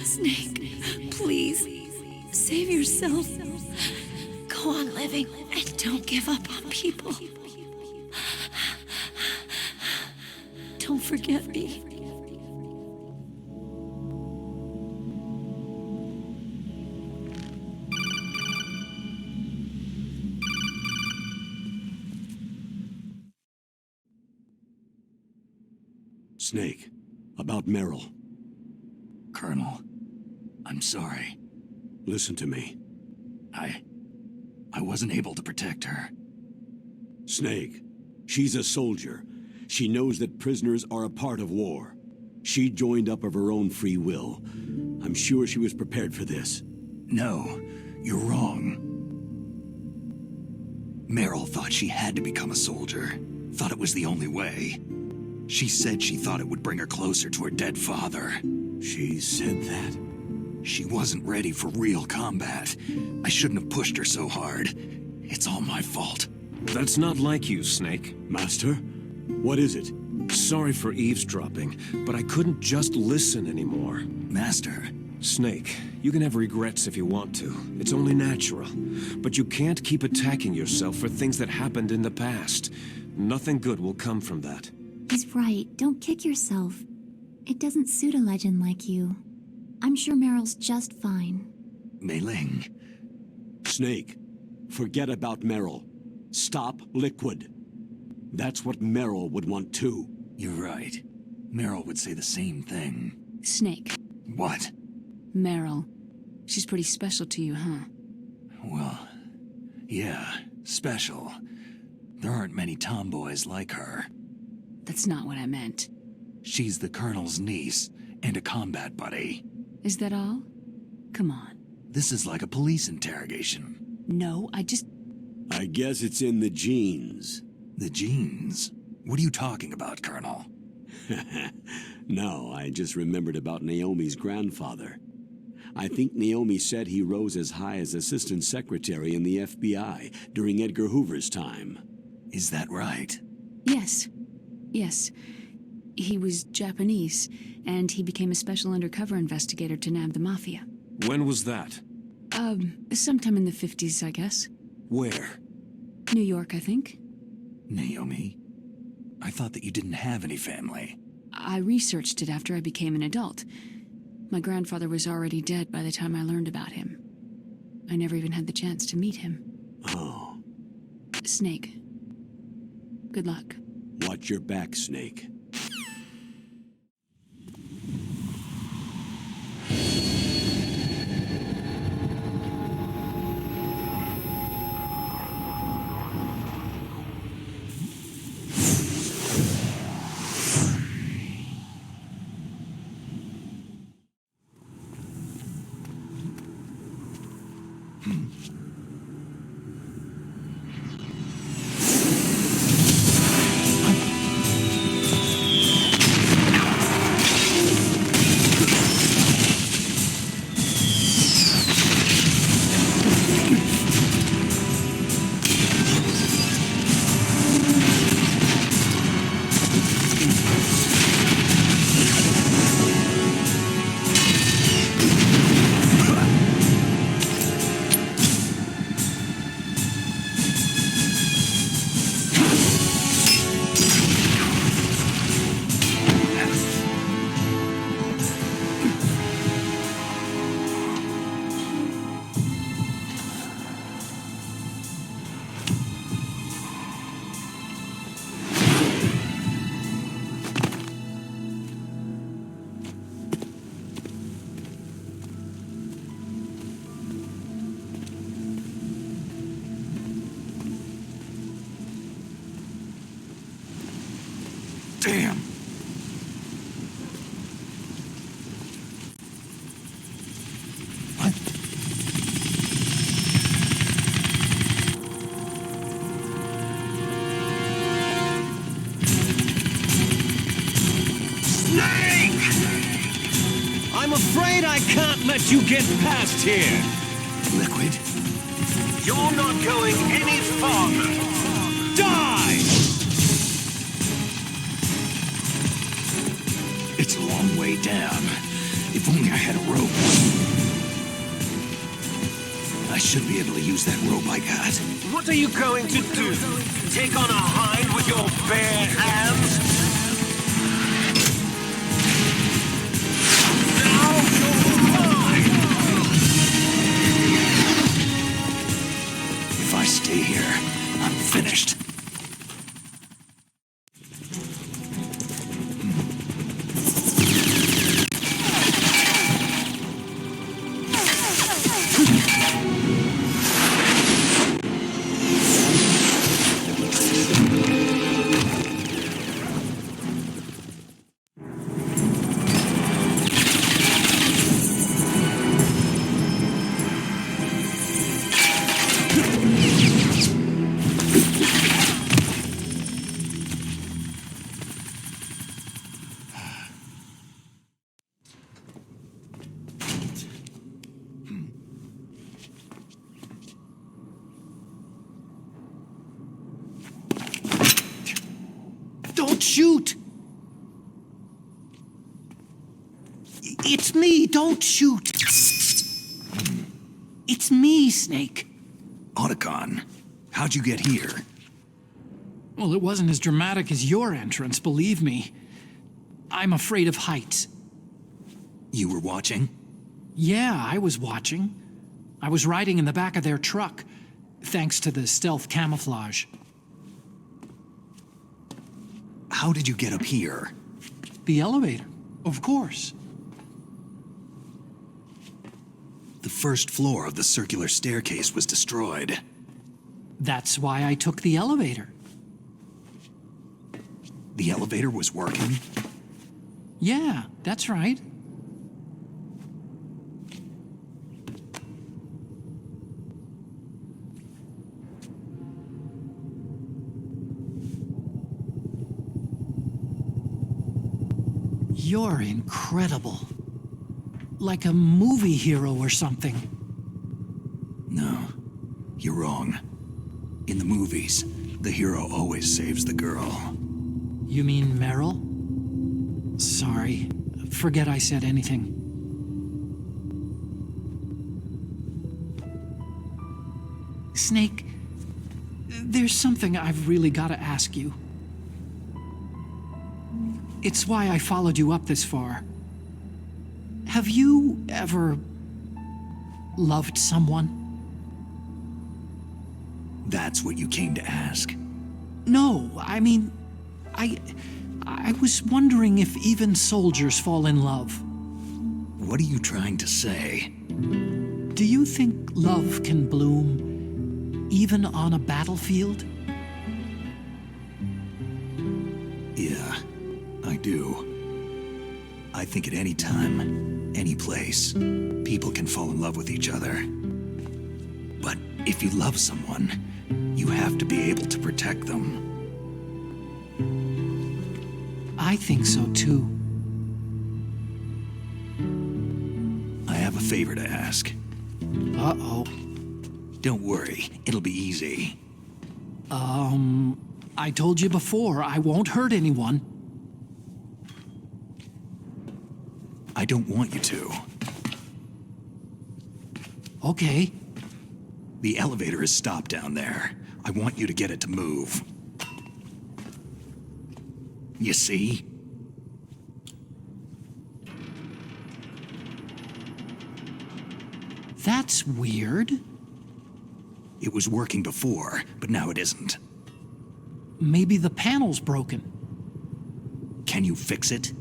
Snake, please, save yourself. Go on living and don't give up on people. Don't forget me. Snake, about Meryl. Colonel, I'm sorry. Listen to me. I wasn't able to protect her. Snake, she's a soldier. She knows that prisoners are a part of war. She joined up of her own free will. I'm sure she was prepared for this. No, you're wrong. Meryl thought she had to become a soldier. Thought it was the only way. She said she thought it would bring her closer to her dead father. She said that? She wasn't ready for real combat. I shouldn't have pushed her so hard. It's all my fault. That's not like you, Snake. Master? What is it? Sorry for eavesdropping, but I couldn't just listen anymore. Master? Snake, you can have regrets if you want to. It's only natural. But you can't keep attacking yourself for things that happened in the past. Nothing good will come from that. He's right. Don't kick yourself. It doesn't suit a legend like you. I'm sure Meryl's just fine. Mei Ling. Snake, forget about Meryl. Stop Liquid. That's what Meryl would want too. You're right. Meryl would say the same thing. Snake. What? Meryl. She's pretty special to you, huh? Well, yeah, special. There aren't many tomboys like her. That's not what I meant. She's the Colonel's niece and a combat buddy. Is that all? Come on. This is like a police interrogation. No, I guess it's in the genes. The genes? What are you talking about, Colonel? No, I just remembered about Naomi's grandfather. I think Naomi said he rose as high as assistant secretary in the FBI during Edgar Hoover's time. Is that right? Yes. Yes. He was Japanese, and he became a special undercover investigator to nab the Mafia. When was that? Sometime in the 50s, I guess. Where? New York, I think. Naomi? I thought that you didn't have any family. I researched it after I became an adult. My grandfather was already dead by the time I learned about him. I never even had the chance to meet him. Oh. Snake. Good luck. Watch your back, Snake. Damn! What? Snake! I'm afraid I can't let you get past here. Liquid? You're not going any farther. Die! It's a long way down. If only I had a rope. I should be able to use that rope I got. What are you going to do? Take on a hind with your bare hands? Now you're mine! If I stay here, I'm finished. Don't shoot! It's me, don't shoot! It's me, Snake. Otacon, how'd you get here? Well, it wasn't as dramatic as your entrance, believe me. I'm afraid of heights. You were watching? Yeah, I was watching. I was riding in the back of their truck, thanks to the stealth camouflage. How did you get up here? The elevator, of course. The first floor of the circular staircase was destroyed. That's why I took the elevator. The elevator was working? Yeah, that's right. You're incredible. Like a movie hero or something. No, you're wrong. In the movies, the hero always saves the girl. You mean Meryl? Sorry, forget I said anything. Snake, there's something I've really got to ask you. It's why I followed you up this far. Have you ever loved someone? That's what you came to ask? No, I mean, I was wondering if even soldiers fall in love. What are you trying to say? Do you think love can bloom even on a battlefield? Yeah, I do. I think at any time, any place, people can fall in love with each other. But if you love someone, you have to be able to protect them. I think so too. I have a favor to ask. Uh-oh. Don't worry, it'll be easy. I told you before, I won't hurt anyone. I don't want you to. Okay. The elevator is stopped down there. I want you to get it to move. You see? That's weird. It was working before, but now it isn't. Maybe the panel's broken. Can you fix it?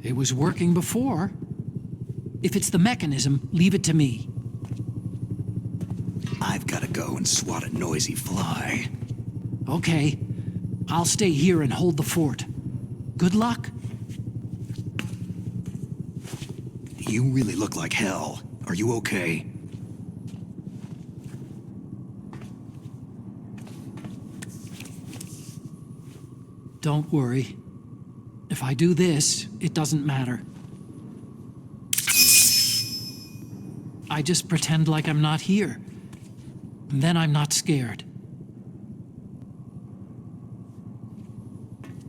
It was working before. If it's the mechanism, leave it to me. I've got to go and swat a noisy fly. Okay. I'll stay here and hold the fort. Good luck. You really look like hell. Are you okay? Don't worry. If I do this, it doesn't matter. I just pretend like I'm not here. And then I'm not scared.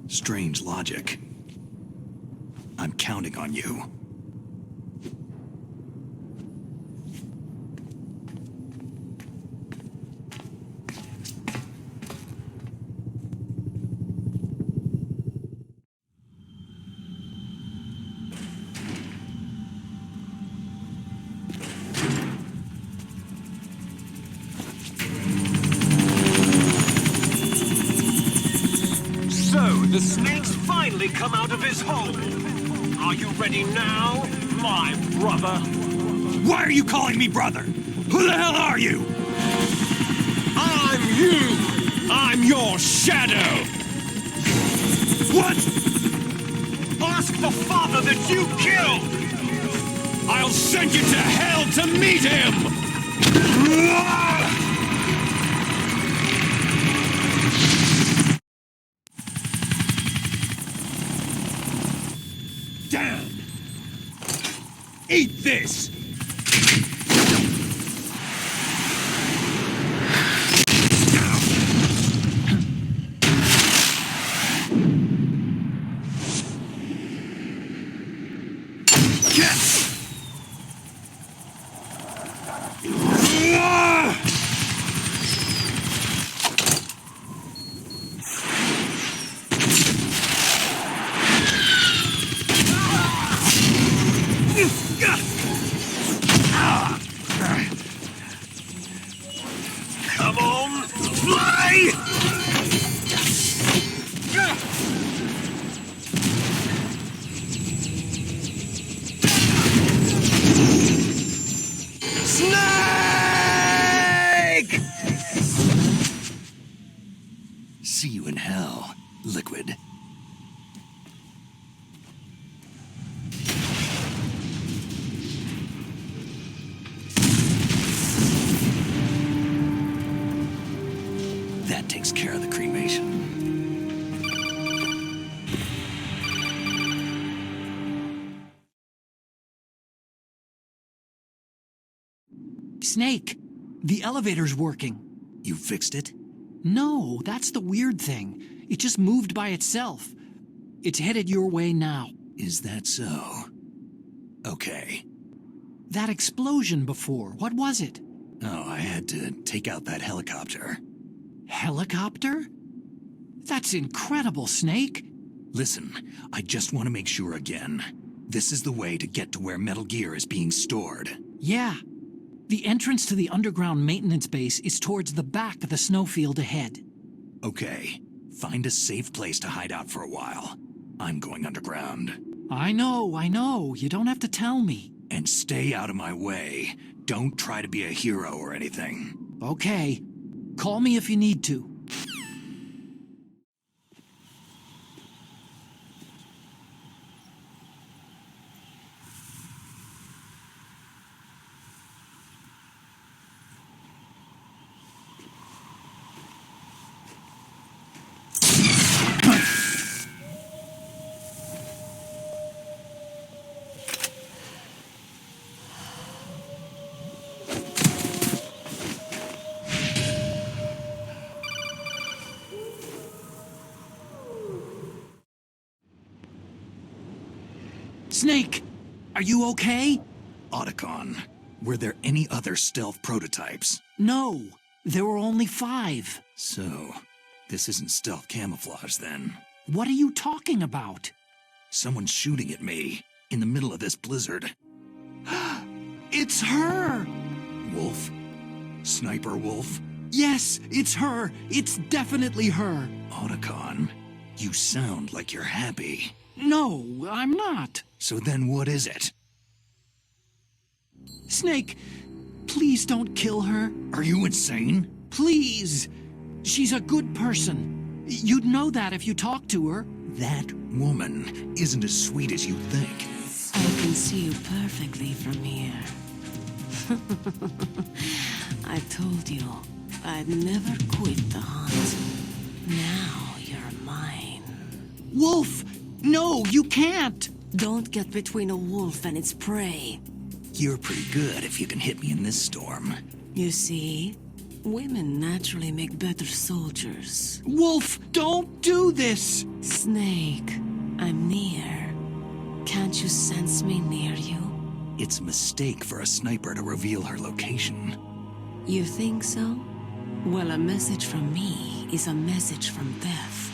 Strange logic. I'm counting on you. The snake's finally come out of his hole. Are you ready now, my brother? Why are you calling me brother? Who the hell are you? I'm you! I'm your shadow! What? Ask the father that you killed! I'll send you to hell to meet him! Damn! Eat this! Snake! See you in hell, Liquid. That takes care of the cremation. Snake, the elevator's working. You fixed it? No, that's the weird thing. It just moved by itself. It's headed your way now. Is that so? Okay. That explosion before, what was it? Oh, I had to take out that helicopter. Helicopter? That's incredible, Snake. Listen, I just want to make sure again. This is the way to get to where Metal Gear is being stored. Yeah. The entrance to the underground maintenance base is towards the back of the snowfield ahead. Okay. Find a safe place to hide out for a while. I'm going underground. I know. You don't have to tell me. And stay out of my way. Don't try to be a hero or anything. Okay. Call me if you need to. Snake, are you okay? Otacon, were there any other stealth prototypes? No, there were only 5. So, this isn't stealth camouflage then? What are you talking about? Someone's shooting at me, in the middle of this blizzard. It's her! Wolf? Sniper Wolf? Yes, it's her! It's definitely her! Otacon, you sound like you're happy. No, I'm not. So then what is it? Snake, please don't kill her. Are you insane? Please. She's a good person. You'd know that if you talked to her. That woman isn't as sweet as you think. I can see you perfectly from here. I told you I'd never quit the hunt. Now you're mine. Wolf! No, you can't! Don't get between a wolf and its prey. You're pretty good if you can hit me in this storm. You see, women naturally make better soldiers. Wolf, don't do this! Snake, I'm near. Can't you sense me near you? It's a mistake for a sniper to reveal her location. You think so? Well, a message from me is a message from death.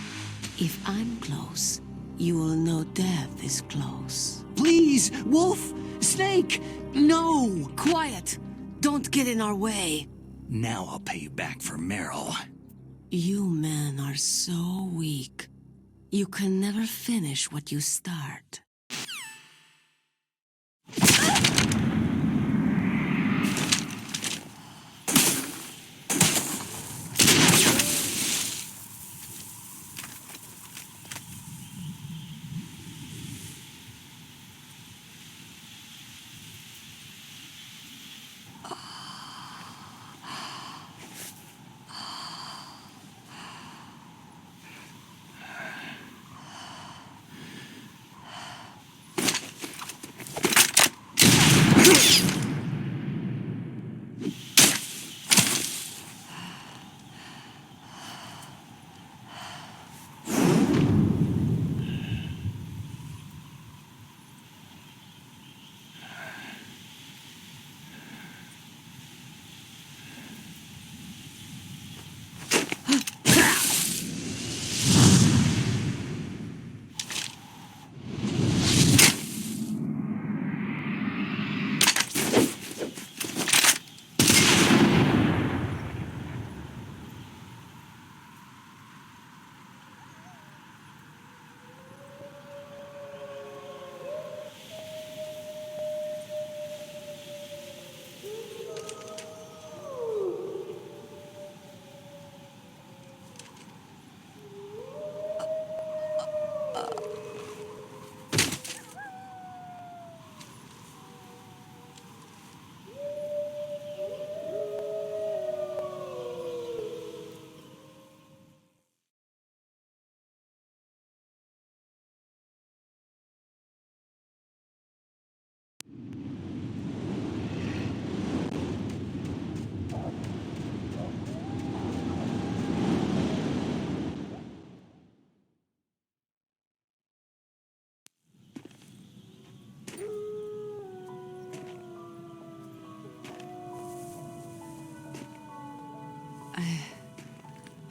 If I'm close, you will know death is close. Please, Wolf! Snake! No! Quiet! Don't get in our way. Now I'll pay you back for Meryl. You men are so weak. You can never finish what you start.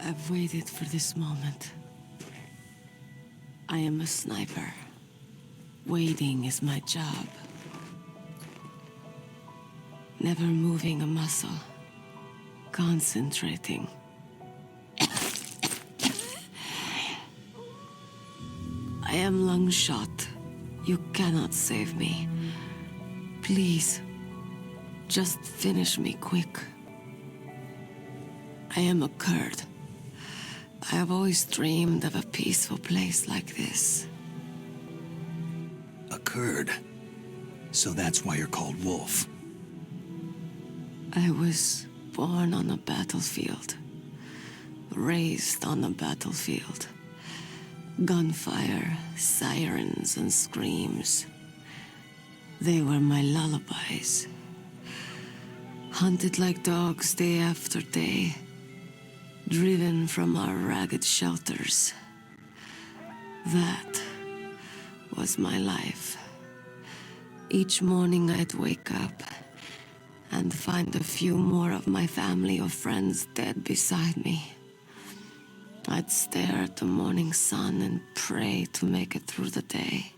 I've waited for this moment. I am a sniper. Waiting is my job. Never moving a muscle. Concentrating. I am lung shot. You cannot save me. Please, just finish me quick. I am a Kurd. I have always dreamed of a peaceful place like this. A Kurd? So that's why you're called Wolf. I was born on a battlefield. Raised on a battlefield. Gunfire, sirens, and screams. They were my lullabies. Hunted like dogs day after day. Driven from our ragged shelters. That was my life. Each morning I'd wake up and find a few more of my family or friends dead beside me. I'd stare at the morning sun and pray to make it through the day.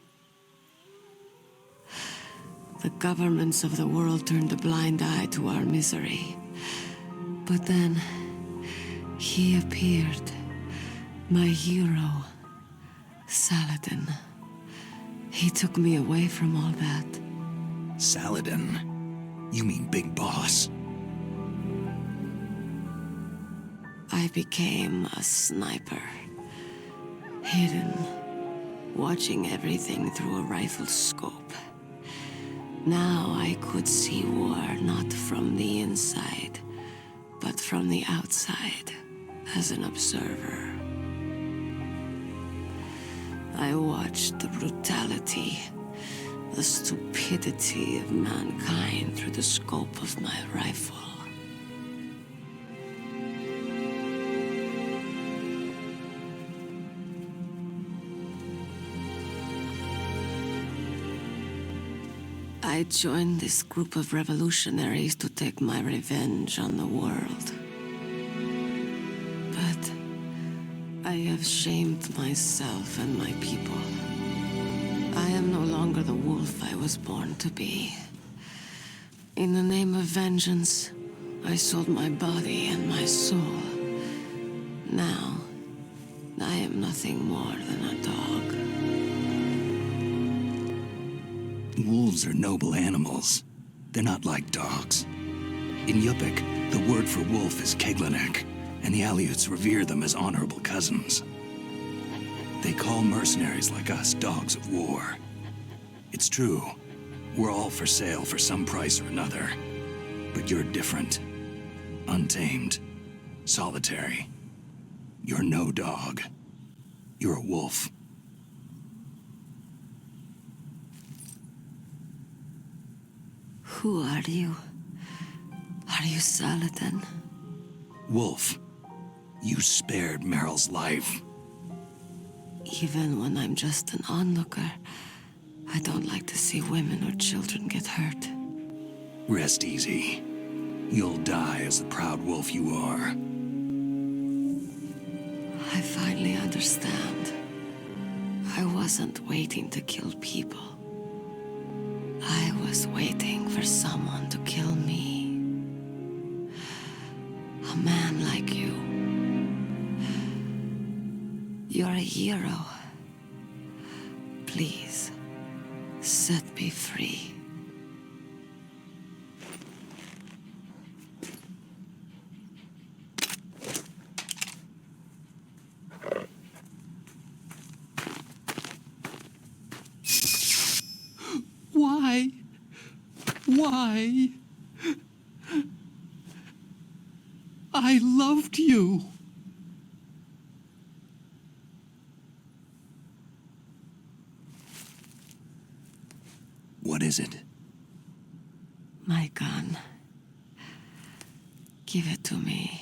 The governments of the world turned a blind eye to our misery. But then, he appeared. My hero, Saladin. He took me away from all that. Saladin? You mean Big Boss? I became a sniper. Hidden, watching everything through a rifle's scope. Now I could see war not from the inside, but from the outside, as an observer. I watched the brutality, the stupidity of mankind through the scope of my rifle. I joined this group of revolutionaries to take my revenge on the world. But I have shamed myself and my people. I am no longer the wolf I was born to be. In the name of vengeance, I sold my body and my soul. Now, I am nothing more than a dog. Wolves are noble animals. They're not like dogs. In Yupik, the word for wolf is Keglanek, and the Aleuts revere them as honorable cousins. They call mercenaries like us dogs of war. It's true. We're all for sale for some price or another. But you're different. Untamed. Solitary. You're no dog. You're a wolf. Who are you? Are you Saladin? Wolf. You spared Meryl's life. Even when I'm just an onlooker, I don't like to see women or children get hurt. Rest easy. You'll die as the proud wolf you are. I finally understand. I wasn't waiting to kill people. I was waiting for someone to kill me. A man like you. You're a hero. Please, set me free. Why? Why? I loved you. What is it? My gun. Give it to me.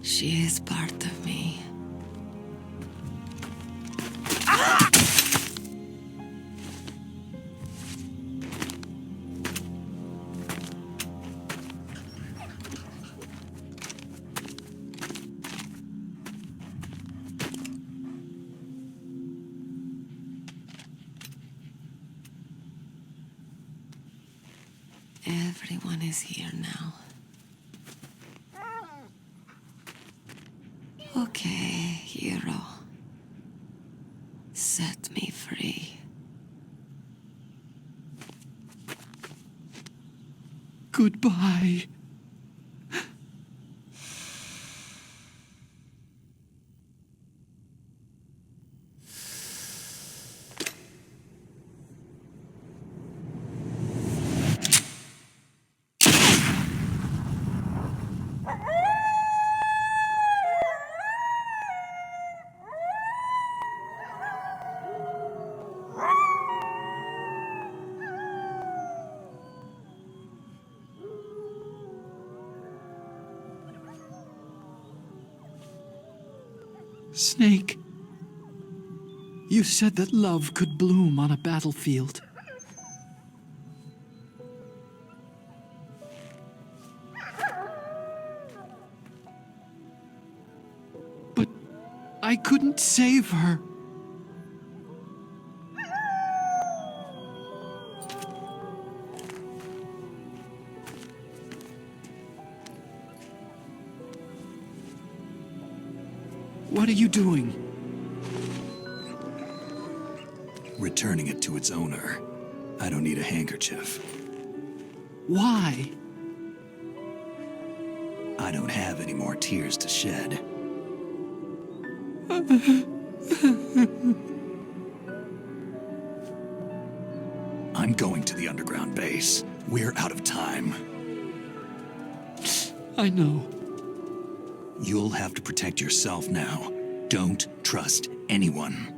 She is part of me. Everyone is here now. Okay, hero. Set me free. Goodbye. Snake, you said that love could bloom on a battlefield. But I couldn't save her. What are you doing? Returning it to its owner. I don't need a handkerchief. Why? I don't have any more tears to shed. I'm going to the underground base. We're out of time. I know. You'll have to protect yourself now. Don't trust anyone.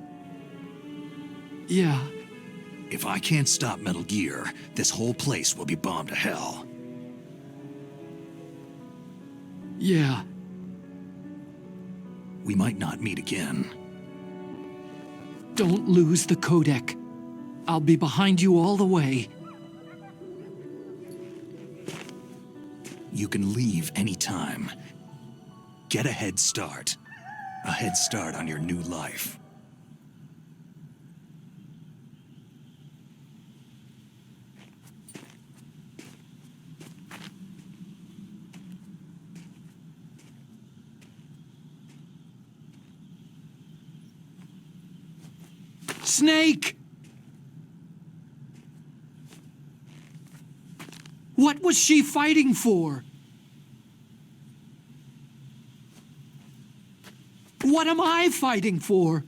Yeah. If I can't stop Metal Gear, this whole place will be bombed to hell. Yeah. We might not meet again. Don't lose the codec. I'll be behind you all the way. You can leave anytime. Get a head start. A head start on your new life. Snake! What was she fighting for? What am I fighting for?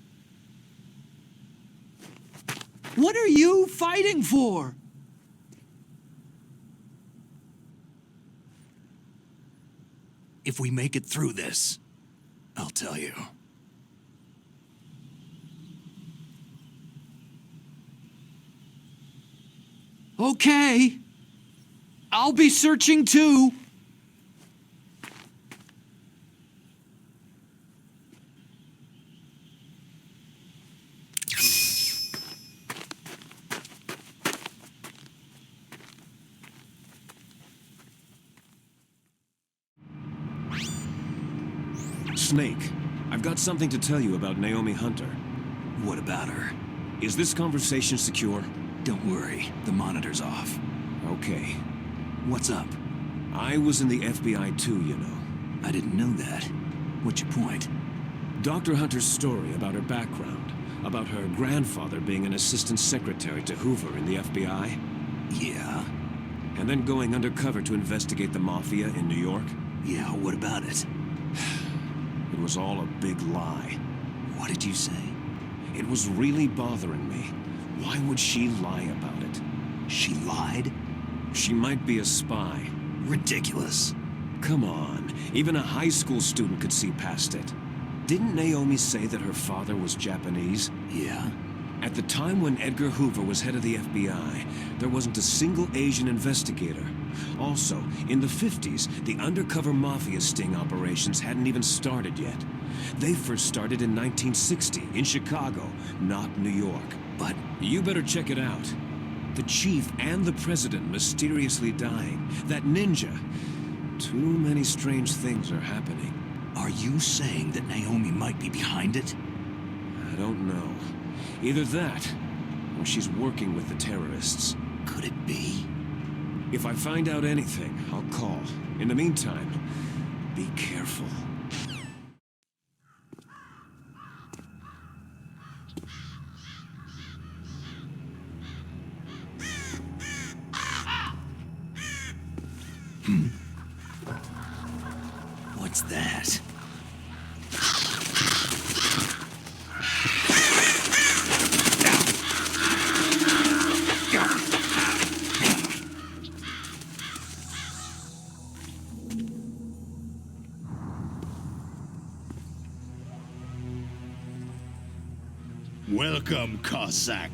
What are you fighting for? If we make it through this, I'll tell you. Okay. I'll be searching too. Snake, I've got something to tell you about Naomi Hunter. What about her? Is this conversation secure? Don't worry, the monitor's off. Okay. What's up? I was in the FBI too, you know. I didn't know that. What's your point? Dr. Hunter's story about her background, about her grandfather being an assistant secretary to Hoover in the FBI. Yeah? And then going undercover to investigate the Mafia in New York. Yeah, what about it? It was all a big lie. What did you say? It was really bothering me. Why would she lie about it? She lied? She might be a spy. Ridiculous. Come on, even a high school student could see past it. Didn't Naomi say that her father was Japanese? Yeah. At the time when Edgar Hoover was head of the FBI, there wasn't a single Asian investigator. Also, in the 50s, the undercover mafia sting operations hadn't even started yet. They first started in 1960, in Chicago, not New York. But you better check it out. The chief and the president mysteriously dying. That ninja. Too many strange things are happening. Are you saying that Naomi might be behind it? I don't know. Either that, or she's working with the terrorists. Could it be? If I find out anything, I'll call. In the meantime, be careful. What's that? Welcome, Cossack.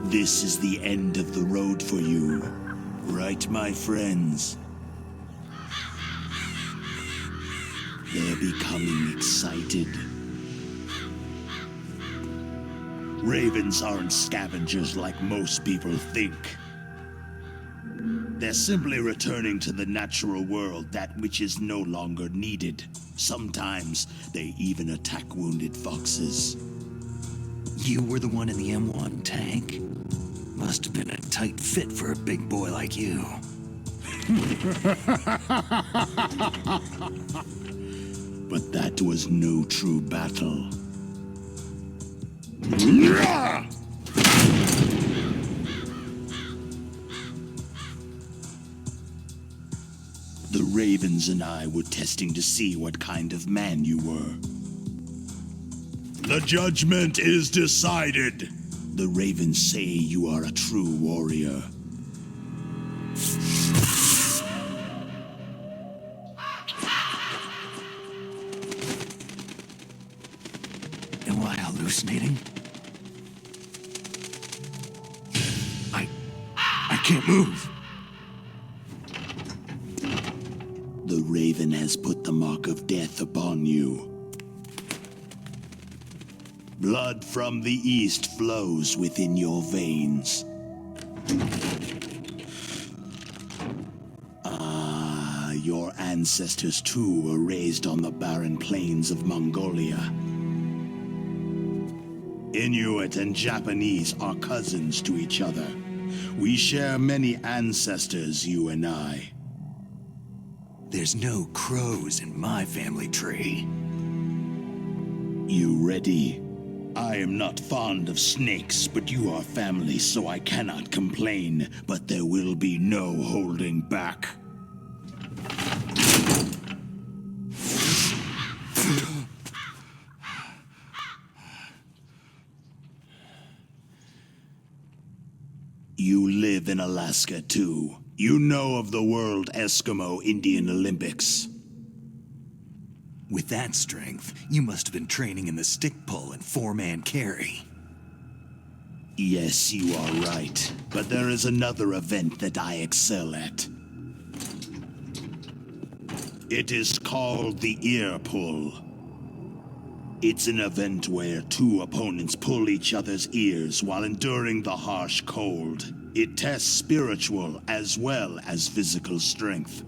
This is the end of the road for you, right, my friends? They're becoming excited. Ravens aren't scavengers like most people think. They're simply returning to the natural world, that which is no longer needed. Sometimes they even attack wounded foxes. You were the one in the M1 tank? Must have been a tight fit for a big boy like you. But that was no true battle. The Ravens and I were testing to see what kind of man you were. The judgment is decided. The Ravens say you are a true warrior. Am I hallucinating? I can't move. The Raven has put the mark of death upon you. Blood from the east flows within your veins. Your ancestors too were raised on the barren plains of Mongolia. Inuit and Japanese are cousins to each other. We share many ancestors, you and I. There's no crows in my family tree. You ready? I am not fond of snakes, but you are family, so I cannot complain. But there will be no holding back. You live in Alaska, too. You know of the World Eskimo Indian Olympics. With that strength, you must have been training in the stick pull and four-man carry. Yes, you are right. But there is another event that I excel at. It is called the ear pull. It's an event where two opponents pull each other's ears while enduring the harsh cold. It tests spiritual as well as physical strength.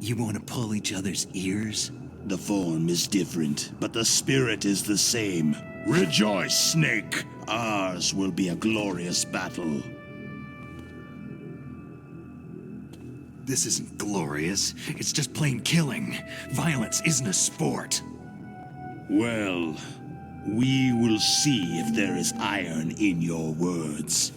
You want to pull each other's ears? The form is different, but the spirit is the same. Rejoice, Snake! Ours will be a glorious battle. This isn't glorious. It's just plain killing. Violence isn't a sport. Well, we will see if there is iron in your words.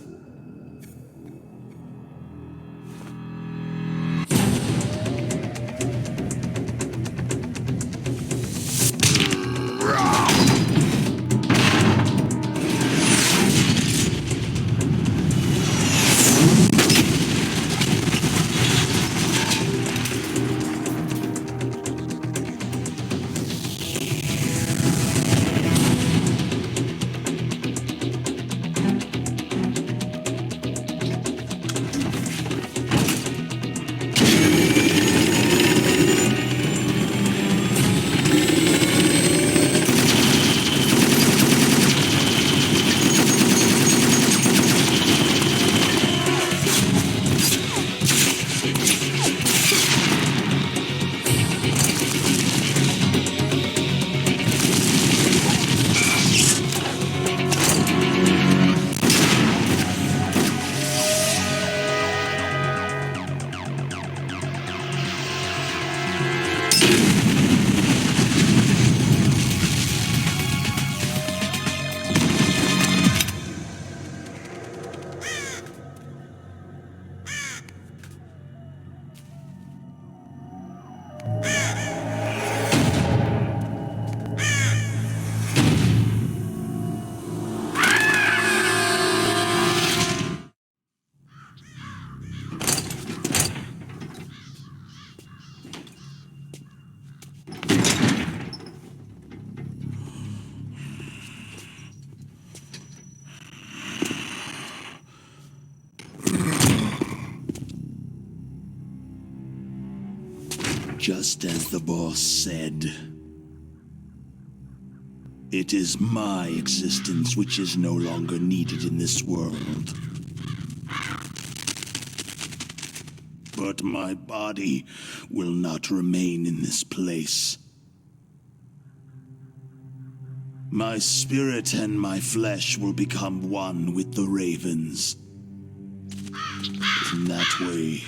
Just as the boss said. It is my existence which is no longer needed in this world. But my body will not remain in this place. My spirit and my flesh will become one with the ravens. In that way,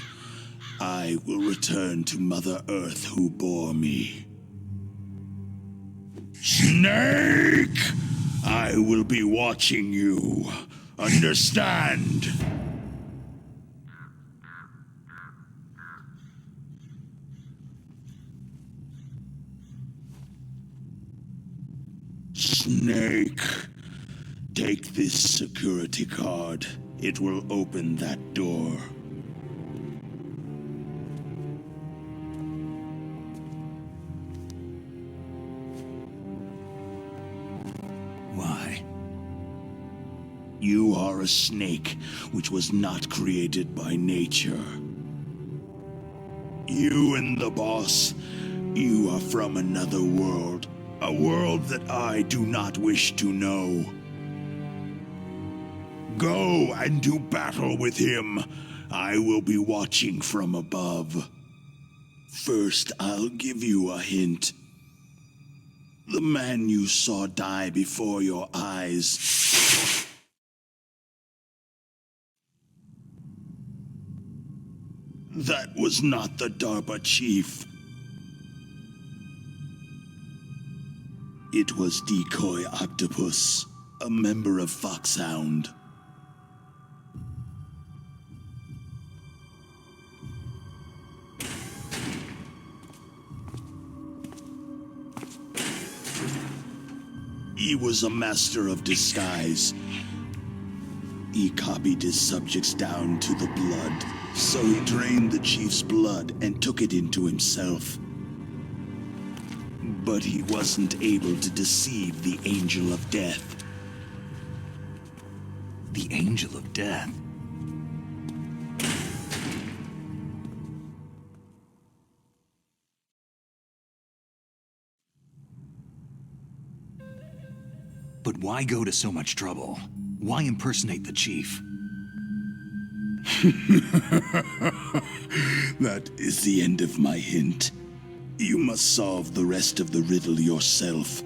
I will return to Mother Earth who bore me. Snake! I will be watching you. Understand? Snake, take this security card. It will open that door. Why? You are a snake, which was not created by nature. You and the boss, you are from another world. A world that I do not wish to know. Go and do battle with him. I will be watching from above. First, I'll give you a hint. The man you saw die before your eyes. That was not the DARPA chief. It was Decoy Octopus, a member of Foxhound. He was a master of disguise. He copied his subjects down to the blood, so he drained the chief's blood and took it into himself. But he wasn't able to deceive the Angel of Death. The Angel of Death? But why go to so much trouble? Why impersonate the chief? That is the end of my hint. You must solve the rest of the riddle yourself.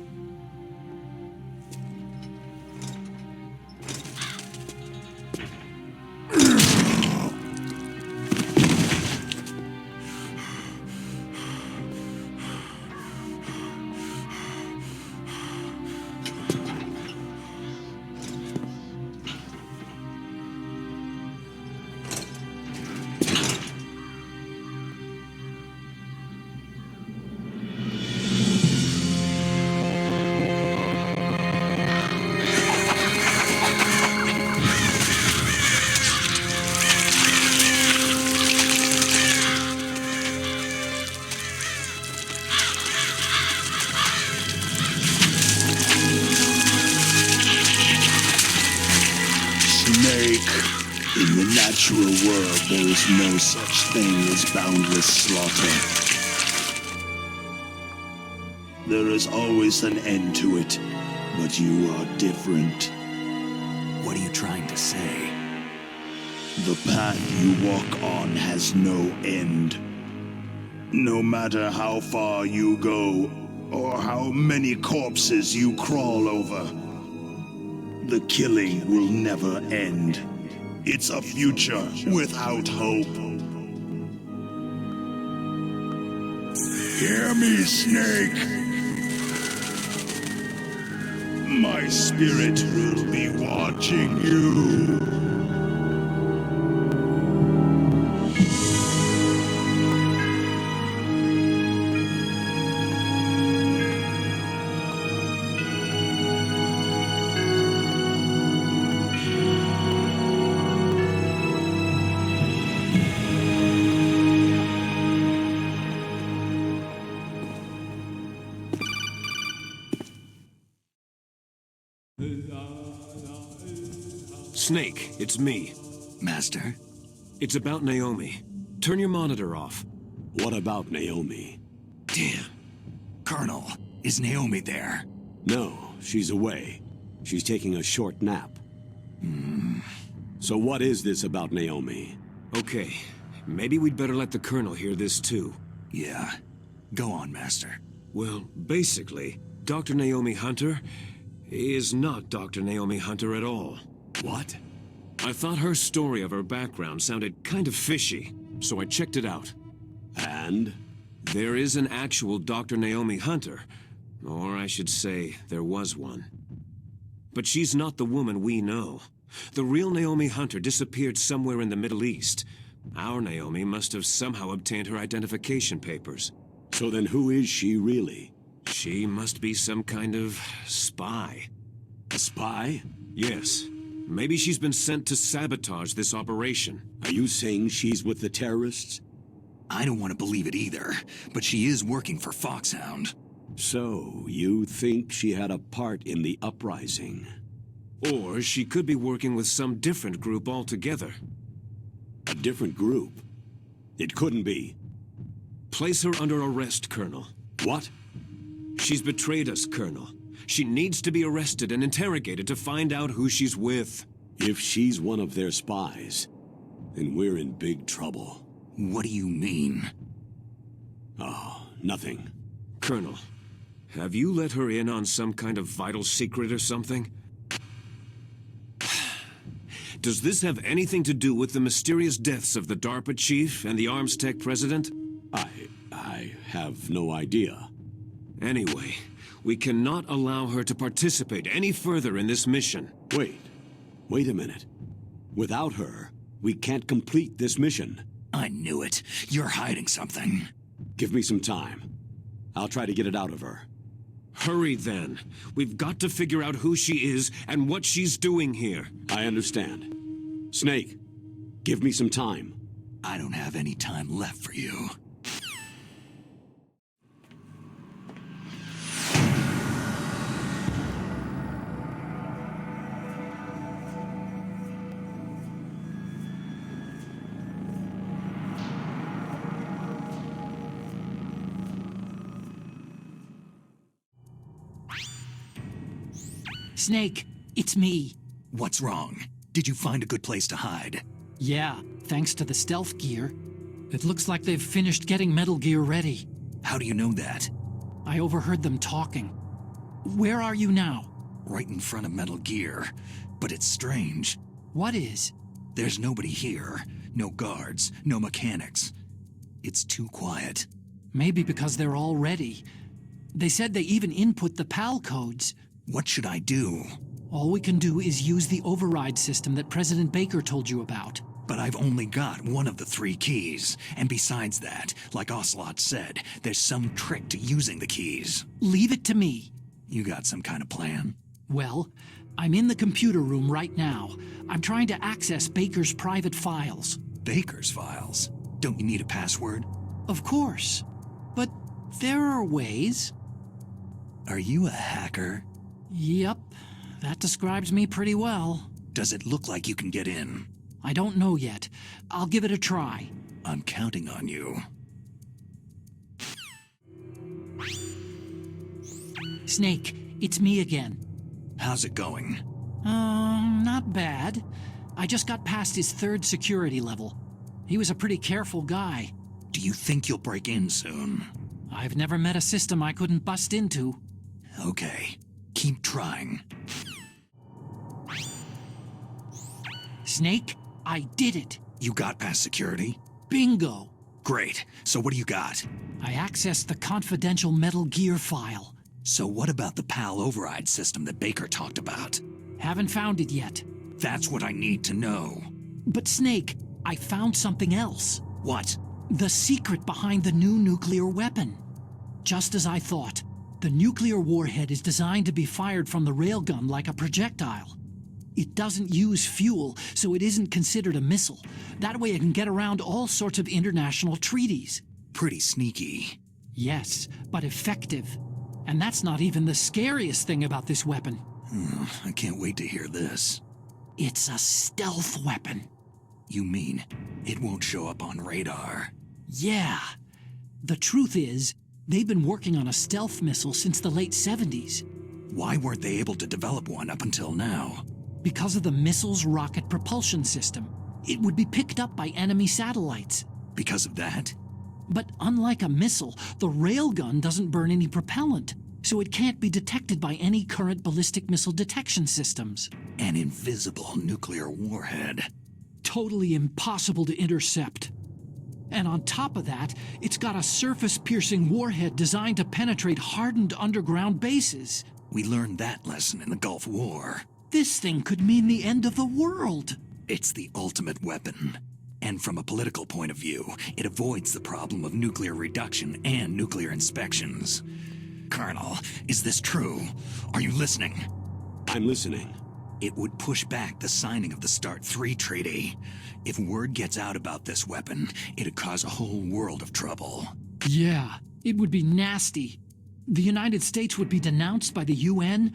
In the natural world, there is no such thing as boundless slaughter. There is always an end to it, but you are different. What are you trying to say? The path you walk on has no end. No matter how far you go, or how many corpses you crawl over, the killing will never end. It's a future without hope. Hear me, Snake. My spirit will be watching you. Snake, it's me. Master? It's about Naomi. Turn your monitor off. What about Naomi? Damn. Colonel, is Naomi there? No, she's away. She's taking a short nap. So what is this about Naomi? Okay, maybe we'd better let the Colonel hear this too. Yeah. Go on, Master. Well, basically, Dr. Naomi Hunter is not Dr. Naomi Hunter at all. What? I thought her story of her background sounded kind of fishy, so I checked it out. And? There is an actual Dr. Naomi Hunter, or I should say, there was one. But she's not the woman we know. The real Naomi Hunter disappeared somewhere in the Middle East. Our Naomi must have somehow obtained her identification papers. So then who is she really? She must be some kind of spy. A spy? Yes. Maybe she's been sent to sabotage this operation. Are you saying she's with the terrorists? I don't want to believe it either, but she is working for Foxhound. So, you think she had a part in the uprising? Or she could be working with some different group altogether. A different group? It couldn't be. Place her under arrest, Colonel. What? She's betrayed us, Colonel. She needs to be arrested and interrogated to find out who she's with. If she's one of their spies, then we're in big trouble. What do you mean? Oh, nothing. Colonel, have you let her in on some kind of vital secret or something? Does this have anything to do with the mysterious deaths of the DARPA chief and the arms tech president? I have no idea. Anyway, we cannot allow her to participate any further in this mission. Wait a minute. Without her, we can't complete this mission. I knew it. You're hiding something. Give me some time. I'll try to get it out of her. Hurry then. We've got to figure out who she is and what she's doing here. I understand. Snake, give me some time. I don't have any time left for you. Snake, it's me. What's wrong? Did you find a good place to hide? Yeah, thanks to the stealth gear. It looks like they've finished getting Metal Gear ready. How do you know that? I overheard them talking. Where are you now? Right in front of Metal Gear. But it's strange. What is? There's nobody here. No guards, no mechanics. It's too quiet. Maybe because they're all ready. They said they even input the PAL codes. What should I do? All we can do is use the override system that President Baker told you about. But I've only got one of the 3 keys. And besides that, like Ocelot said, there's some trick to using the keys. Leave it to me. You got some kind of plan? Well, I'm in the computer room right now. I'm trying to access Baker's private files. Baker's files? Don't you need a password? Of course. But there are ways. Are you a hacker? Yep. That describes me pretty well. Does it look like you can get in? I don't know yet. I'll give it a try. I'm counting on you. Snake, it's me again. How's it going? Not bad. I just got past his 3rd security level. He was a pretty careful guy. Do you think you'll break in soon? I've never met a system I couldn't bust into. Okay. Keep trying. Snake, I did it. You got past security? Bingo. Great. So what do you got? I accessed the confidential Metal Gear file. So what about the PAL override system that Baker talked about? Haven't found it yet. That's what I need to know. But Snake, I found something else. What? The secret behind the new nuclear weapon. Just as I thought. The nuclear warhead is designed to be fired from the railgun like a projectile. It doesn't use fuel, so it isn't considered a missile. That way it can get around all sorts of international treaties. Pretty sneaky. Yes, but effective. And that's not even the scariest thing about this weapon. I can't wait to hear this. It's a stealth weapon. You mean it won't show up on radar? Yeah. The truth is, They've been working on a stealth missile since the late 70s. Why weren't they able to develop one up until now? Because of the missile's rocket propulsion system. It would be picked up by enemy satellites. Because of that? But unlike a missile, the railgun doesn't burn any propellant, so it can't be detected by any current ballistic missile detection systems. An invisible nuclear warhead. Totally impossible to intercept. And on top of that, it's got a surface-piercing warhead designed to penetrate hardened underground bases. We learned that lesson in the Gulf War. This thing could mean the end of the world. It's the ultimate weapon. And from a political point of view, it avoids the problem of nuclear reduction and nuclear inspections. Colonel, is this true? Are you listening? I'm listening. It would push back the signing of the START 3 treaty. If word gets out about this weapon, it'd cause a whole world of trouble. Yeah, it would be nasty. The United States would be denounced by the UN.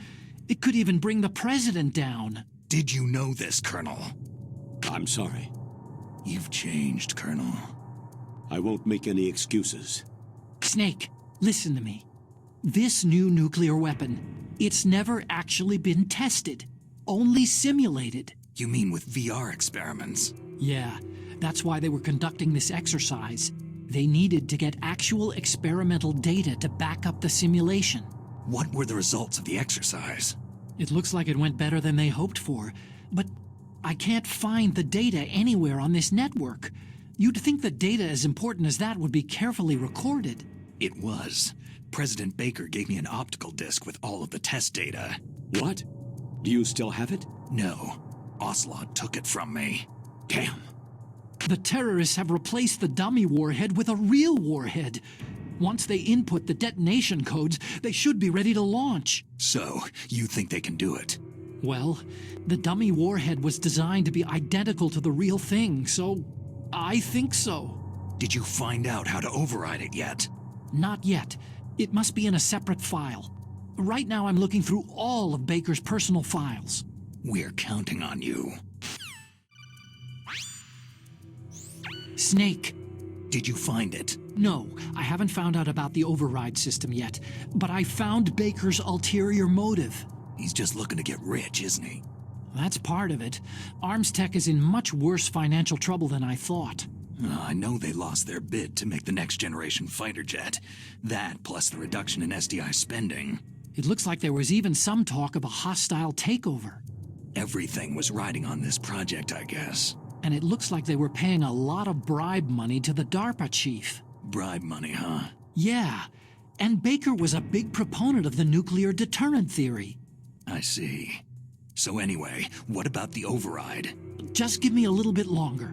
It could even bring the president down. Did you know this, Colonel? I'm sorry. You've changed, Colonel. I won't make any excuses. Snake, listen to me. This new nuclear weapon, it's never actually been tested. Only simulated. You mean with VR experiments? Yeah, that's why they were conducting this exercise. They needed to get actual experimental data to back up the simulation. What were the results of the exercise? It looks like it went better than they hoped for, but I can't find the data anywhere on this network. You'd think the data as important as that would be carefully recorded. It was. President Baker gave me an optical disc with all of the test data. What? Do you still have it? No. Ocelot took it from me. Damn. The terrorists have replaced the dummy warhead with a real warhead. Once they input the detonation codes, they should be ready to launch. So, you think they can do it? Well, the dummy warhead was designed to be identical to the real thing, so I think so. Did you find out how to override it yet? Not yet. It must be in a separate file. Right now I'm looking through all of Baker's personal files. We're counting on you. Snake. Did you find it? No, I haven't found out about the override system yet, but I found Baker's ulterior motive. He's just looking to get rich, isn't he? That's part of it. Arms Tech is in much worse financial trouble than I thought. I know they lost their bid to make the next generation fighter jet. That, plus the reduction in SDI spending. It looks like there was even some talk of a hostile takeover. Everything was riding on this project, I guess. And it looks like they were paying a lot of bribe money to the DARPA chief. Bribe money, huh? Yeah. And Baker was a big proponent of the nuclear deterrent theory. I see. So anyway, what about the override? Just give me a little bit longer.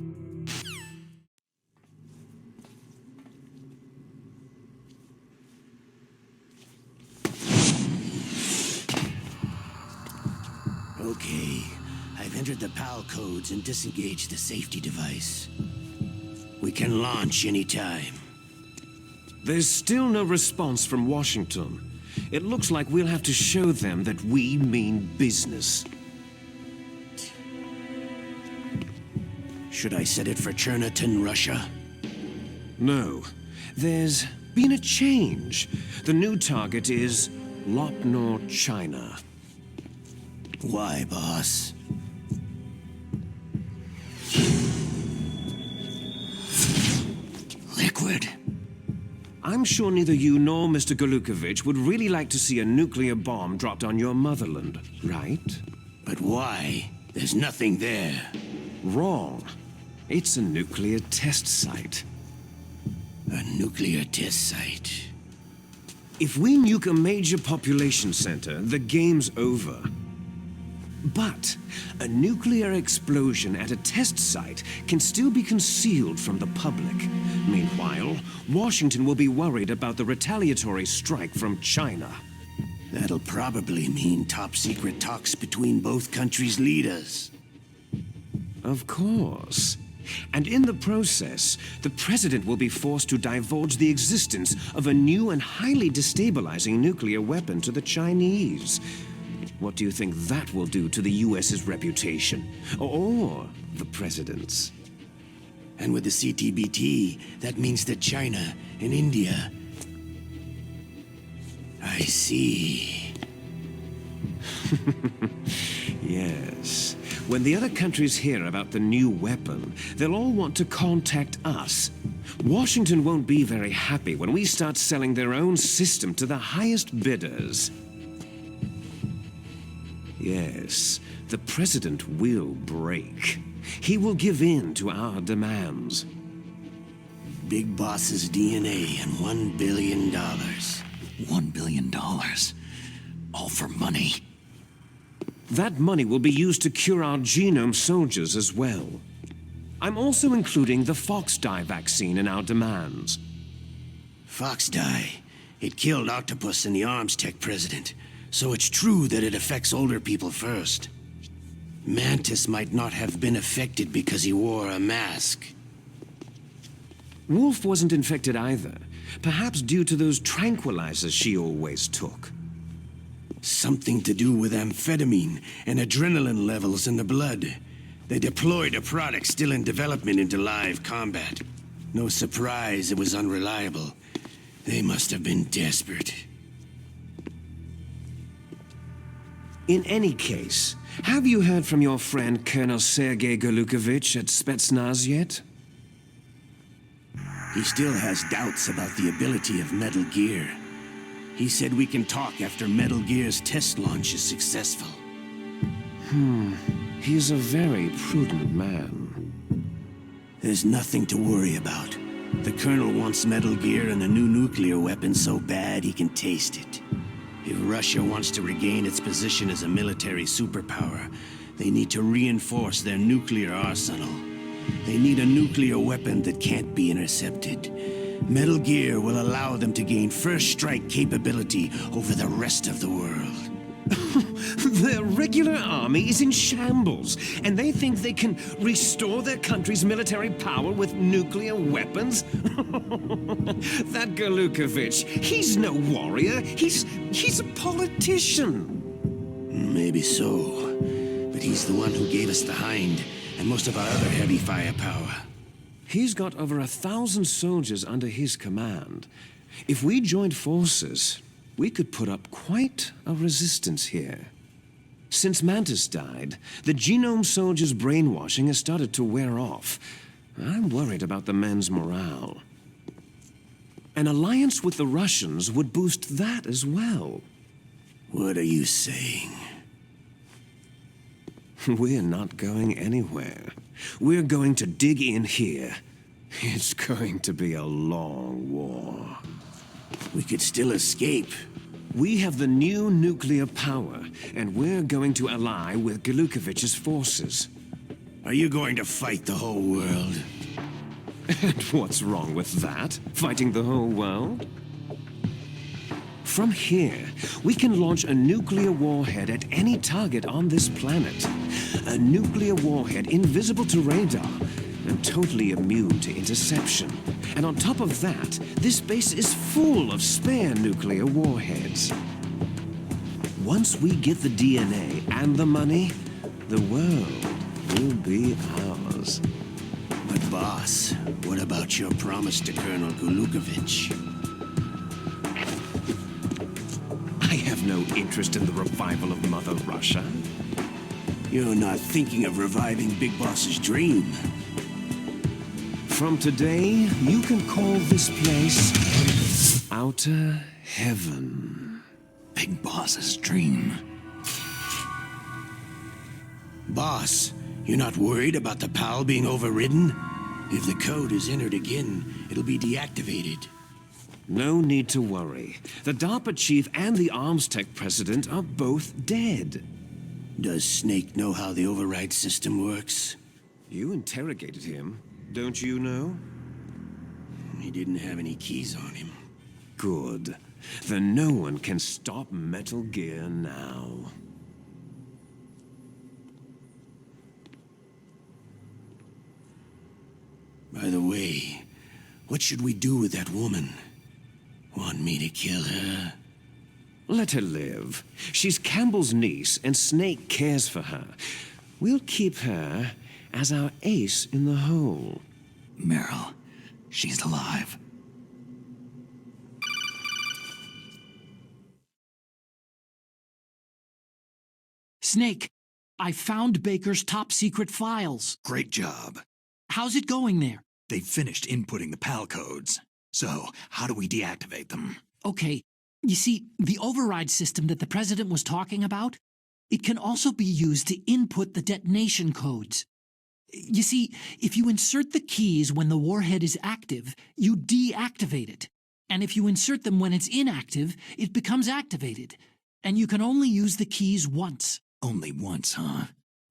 Okay, I've entered the PAL codes and disengaged the safety device. We can launch anytime. There's still no response from Washington. It looks like we'll have to show them that we mean business. Should I set it for Cherniton, Russia? No. There's been a change. The new target is Lopnor, China. Why, boss? Liquid. I'm sure neither you nor Mr. Golukovich would really like to see a nuclear bomb dropped on your motherland, right? But why? There's nothing there. Wrong. It's a nuclear test site. A nuclear test site? If we nuke a major population center, the game's over. But a nuclear explosion at a test site can still be concealed from the public. Meanwhile, Washington will be worried about the retaliatory strike from China. That'll probably mean top-secret talks between both countries' leaders. Of course. And in the process, the president will be forced to divulge the existence of a new and highly destabilizing nuclear weapon to the Chinese. What do you think that will do to the U.S.'s reputation? Or the president's? And with the CTBT, that means that China and India... I see. Yes. When the other countries hear about the new weapon, they'll all want to contact us. Washington won't be very happy when we start selling their own system to the highest bidders. Yes, the president will break. He will give in to our demands. Big Boss's DNA and $1 billion. $1 billion? All for money? That money will be used to cure our genome soldiers as well. I'm also including the fox dye vaccine in our demands. Fox dye? It killed Octopus and the Arms Tech president, so it's true that it affects older people first. Mantis might not have been affected because he wore a mask. Wolf wasn't infected either, perhaps due to those tranquilizers she always took. Something to do with amphetamine and adrenaline levels in the blood. They deployed a product still in development into live combat. No surprise it was unreliable. They must have been desperate. In any case, have you heard from your friend Colonel Sergei Golukovich at Spetsnaz yet? He still has doubts about the ability of Metal Gear. He said we can talk after Metal Gear's test launch is successful. He's a very prudent man. There's nothing to worry about. The Colonel wants Metal Gear and the new nuclear weapon so bad he can taste it. If Russia wants to regain its position as a military superpower, they need to reinforce their nuclear arsenal. They need a nuclear weapon that can't be intercepted. Metal Gear will allow them to gain first strike capability over the rest of the world. Their regular army is in shambles, and they think they can restore their country's military power with nuclear weapons? That Golukovich, he's no warrior. He's a politician. Maybe so, but he's the one who gave us the Hind and most of our other heavy firepower. He's got over 1,000 soldiers under his command. If we joined forces, we could put up quite a resistance here. Since Mantis died, the genome soldiers' brainwashing has started to wear off. I'm worried about the men's morale. An alliance with the Russians would boost that as well. What are you saying? We're not going anywhere. We're going to dig in here. It's going to be a long war. We could still escape. We have the new nuclear power, and we're going to ally with Golukovich's forces. Are you going to fight the whole world? And what's wrong with that? Fighting the whole world? From here, we can launch a nuclear warhead at any target on this planet. A nuclear warhead invisible to radar and totally immune to interception. And on top of that, this base is full of spare nuclear warheads. Once we get the DNA and the money, the world will be ours. But boss, what about your promise to Colonel Golukovich? I have no interest in the revival of Mother Russia. You're not thinking of reviving Big Boss's dream. From today, you can call this place Outer Heaven. Big Boss's dream. Boss, you're not worried about the PAL being overridden? If the code is entered again, it'll be deactivated. No need to worry. The DARPA chief and the Arms Tech president are both dead. Does Snake know how the override system works? You interrogated him, don't you know? He didn't have any keys on him. Good. Then no one can stop Metal Gear now. By the way, what should we do with that woman? Want me to kill her? Let her live. She's Campbell's niece, and Snake cares for her. We'll keep her as our ace in the hole. Meryl, she's alive. Snake, I found Baker's top-secret files. Great job. How's it going there? They've finished inputting the PAL codes. So, how do we deactivate them? Okay, you see, the override system that the President was talking about, it can also be used to input the detonation codes. You see, if you insert the keys when the warhead is active, you deactivate it. And if you insert them when it's inactive, it becomes activated. And you can only use the keys once. Only once, huh?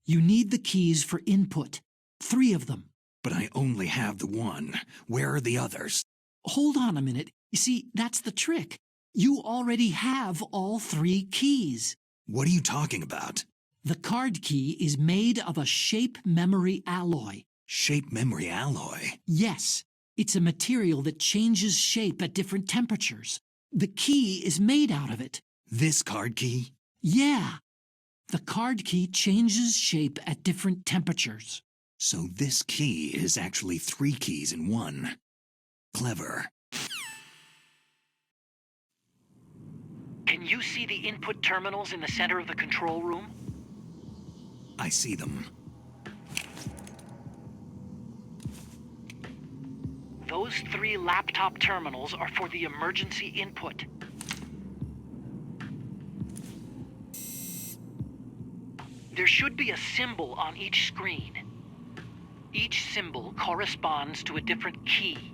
You need the keys for input. 3 of them. But I only have the one. Where are the others? Hold on a minute. You see, that's the trick. You already have all 3 keys. What are you talking about? The card key is made of a shape memory alloy. Shape memory alloy? Yes. It's a material that changes shape at different temperatures. The key is made out of it. This card key? Yeah. The card key changes shape at different temperatures. So this key is actually 3 keys in one. Clever. Can you see the input terminals in the center of the control room? I see them. Those 3 laptop terminals are for the emergency input. There should be a symbol on each screen. Each symbol corresponds to a different key.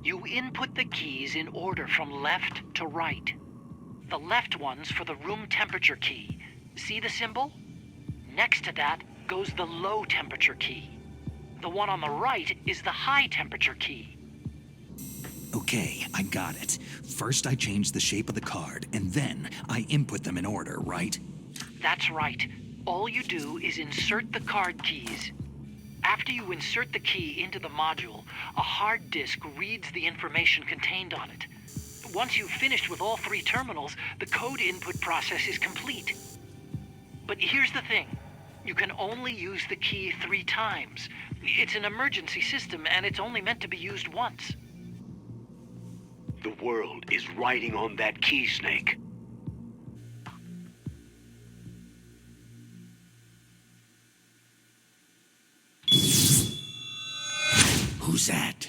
You input the keys in order from left to right. The left one's for the room temperature key. See the symbol? Next to that goes the low temperature key. The one on the right is the high temperature key. Okay, I got it. First I change the shape of the card, and then I input them in order, right? That's right. All you do is insert the card keys. After you insert the key into the module, a hard disk reads the information contained on it. Once you've finished with all 3 terminals, the code input process is complete. But here's the thing. You can only use the key 3 times. It's an emergency system, and it's only meant to be used once. The world is riding on that key, Snake. Who's that?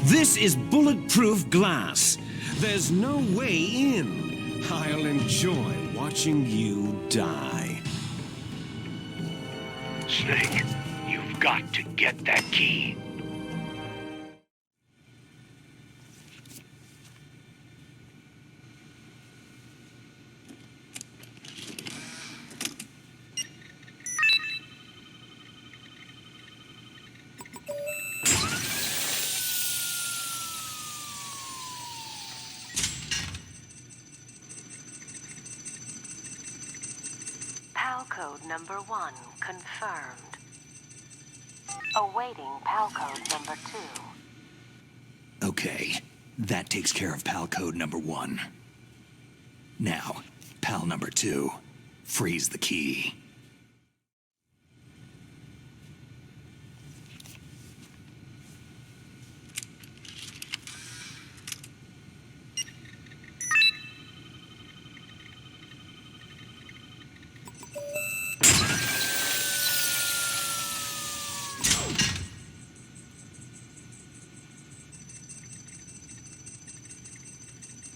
This is bulletproof glass. There's no way in. I'll enjoy watching you die. Snake, you've got to get that key. PAL code number 1 confirmed. Awaiting PAL code number 2. Okay, that takes care of PAL code number 1. Now, PAL number 2. Freeze the key.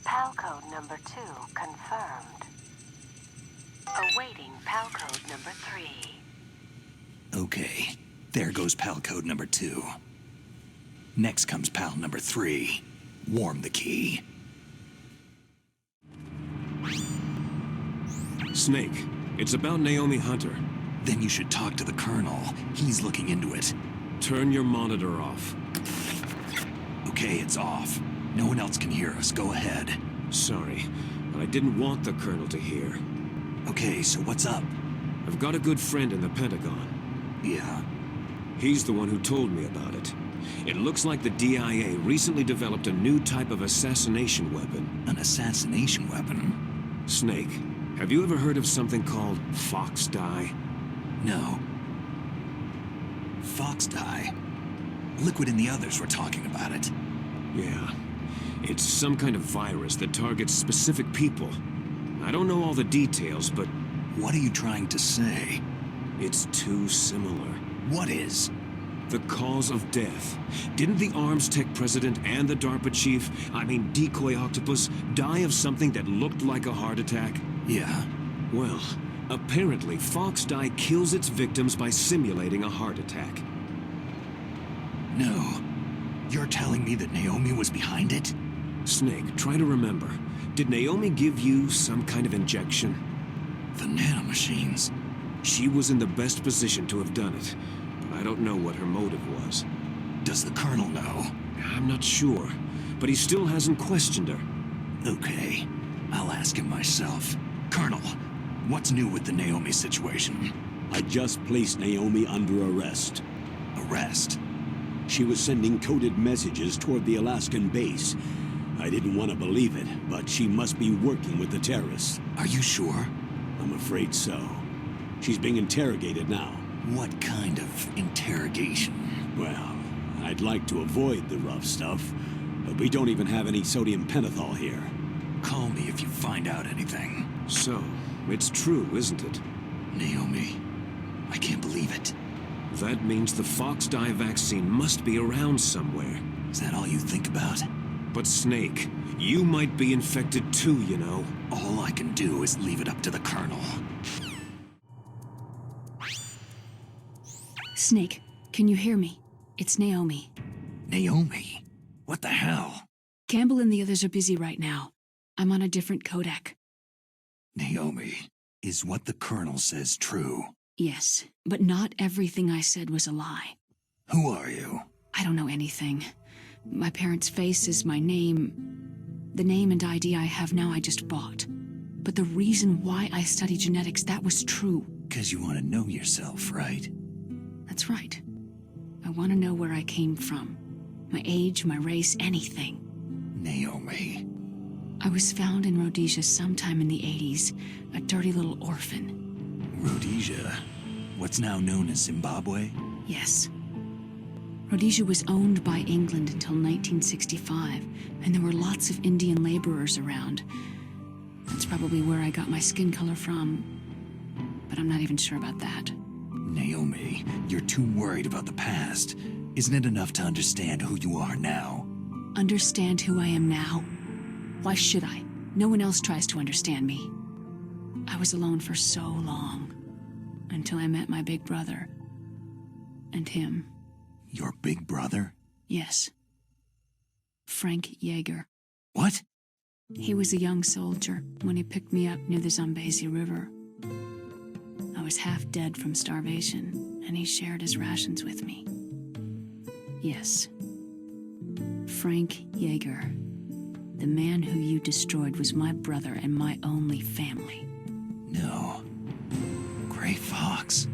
PAL code number 2 confirmed. Awaiting PAL code number 3. Okay, there goes PAL code number 2. Next comes PAL number 3. Warm the key. Snake, it's about Naomi Hunter. Then you should talk to the Colonel. He's looking into it. Turn your monitor off. Okay, it's off. No one else can hear us. Go ahead. Sorry, but I didn't want the Colonel to hear. Okay, so what's up? I've got a good friend in the Pentagon. Yeah? He's the one who told me about it. It looks like the DIA recently developed a new type of assassination weapon. An assassination weapon? Snake, have you ever heard of something called fox dye? No. Fox dye? Liquid and the others were talking about it. Yeah. It's some kind of virus that targets specific people. I don't know all the details, but... What are you trying to say? It's too similar. What is? The cause of death. Didn't the Arms Tech president and the DARPA chief, Decoy Octopus, die of something that looked like a heart attack? Yeah. Well, apparently fox dye kills its victims by simulating a heart attack. No. You're telling me that Naomi was behind it? Snake, try to remember. Did Naomi give you some kind of injection? The nanomachines. She was in the best position to have done it, but I don't know what her motive was. Does the Colonel know? I'm not sure, but he still hasn't questioned her. Okay, I'll ask him myself. Colonel, what's new with the Naomi situation? I just placed Naomi under arrest. Arrest? She was sending coded messages toward the Alaskan base. I didn't want to believe it, but she must be working with the terrorists. Are you sure? I'm afraid so. She's being interrogated now. What kind of interrogation? Well, I'd like to avoid the rough stuff, but we don't even have any sodium pentothal here. Call me if you find out anything. So, it's true, isn't it? Naomi, I can't believe it. That means the fox dye vaccine must be around somewhere. Is that all you think about? But Snake, you might be infected too, you know. All I can do is leave it up to the Colonel. Snake, can you hear me? It's Naomi. Naomi? What the hell? Campbell and the others are busy right now. I'm on a different codec. Naomi, is what the Colonel says true? Yes, but not everything I said was a lie. Who are you? I don't know anything. My parents' face is my name. The name and ID I have now I just bought. But the reason why I study genetics, that was true. 'Cause you want to know yourself, right? That's right. I want to know where I came from. My age, my race, anything. Naomi. I was found in Rhodesia sometime in the 80s, a dirty little orphan. Rhodesia? What's now known as Zimbabwe? Yes. Rhodesia was owned by England until 1965, and there were lots of Indian laborers around. That's probably where I got my skin color from, but I'm not even sure about that. Naomi, you're too worried about the past. Isn't it enough to understand who you are now? Understand who I am now? Why should I? No one else tries to understand me. I was alone for so long, until I met my big brother. And him. Your big brother? Yes. Frank Yeager. What? He was a young soldier when he picked me up near the Zambezi River. I was half dead from starvation, and he shared his rations with me. Yes. Frank Yeager. The man who you destroyed was my brother and my only family. No. Gray Fox.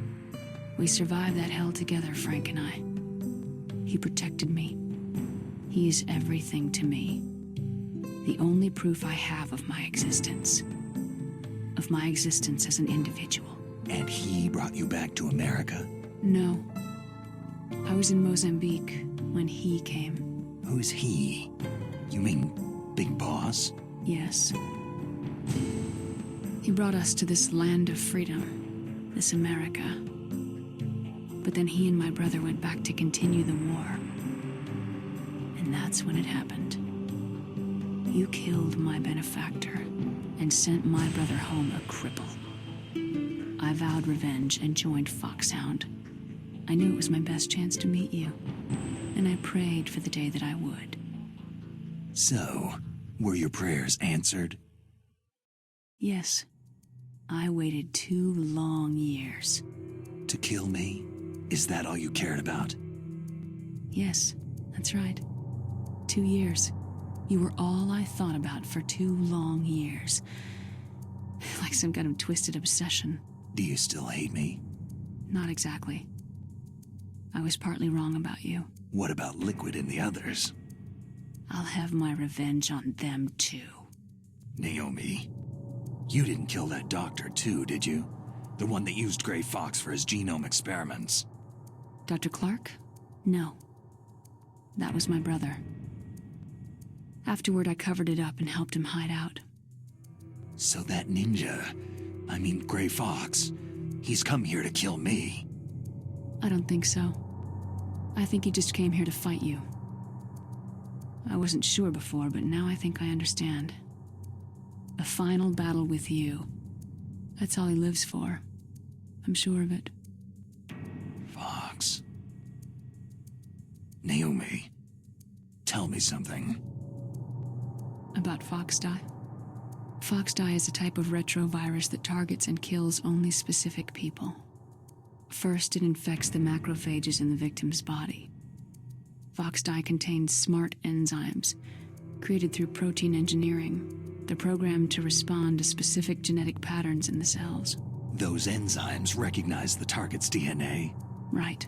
We survived that hell together, Frank and I. He protected me. He is everything to me. The only proof I have of my existence. Of my existence as an individual. And he brought you back to America? No. I was in Mozambique when he came. Who's he? You mean Big Boss? Yes. He brought us to this land of freedom, this America. But then he and my brother went back to continue the war. And that's when it happened. You killed my benefactor and sent my brother home a cripple. I vowed revenge and joined Foxhound. I knew it was my best chance to meet you, and I prayed for the day that I would. So, were your prayers answered? Yes. I waited 2 long years. To kill me? Is that all you cared about? Yes, that's right. 2 years. You were all I thought about for 2 long years. Like some kind of twisted obsession. Do you still hate me? Not exactly. I was partly wrong about you. What about Liquid and the others? I'll have my revenge on them, too. Naomi, you didn't kill that doctor, too, did you? The one that used Gray Fox for his genome experiments. Dr. Clark? No. That was my brother. Afterward, I covered it up and helped him hide out. So that ninja, I mean Gray Fox, he's come here to kill me. I don't think so. I think he just came here to fight you. I wasn't sure before, but now I think I understand. A final battle with you. That's all he lives for. I'm sure of it. Fox. Naomi, tell me something. About Foxdie? Foxdie is a type of retrovirus that targets and kills only specific people. First, it infects the macrophages in the victim's body. Foxdie contains smart enzymes, created through protein engineering. They're programmed to respond to specific genetic patterns in the cells. Those enzymes recognize the target's DNA? Right.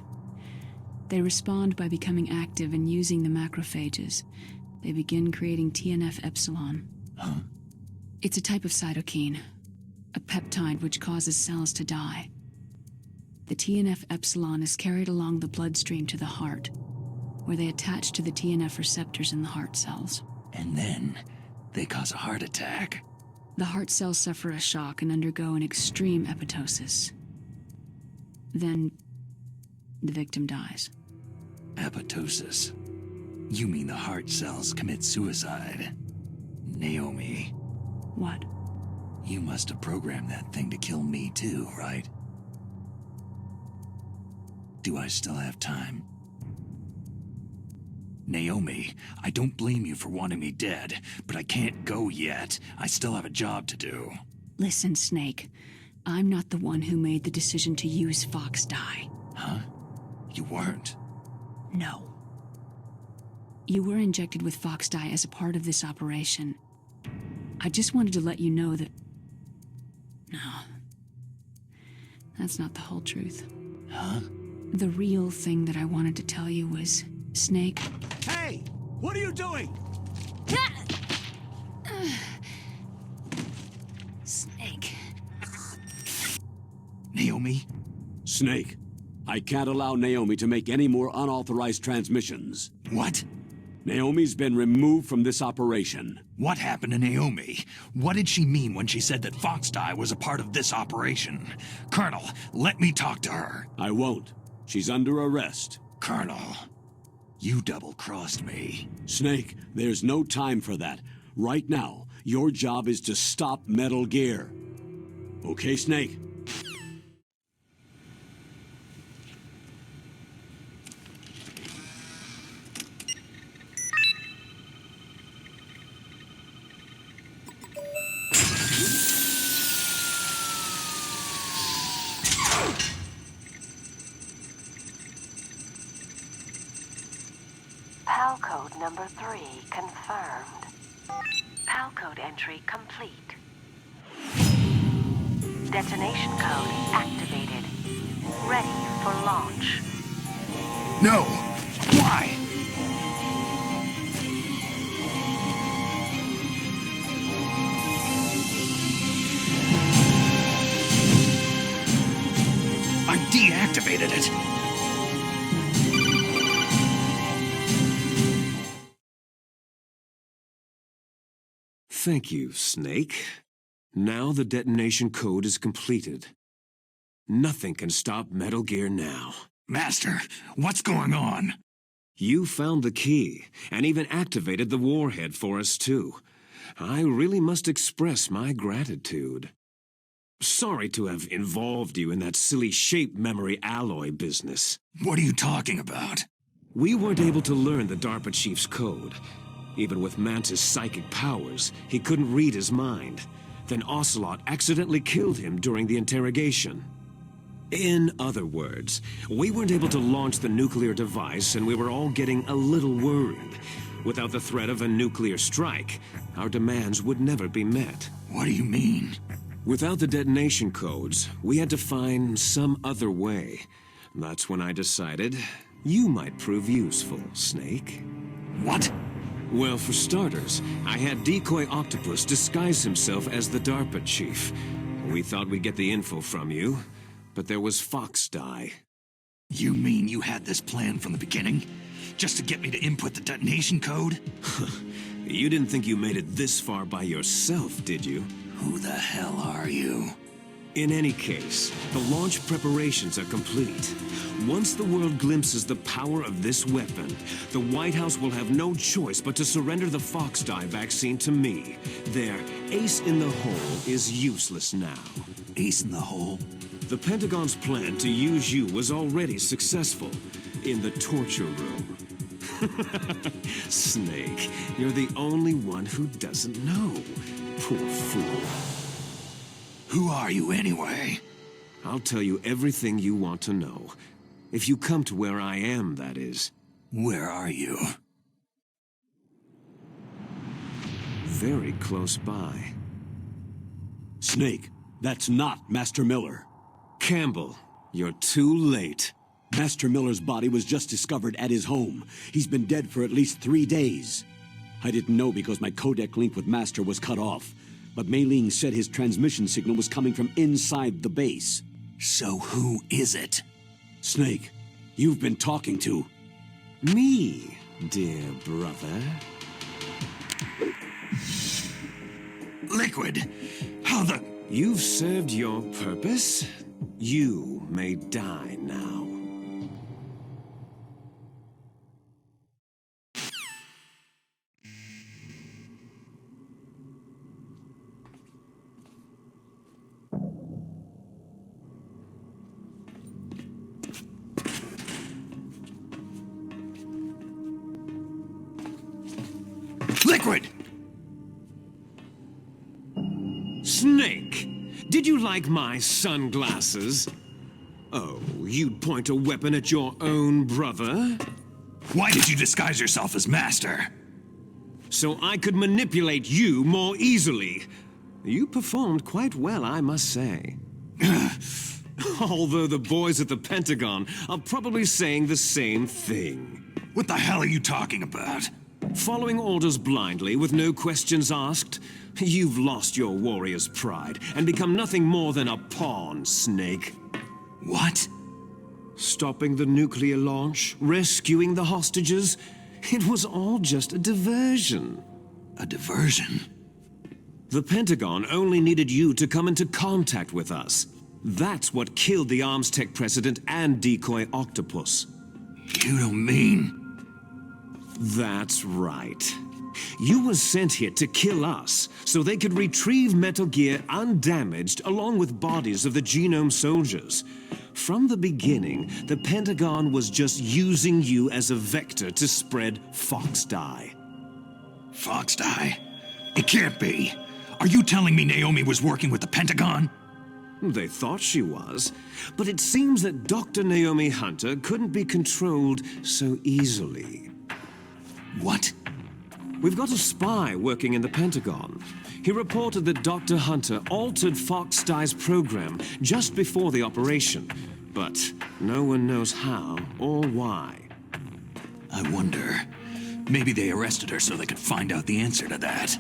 They respond by becoming active and using the macrophages. They begin creating TNF-epsilon. Huh? It's a type of cytokine, a peptide which causes cells to die. The TNF-epsilon is carried along the bloodstream to the heart, where they attach to the TNF receptors in the heart cells. And then they cause a heart attack. The heart cells suffer a shock and undergo an extreme apoptosis. Then the victim dies. Apoptosis? You mean the heart cells commit suicide? Naomi. What? You must have programmed that thing to kill me too, right? Do I still have time? Naomi, I don't blame you for wanting me dead, but I can't go yet. I still have a job to do. Listen, Snake. I'm not the one who made the decision to use Foxdie. Huh? You weren't? No. You were injected with Foxdie as a part of this operation. I just wanted to let you know that... No. That's not the whole truth. Huh? The real thing that I wanted to tell you was... Snake... Hey! What are you doing? Snake... Naomi? Snake, I can't allow Naomi to make any more unauthorized transmissions. What? Naomi's been removed from this operation. What happened to Naomi? What did she mean when she said that Foxdie was a part of this operation? Colonel, let me talk to her. I won't. She's under arrest. Colonel, you double-crossed me. Snake, there's no time for that. Right now, your job is to stop Metal Gear. Okay, Snake? PAL code number 3 confirmed. PAL code entry complete. Detonation code activated. Ready for launch. No! Why? I deactivated it! Thank you, Snake. Now the detonation code is completed. Nothing can stop Metal Gear now. Master, what's going on? You found the key, and even activated the warhead for us, too. I really must express my gratitude. Sorry to have involved you in that silly shape memory alloy business. What are you talking about? We weren't able to learn the DARPA chief's code. Even with Mantis' psychic powers, he couldn't read his mind. Then Ocelot accidentally killed him during the interrogation. In other words, we weren't able to launch the nuclear device, and we were all getting a little worried. Without the threat of a nuclear strike, our demands would never be met. What do you mean? Without the detonation codes, we had to find some other way. That's when I decided you might prove useful, Snake. What? Well, for starters, I had Decoy Octopus disguise himself as the DARPA chief. We thought we'd get the info from you, but there was Fox Die. You mean you had this plan from the beginning? Just to get me to input the detonation code? You didn't think you made it this far by yourself, did you? Who the hell are you? In any case, the launch preparations are complete. Once the world glimpses the power of this weapon, the White House will have no choice but to surrender the Fox Die vaccine to me. Their ace in the hole is useless now. Ace in the hole? The Pentagon's plan to use you was already successful in the torture room. Snake, you're the only one who doesn't know. Poor fool. Who are you anyway? I'll tell you everything you want to know. If you come to where I am, that is. Where are you? Very close by. Snake, that's not Master Miller. Campbell, you're too late. Master Miller's body was just discovered at his home. He's been dead for at least 3 days. I didn't know because my codec link with Master was cut off. But Mei Ling said his transmission signal was coming from inside the base. So who is it? Snake, you've been talking to... Me, dear brother. Liquid, how the... You've served your purpose. You may die now. Liquid! Snake, did you like my sunglasses? Oh, you'd point a weapon at your own brother? Why did you disguise yourself as Master? So I could manipulate you more easily. You performed quite well, I must say. Although the boys at the Pentagon are probably saying the same thing. What the hell are you talking about? Following orders blindly with no questions asked, you've lost your warrior's pride and become nothing more than a pawn, Snake. What? Stopping the nuclear launch, rescuing the hostages, it was all just a diversion. A diversion? The Pentagon only needed you to come into contact with us. That's what killed the Arms Tech president and Decoy Octopus. You don't mean... That's right. You were sent here to kill us, so they could retrieve Metal Gear undamaged along with bodies of the Genome soldiers. From the beginning, the Pentagon was just using you as a vector to spread Fox Die. Fox Die? It can't be. Are you telling me Naomi was working with the Pentagon? They thought she was, but it seems that Dr. Naomi Hunter couldn't be controlled so easily. What? We've got a spy working in the Pentagon. He reported that Dr. Hunter altered Fox Die's program just before the operation, but no one knows how or why. I wonder, maybe they arrested her so they could find out the answer to that.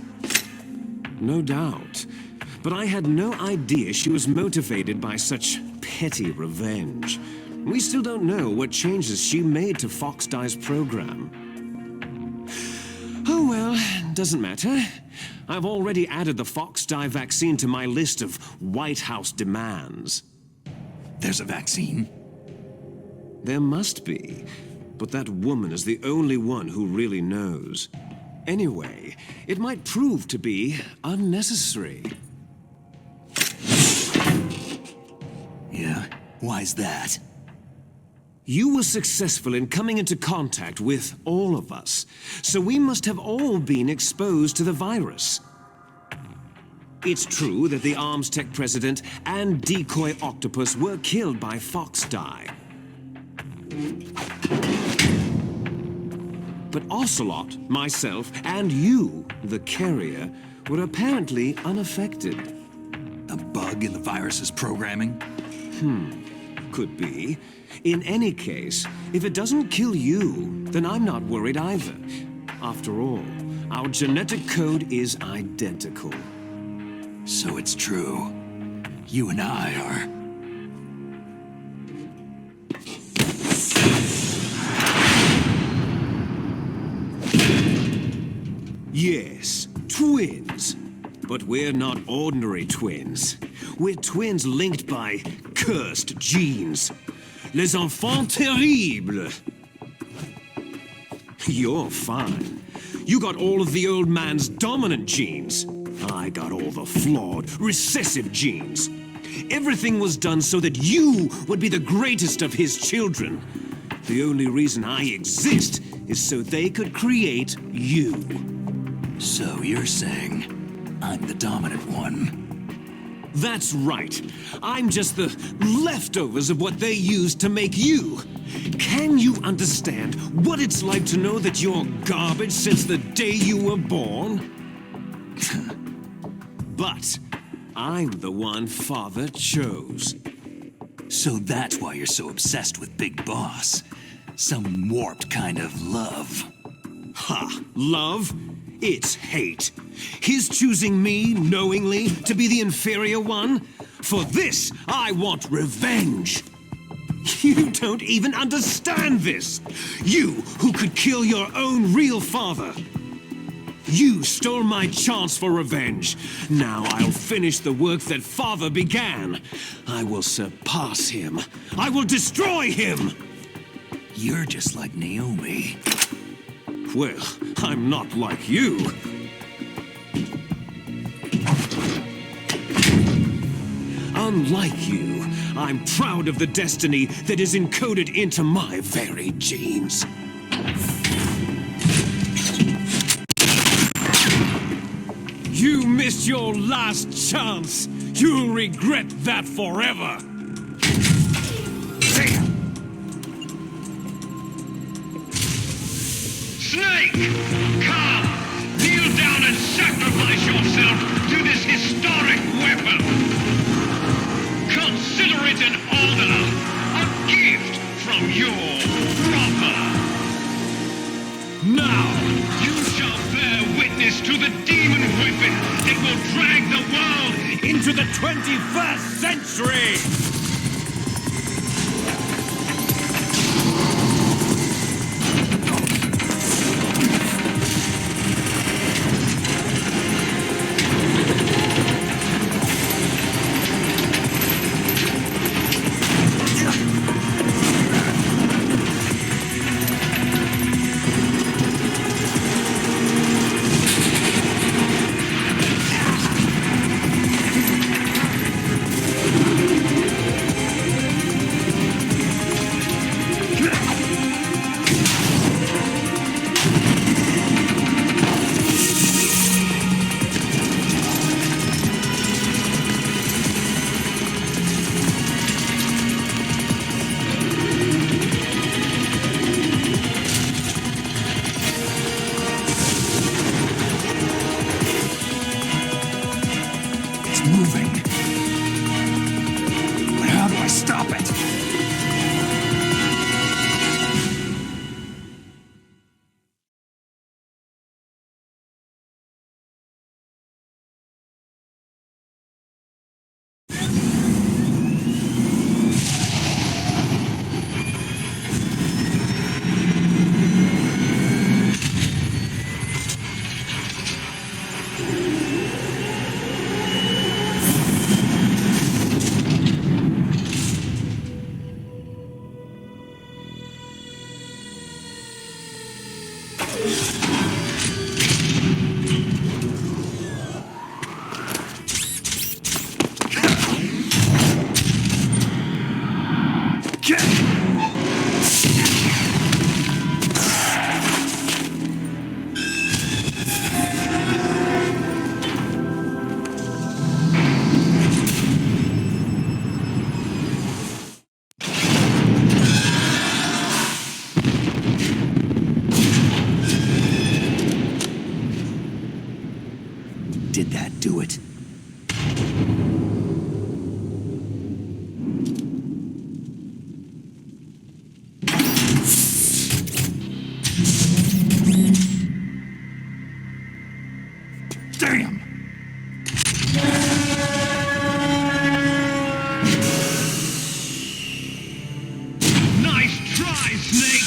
No doubt, but I had no idea she was motivated by such petty revenge. We still don't know what changes she made to Fox Die's program. Oh well, doesn't matter. I've already added the Fox Die vaccine to my list of White House demands. There's a vaccine? There must be, but that woman is the only one who really knows. Anyway, it might prove to be unnecessary. Yeah? Why's that? You were successful in coming into contact with all of us, so we must have all been exposed to the virus. It's true that the Arms Tech president and Decoy Octopus were killed by Fox Die. But Ocelot, myself, and you, the carrier, were apparently unaffected. A bug in the virus's programming? could be. In any case, if it doesn't kill you, then I'm not worried either. After all, our genetic code is identical. So it's true. You and I are... Yes, twins. But we're not ordinary twins. We're twins linked by cursed genes. Les enfants terribles. You're fine. You got all of the old man's dominant genes. I got all the flawed, recessive genes. Everything was done so that you would be the greatest of his children. The only reason I exist is so they could create you. So you're saying I'm the dominant one? That's right. I'm just the leftovers of what they used to make you. Can you understand what it's like to know that you're garbage since the day you were born? But I'm the one Father chose. So that's why you're so obsessed with Big Boss. Some warped kind of love. Ha! Love? It's hate. His choosing me, knowingly, to be the inferior one? For this, I want revenge. You don't even understand this. You, who could kill your own real father. You stole my chance for revenge. Now I'll finish the work that Father began. I will surpass him. I will destroy him. You're just like Naomi. Well, I'm not like you. Unlike you, I'm proud of the destiny that is encoded into my very genes. You missed your last chance. You'll regret that forever. Snake! Come! Kneel down and sacrifice yourself to this historic weapon! Consider it an honor, a gift from your brother! Now! You shall bear witness to the demon weapon that will drag the world into the 21st century! Did that do it? Damn! Nice try, Snake!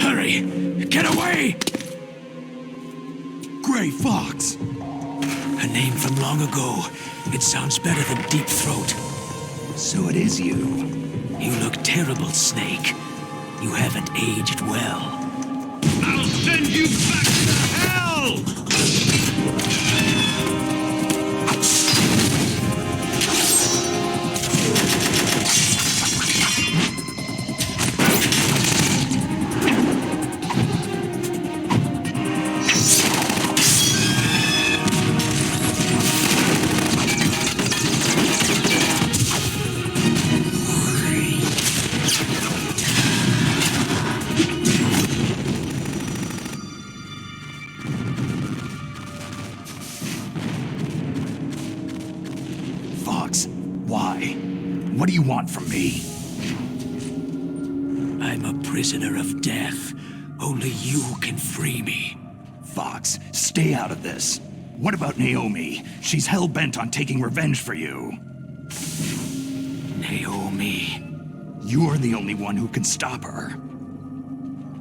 Hurry! Get away! Gray Fox! A name from long ago. It sounds better than Deep Throat. So it is you. You look terrible, Snake. You haven't aged well. I'll send you back to hell! Fox, why? What do you want from me? I'm a prisoner of death. Only you can free me. Fox, stay out of this. What about Naomi? She's hell-bent on taking revenge for you. Naomi. You're the only one who can stop her.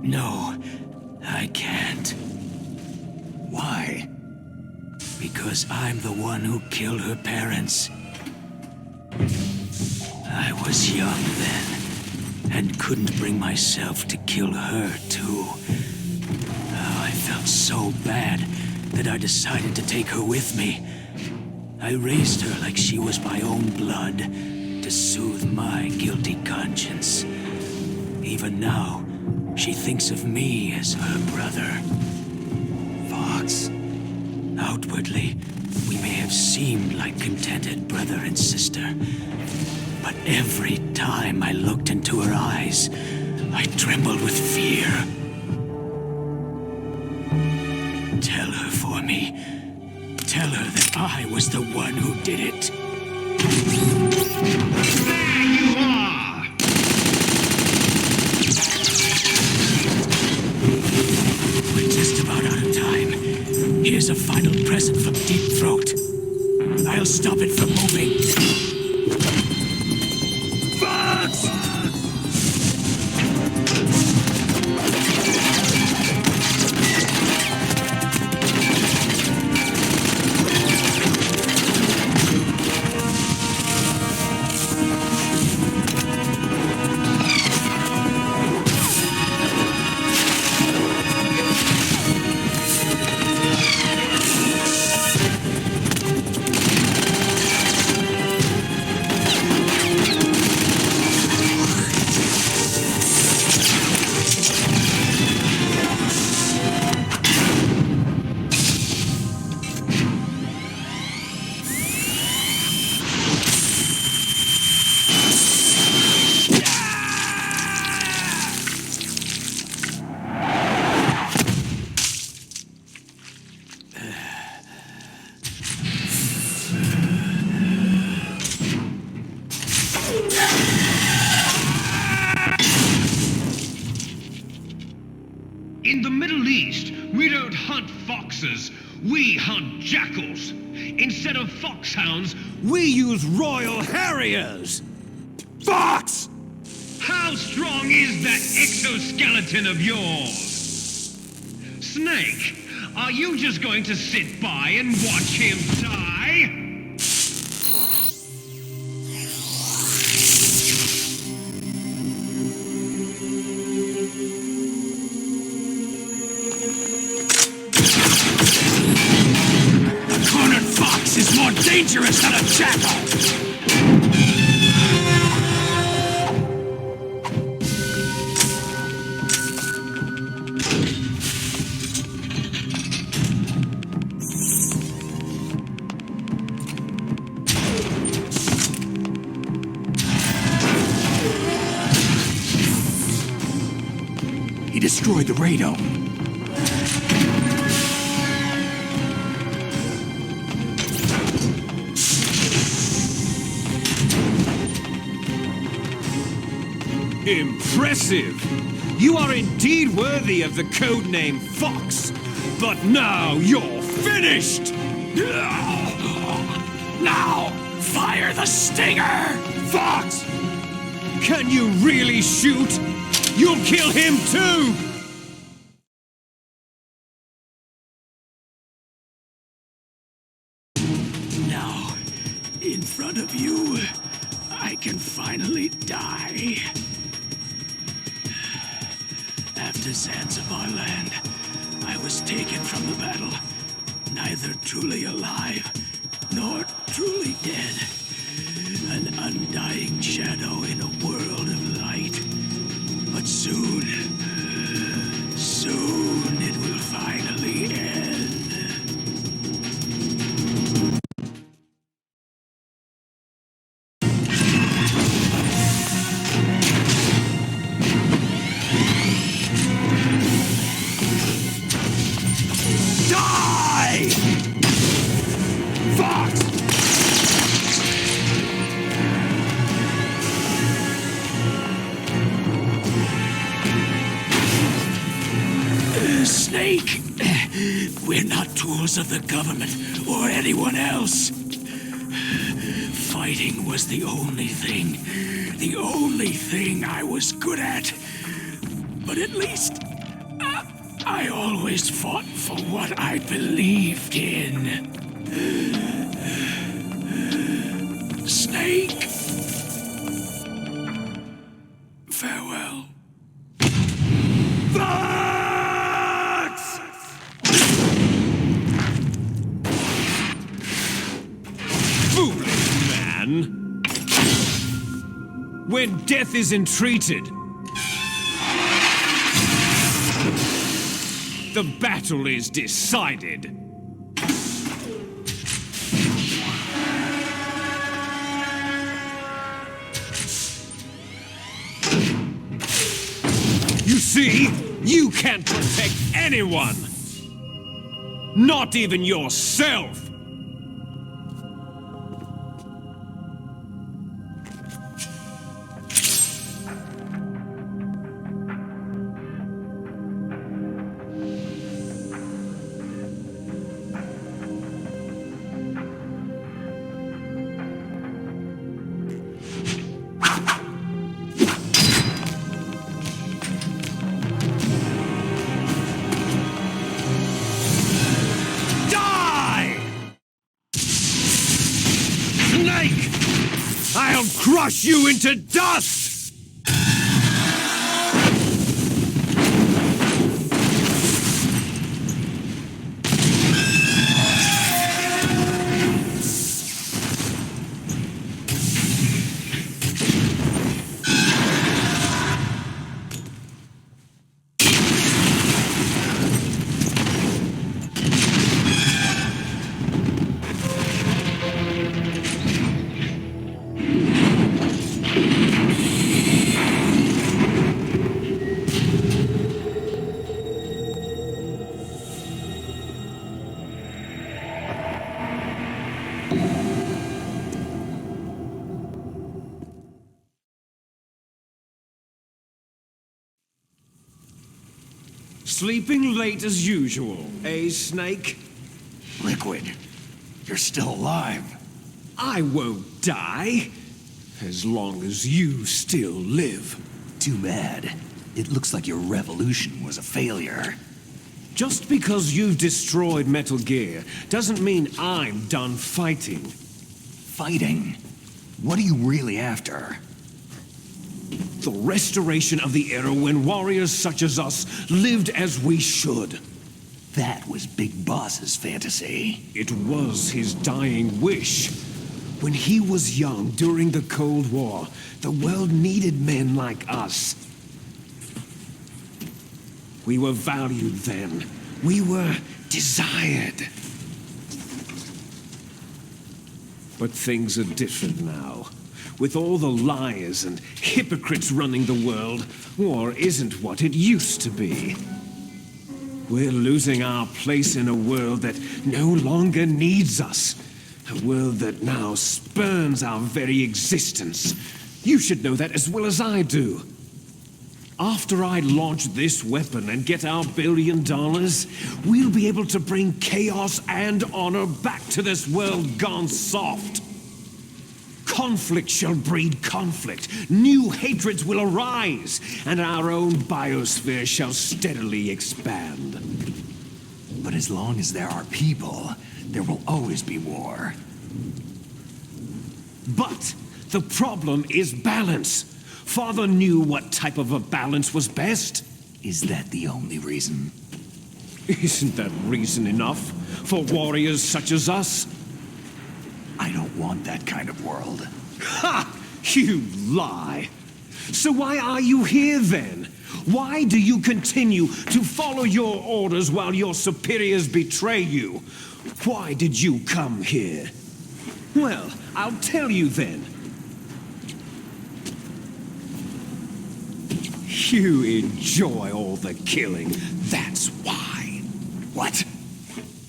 No, I can't. Why? Because I'm the one who killed her parents. I was young then, and couldn't bring myself to kill her, too. Oh, I felt so bad that I decided to take her with me. I raised her like she was my own blood, to soothe my guilty conscience. Even now, she thinks of me as her brother. Fox. Outwardly, we may have seemed like contented brother and sister, but every time I looked into her eyes, I trembled with fear. Tell her for me. Tell her that I was the one who did it. There you are! We're just about out of time. Here's a final present from Deep Throat. I'll stop it from moving. Fox! In the Middle East, we don't hunt foxes, we hunt jackals. Instead of foxhounds, we use royal harriers. Fox! How strong is that exoskeleton of yours? Snake, are you just going to sit by and watch him die? Is more dangerous than a jackal! He destroyed the radome. Impressive! You are indeed worthy of the codename Fox, but now you're finished! Now, fire the stinger! Fox! Can you really shoot? You'll kill him too! Now, in front of you, I can finally die. After Zanzibarland, I was taken from the battle, neither truly alive nor truly dead. An undying shadow in a world of light. But soon it will finally end. Die! Fox! Snake, we're not tools of the government or anyone else. Fighting was the only thing I was good at. But at least, I always fought for what I believed in. Snake, farewell. Foolish man! When death is entreated, the battle is decided. You see, you can't protect anyone! Not even yourself! I'll crush you into dust! Sleeping late as usual, eh, Snake? Liquid, you're still alive. I won't die, as long as you still live. Too bad. It looks like your revolution was a failure. Just because you've destroyed Metal Gear doesn't mean I'm done fighting. Fighting? What are you really after? The restoration of the era when warriors such as us lived as we should. That was Big Boss's fantasy. It was his dying wish. When he was young during the Cold War, the world needed men like us. We were valued then. We were desired. But things are different now. With all the liars and hypocrites running the world, war isn't what it used to be. We're losing our place in a world that no longer needs us. A world that now spurns our very existence. You should know that as well as I do. After I launch this weapon and get our $1 billion, we'll be able to bring chaos and honor back to this world gone soft. Conflict shall breed conflict, new hatreds will arise, and our own biosphere shall steadily expand. But as long as there are people, there will always be war. But the problem is balance. Father knew what type of a balance was best. Is that the only reason? Isn't that reason enough for warriors such as us? I don't want that kind of world. Ha! You lie! So why are you here then? Why do you continue to follow your orders while your superiors betray you? Why did you come here? Well, I'll tell you then. You enjoy all the killing, that's why. What?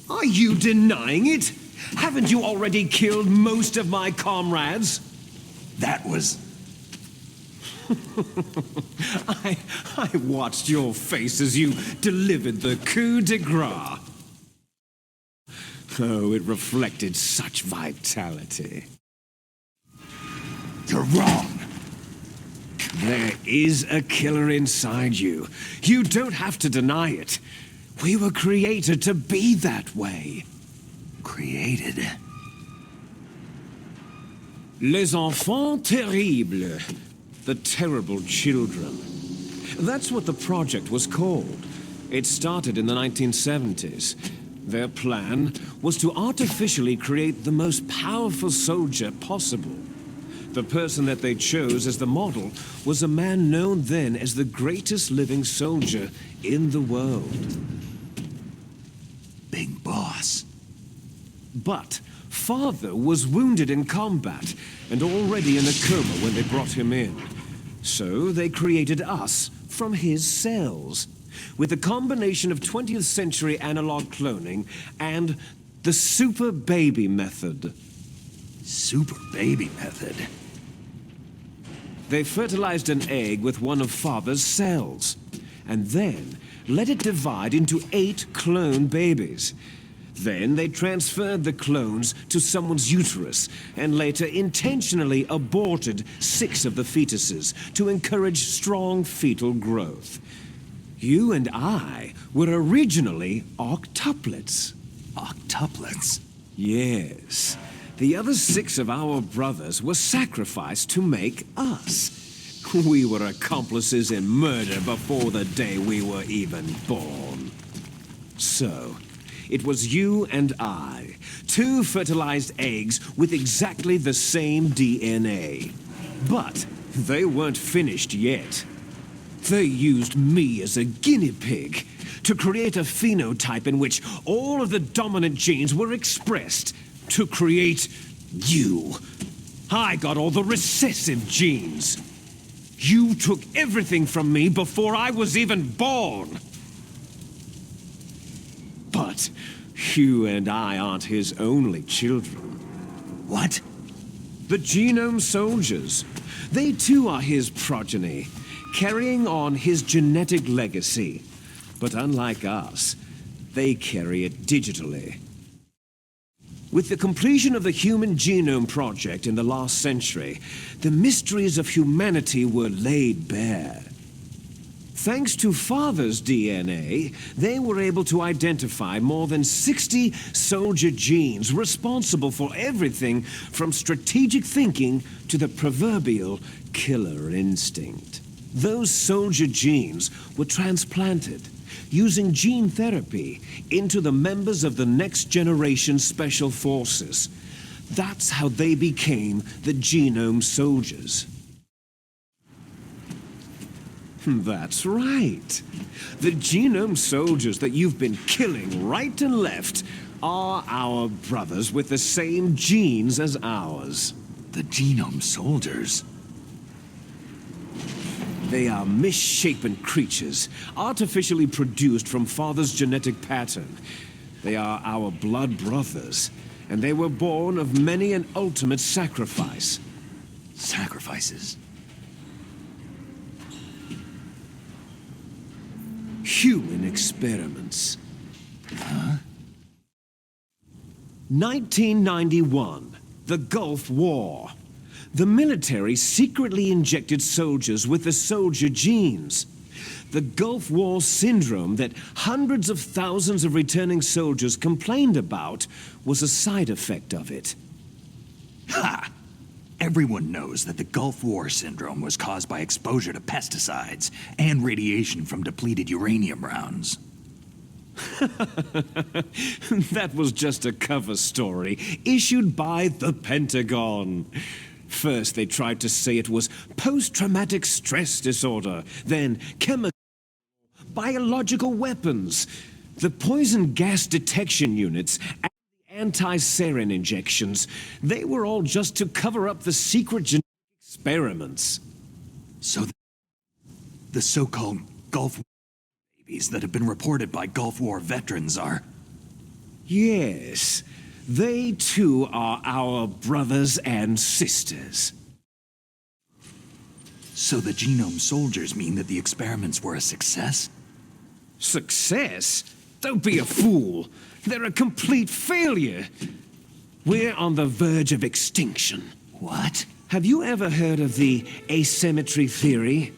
Are you denying it? Haven't you already killed most of my comrades? That was... I watched your face as you delivered the coup de grace. Oh, it reflected such vitality. You're wrong. There is a killer inside you. You don't have to deny it. We were created to be that way. Created? Les enfants terribles. The terrible children. That's what the project was called. It started in the 1970s. Their plan was to artificially create the most powerful soldier possible. The person that they chose as the model was a man known then as the greatest living soldier in the world. Big boss. But Father was wounded in combat and already in a coma when they brought him in. So they created us from his cells, with a combination of 20th century analog cloning and the super baby method. Super baby method? They fertilized an egg with one of Father's cells, and then let it divide into 8 clone babies. Then they transferred the clones to someone's uterus, and later intentionally aborted 6 of the fetuses to encourage strong fetal growth. You and I were originally octuplets. Octuplets? Yes. The other 6 of our brothers were sacrificed to make us. We were accomplices in murder before the day we were even born. So, it was you and I, 2 fertilized eggs with exactly the same DNA. But they weren't finished yet. They used me as a guinea pig to create a phenotype in which all of the dominant genes were expressed to create you. I got all the recessive genes. You took everything from me before I was even born. But you and I aren't his only children. What? The genome soldiers. They too are his progeny, carrying on his genetic legacy. But unlike us, they carry it digitally. With the completion of the Human Genome Project in the last century, the mysteries of humanity were laid bare. Thanks to Father's DNA, they were able to identify more than 60 soldier genes responsible for everything from strategic thinking to the proverbial killer instinct. Those soldier genes were transplanted, using gene therapy, into the members of the next generation special forces. That's how they became the genome soldiers. That's right. The genome soldiers that you've been killing right and left are our brothers with the same genes as ours. The genome soldiers? They are misshapen creatures, artificially produced from Father's genetic pattern. They are our blood brothers, and they were born of many an ultimate sacrifice. Sacrifices? human experiments. Huh? 1991, the Gulf War. The military secretly injected soldiers with the soldier genes. The Gulf War syndrome that hundreds of thousands of returning soldiers complained about was a side effect of it. Ha! Everyone knows that the Gulf War syndrome was caused by exposure to pesticides and radiation from depleted uranium rounds. That was just a cover story issued by the Pentagon. First, they tried to say it was post-traumatic stress disorder, then chemical, biological weapons. The poison gas detection units and the anti-sarin injections, they were all just to cover up the secret genetic experiments. So the so-called Gulf War babies that have been reported by Gulf War veterans are... Yes. They too are our brothers and sisters. So the genome soldiers mean that the experiments were a success? Success? Don't be a fool. They're a complete failure. We're on the verge of extinction. What? Have you ever heard of the asymmetry theory?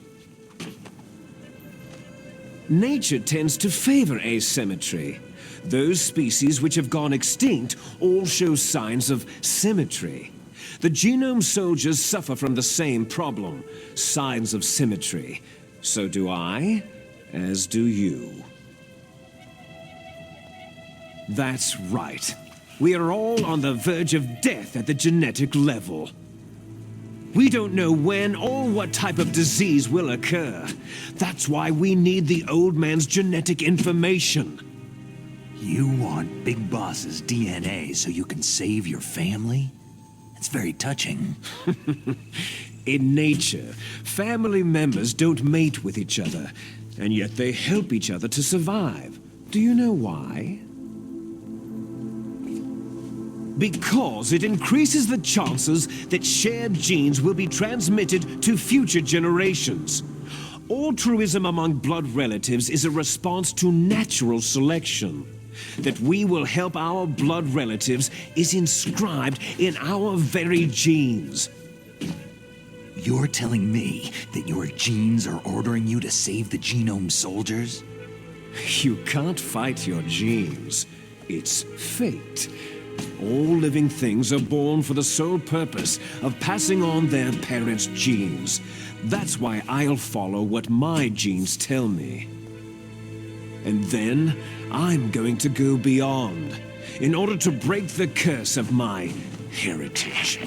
Nature tends to favor asymmetry. Those species which have gone extinct all show signs of symmetry. The genome soldiers suffer from the same problem, signs of symmetry. So do I, as do you. That's right. We are all on the verge of death at the genetic level. We don't know when or what type of disease will occur. That's why we need the old man's genetic information. You want Big Boss's DNA so you can save your family? It's very touching. In nature, family members don't mate with each other, and yet they help each other to survive. Do you know why? Because it increases the chances that shared genes will be transmitted to future generations. Altruism among blood relatives is a response to natural selection. That we will help our blood relatives is inscribed in our very genes. You're telling me that your genes are ordering you to save the genome soldiers? You can't fight your genes. It's fate. All living things are born for the sole purpose of passing on their parents' genes. That's why I'll follow what my genes tell me. And then, I'm going to go beyond, in order to break the curse of my heritage.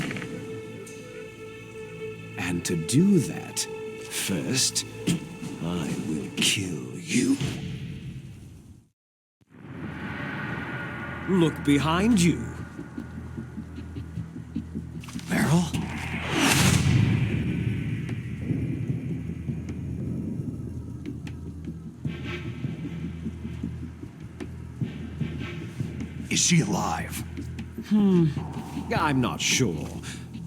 And to do that, first, I will kill you. Look behind you. Meryl? Is she alive? I'm not sure.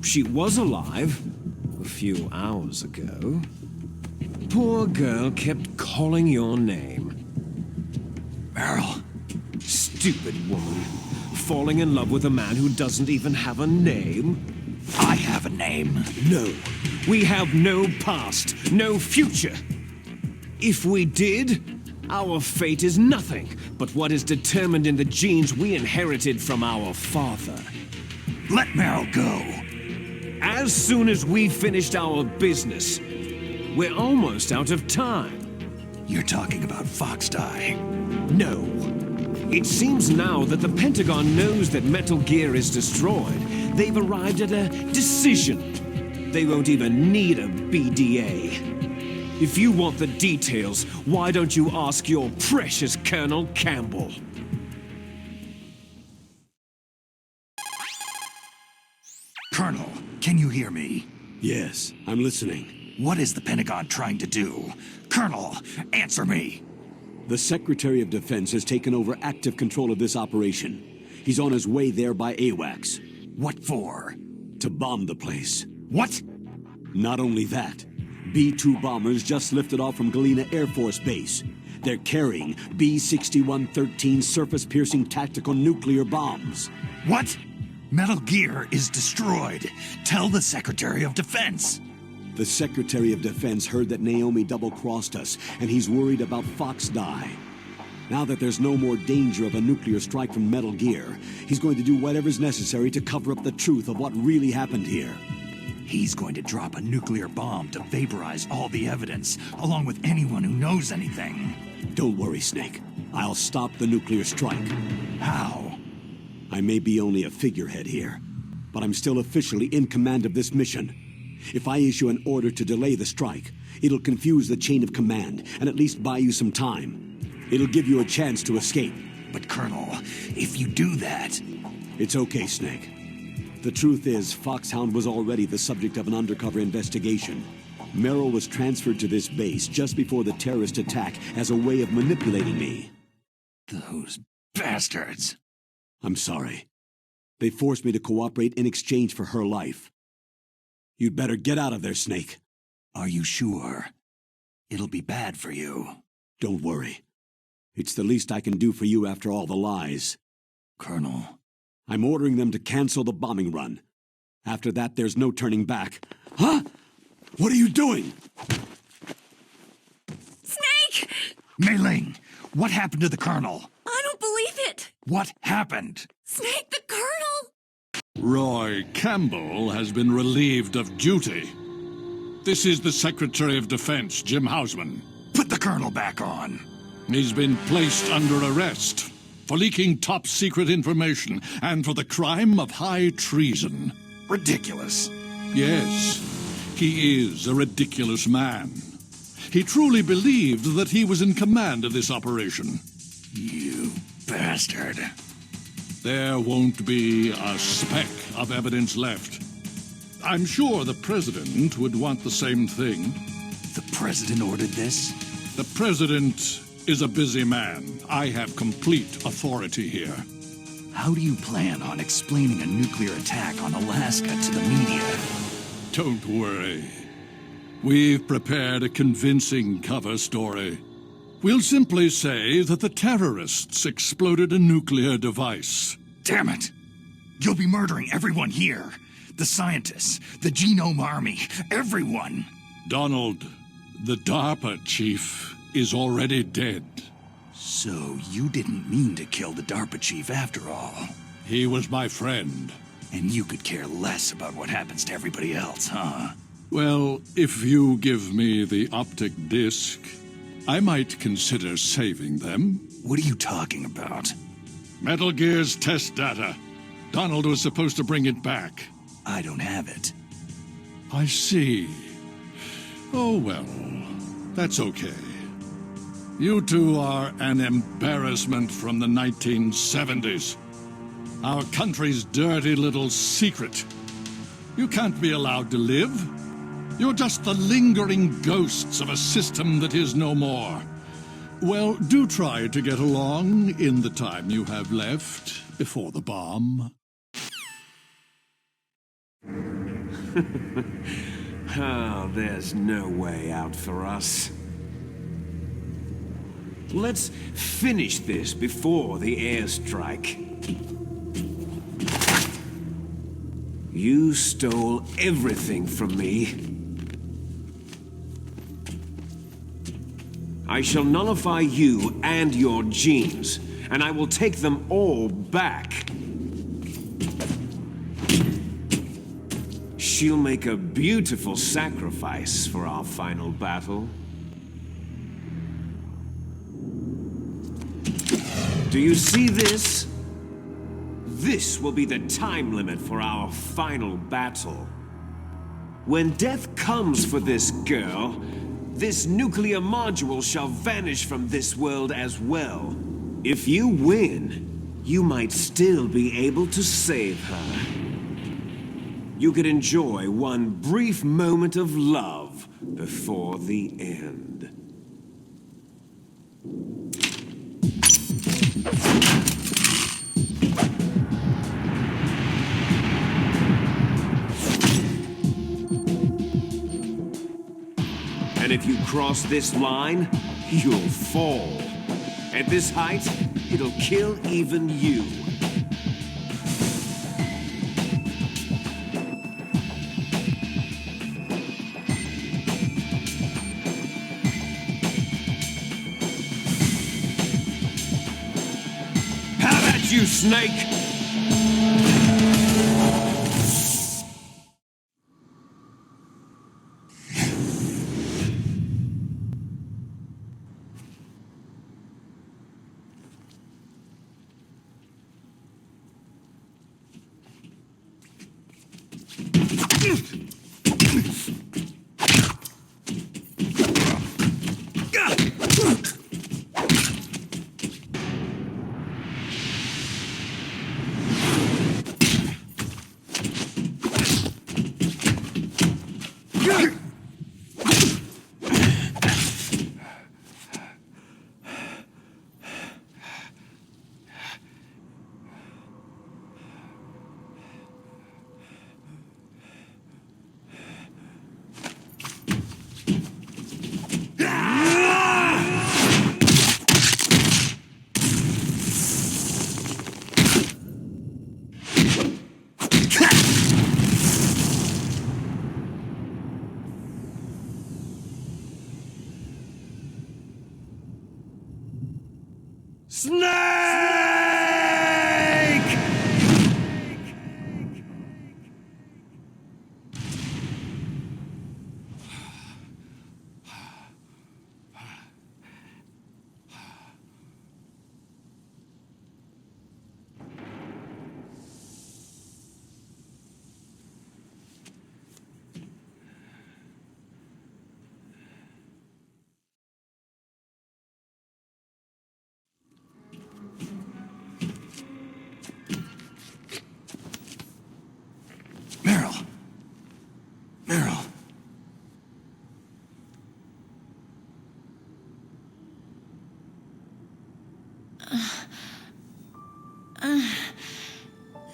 She was alive a few hours ago. Poor girl kept calling your name. Meryl. Stupid woman. Falling in love with a man who doesn't even have a name. I have a name. No. We have no past, no future. If we did, our fate is nothing but what is determined in the genes we inherited from our father. Let Meryl go. As soon as we finished our business, we're almost out of time. You're talking about Foxdie. No. It seems now that the Pentagon knows that Metal Gear is destroyed. They've arrived at a decision. They won't even need a BDA. If you want the details, why don't you ask your precious Colonel Campbell? Colonel, can you hear me? Yes, I'm listening. What is the Pentagon trying to do? Colonel, answer me! The Secretary of Defense has taken over active control of this operation. He's on his way there by AWACS. What for? To bomb the place. What? Not only that, B-2 bombers just lifted off from Galena Air Force Base. They're carrying B-6113 surface-piercing tactical nuclear bombs. What? Metal Gear is destroyed. Tell the Secretary of Defense. The Secretary of Defense heard that Naomi double-crossed us, and he's worried about Fox Die. Now that there's no more danger of a nuclear strike from Metal Gear, he's going to do whatever's necessary to cover up the truth of what really happened here. He's going to drop a nuclear bomb to vaporize all the evidence, along with anyone who knows anything. Don't worry, Snake. I'll stop the nuclear strike. How? I may be only a figurehead here, but I'm still officially in command of this mission. If I issue an order to delay the strike, it'll confuse the chain of command and at least buy you some time. It'll give you a chance to escape. But Colonel, if you do that... It's okay, Snake. The truth is, Foxhound was already the subject of an undercover investigation. Merrill was transferred to this base just before the terrorist attack as a way of manipulating me. Those bastards. I'm sorry. They forced me to cooperate in exchange for her life. You'd better get out of there, Snake. Are you sure? It'll be bad for you. Don't worry. It's the least I can do for you after all the lies. Colonel. I'm ordering them to cancel the bombing run. After that, there's no turning back. Huh? What are you doing? Snake! Mei Ling, what happened to the Colonel? I don't believe it! What happened? Snake, the Colonel! Roy Campbell has been relieved of duty. This is the Secretary of Defense, Jim Hausman. Put the Colonel back on. He's been placed under arrest for leaking top-secret information and for the crime of high treason. Ridiculous. Yes, he is a ridiculous man. He truly believed that he was in command of this operation. You bastard. There won't be a speck of evidence left. I'm sure the President would want the same thing. The President ordered this? The President is a busy man. I have complete authority here. How do you plan on explaining a nuclear attack on Alaska to the media? Don't worry. We've prepared a convincing cover story. We'll simply say that the terrorists exploded a nuclear device. Damn it! You'll be murdering everyone here. The scientists, the Genome Army, everyone. Donald, the DARPA chief is already dead. So you didn't mean to kill the DARPA chief after all. He was my friend. And you could care less about what happens to everybody else, huh? Well, if you give me the optic disc, I might consider saving them. What are you talking about? Metal Gear's test data. Donald was supposed to bring it back. I don't have it. I see. Oh, well, that's okay. You two are an embarrassment from the 1970s. Our country's dirty little secret. You can't be allowed to live. You're just the lingering ghosts of a system that is no more. Well, do try to get along in the time you have left before the bomb. Oh, there's no way out for us. Let's finish this before the airstrike. You stole everything from me. I shall nullify you and your genes, and I will take them all back. She'll make a beautiful sacrifice for our final battle. Do you see this? This will be the time limit for our final battle. When death comes for this girl, this nuclear module shall vanish from this world as well. If you win, you might still be able to save her. You could enjoy one brief moment of love before the end. And if you cross this line, you'll fall. At this height, it'll kill even you. How about you, Snake?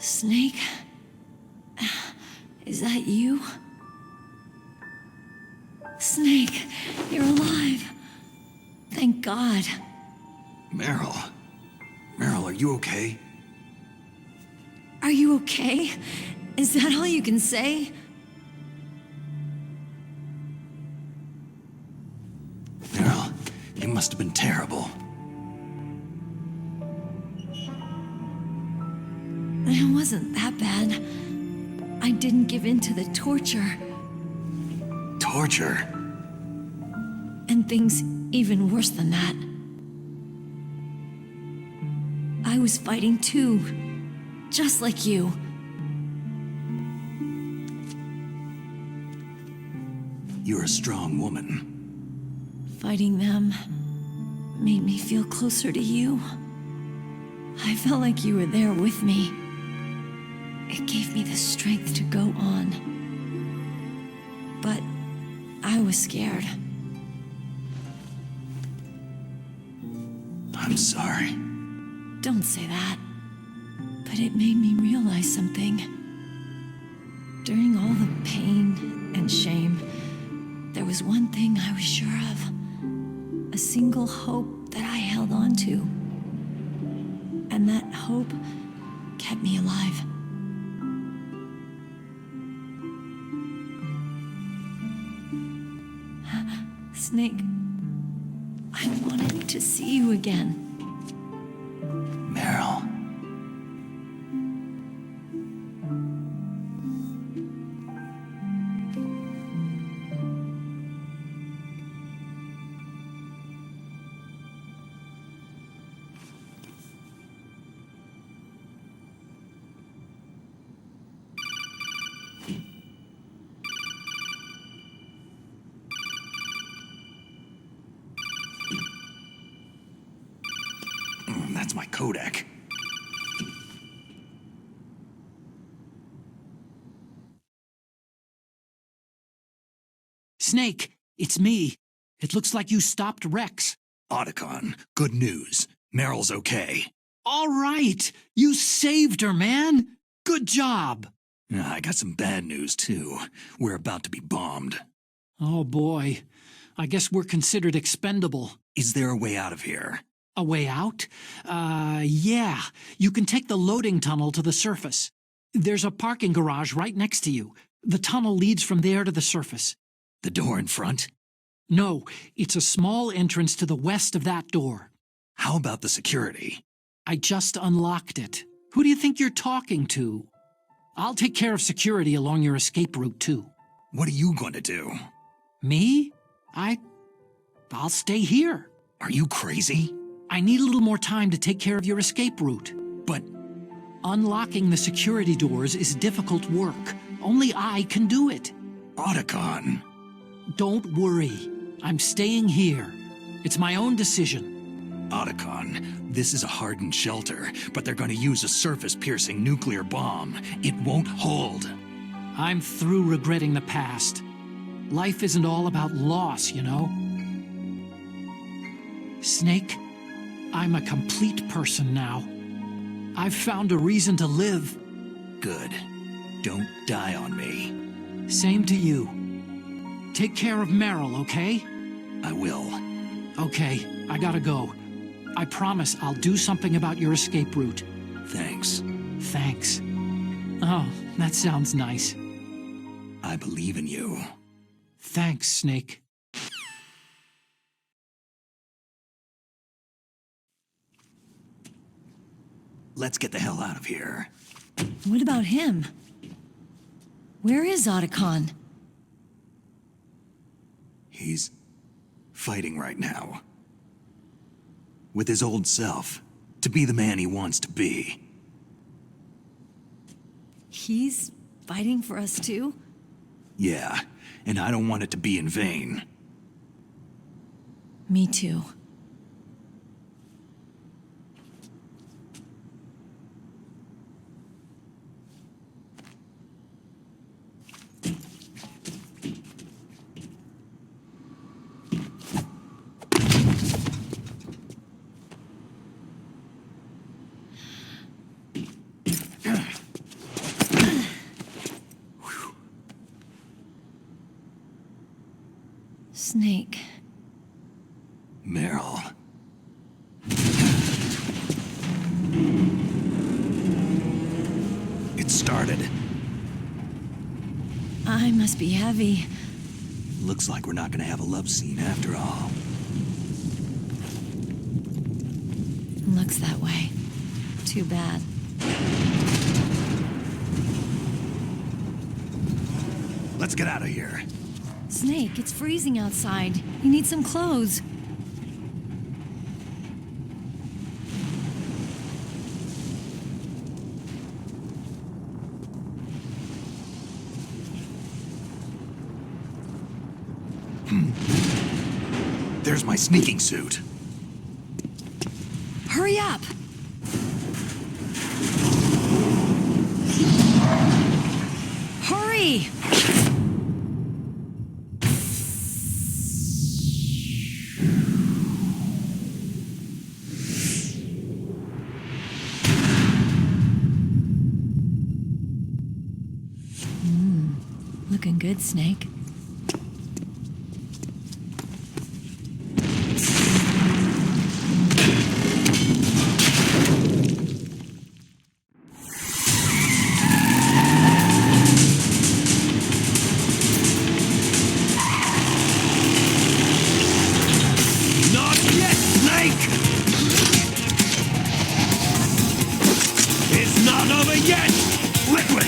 Snake? Is that you? Snake, you're alive. Thank God. Meryl. Meryl, are you okay? Are you okay? Is that all you can say? Meryl, you must have been terrible. It wasn't that bad. I didn't give in to the torture. Torture? And things even worse than that. I was fighting too, just like you. You're a strong woman. Fighting them made me feel closer to you. I felt like you were there with me. It gave me the strength to go on. But I was scared. I'm sorry. Don't say that. But it made me realize something. During all the pain and shame, there was one thing I was sure of. A single hope that I held on to. And that hope kept me alive. Snake, I wanted to see you again. Meryl. That's my codec. Snake, it's me. It looks like you stopped Rex. Otacon, good news. Meryl's okay. All right. You saved her, man. Good job. I got some bad news, too. We're about to be bombed. Oh, boy. I guess we're considered expendable. Is there a way out of here? A way out? Yeah. You can take the loading tunnel to the surface. There's a parking garage right next to you. The tunnel leads from there to the surface. The door in front? No, it's a small entrance to the west of that door. How about the security? I just unlocked it. Who do you think you're talking to? I'll take care of security along your escape route, too. What are you going to do? Me? I'll stay here. Are you crazy? I need a little more time to take care of your escape route. But unlocking the security doors is difficult work. Only I can do it. Otacon. Don't worry. I'm staying here. It's my own decision. Otacon, this is a hardened shelter, but they're going to use a surface-piercing nuclear bomb. It won't hold. I'm through regretting the past. Life isn't all about loss, you know? Snake, I'm a complete person now. I've found a reason to live. Good. Don't die on me. Same to you. Take care of Meryl, okay? I will. Okay, I gotta go. I promise I'll do something about your escape route. Thanks. Thanks. Oh, that sounds nice. I believe in you. Thanks, Snake. Let's get the hell out of here. What about him? Where is Otacon? He's fighting right now. With his old self, to be the man he wants to be. He's fighting for us too? Yeah, and I don't want it to be in vain. Me too. Snake. Meryl. It started. I must be heavy. Looks like we're not gonna have a love scene after all. Looks that way. Too bad. Let's get out of here. Snake, it's freezing outside. You need some clothes. There's my sneaking suit. Hurry up! Hurry! Looking good, Snake. Not yet, Snake! It's not over yet! Liquid!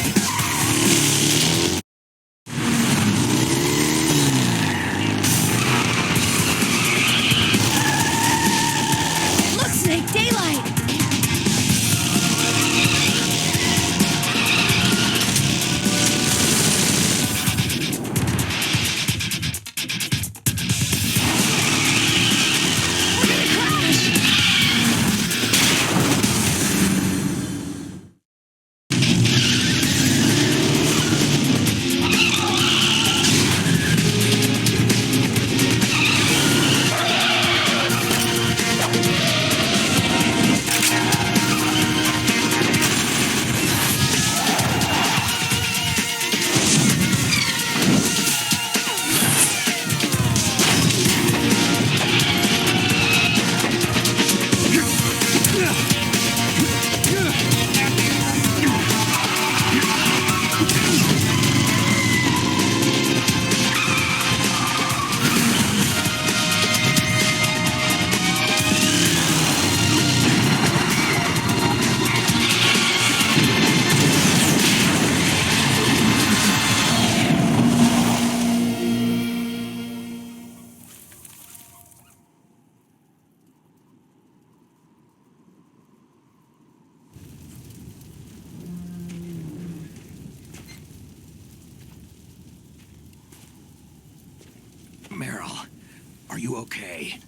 you okay?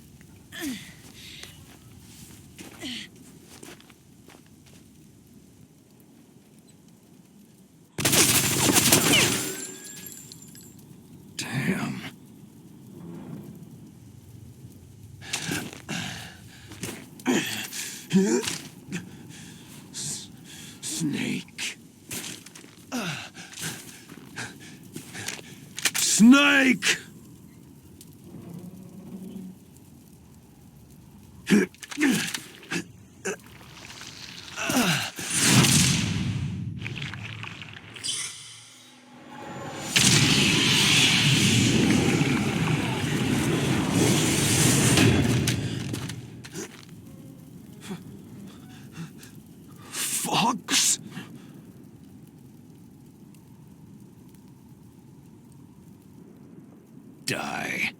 Damn. Snake. Snake! Fox? Die.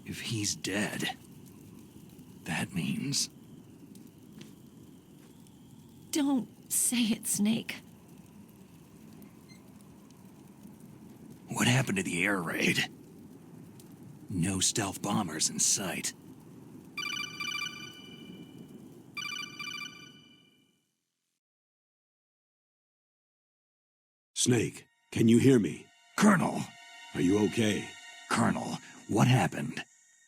If he's dead, that means... Don't say it, Snake. What happened to the air raid? No stealth bombers in sight. Snake, can you hear me? Colonel! Are you okay? Colonel, what happened?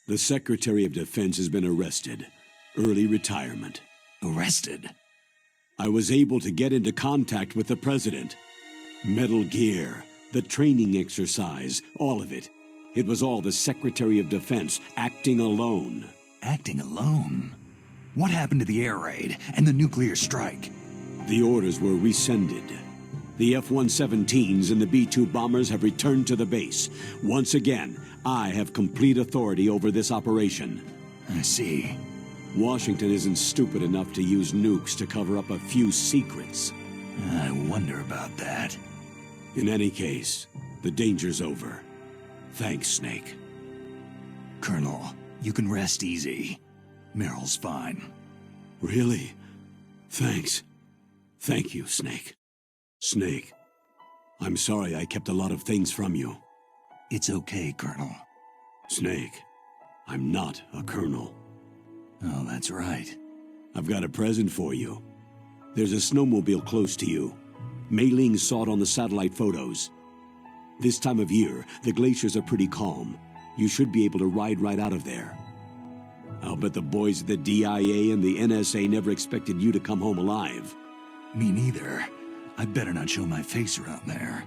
The Secretary of Defense has been arrested. Early retirement. Arrested? I was able to get into contact with the President. Metal Gear, the training exercise, all of it. It was all the Secretary of Defense acting alone. Acting alone? What happened to the air raid and the nuclear strike? The orders were rescinded. The F-117s and the B-2 bombers have returned to the base. Once again, I have complete authority over this operation. I see. Washington isn't stupid enough to use nukes to cover up a few secrets. I wonder about that. In any case, the danger's over. Thanks, Snake. Colonel, you can rest easy. Meryl's fine. Really? Thanks. Thank you, Snake. Snake, I'm sorry I kept a lot of things from you. It's okay, Colonel. Snake, I'm not a colonel. Oh, that's right. I've got a present for you. There's a snowmobile close to you. Mei Ling saw it on the satellite photos. This time of year, the glaciers are pretty calm. You should be able to ride right out of there. I'll bet the boys at the DIA and the NSA never expected you to come home alive. Me neither. I'd better not show my face around there.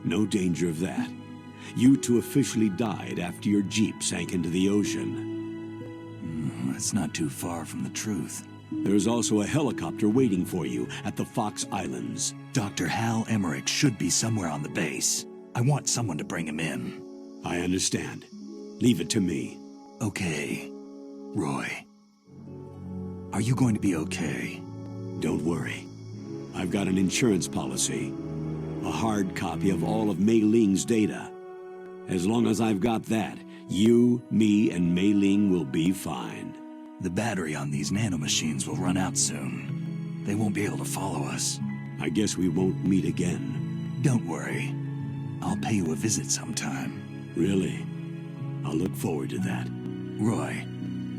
No danger of that. You two officially died after your Jeep sank into the ocean. That's not too far from the truth. There's also a helicopter waiting for you at the Fox Islands. Dr. Hal Emmerich should be somewhere on the base. I want someone to bring him in. I understand. Leave it to me. Okay. Roy. Are you going to be okay? Don't worry. I've got an insurance policy. A hard copy of all of Mei Ling's data. As long as I've got that, you, me, and Mei Ling will be fine. The battery on these nanomachines will run out soon. They won't be able to follow us. I guess we won't meet again. Don't worry. I'll pay you a visit sometime. Really? I'll look forward to that. Roy,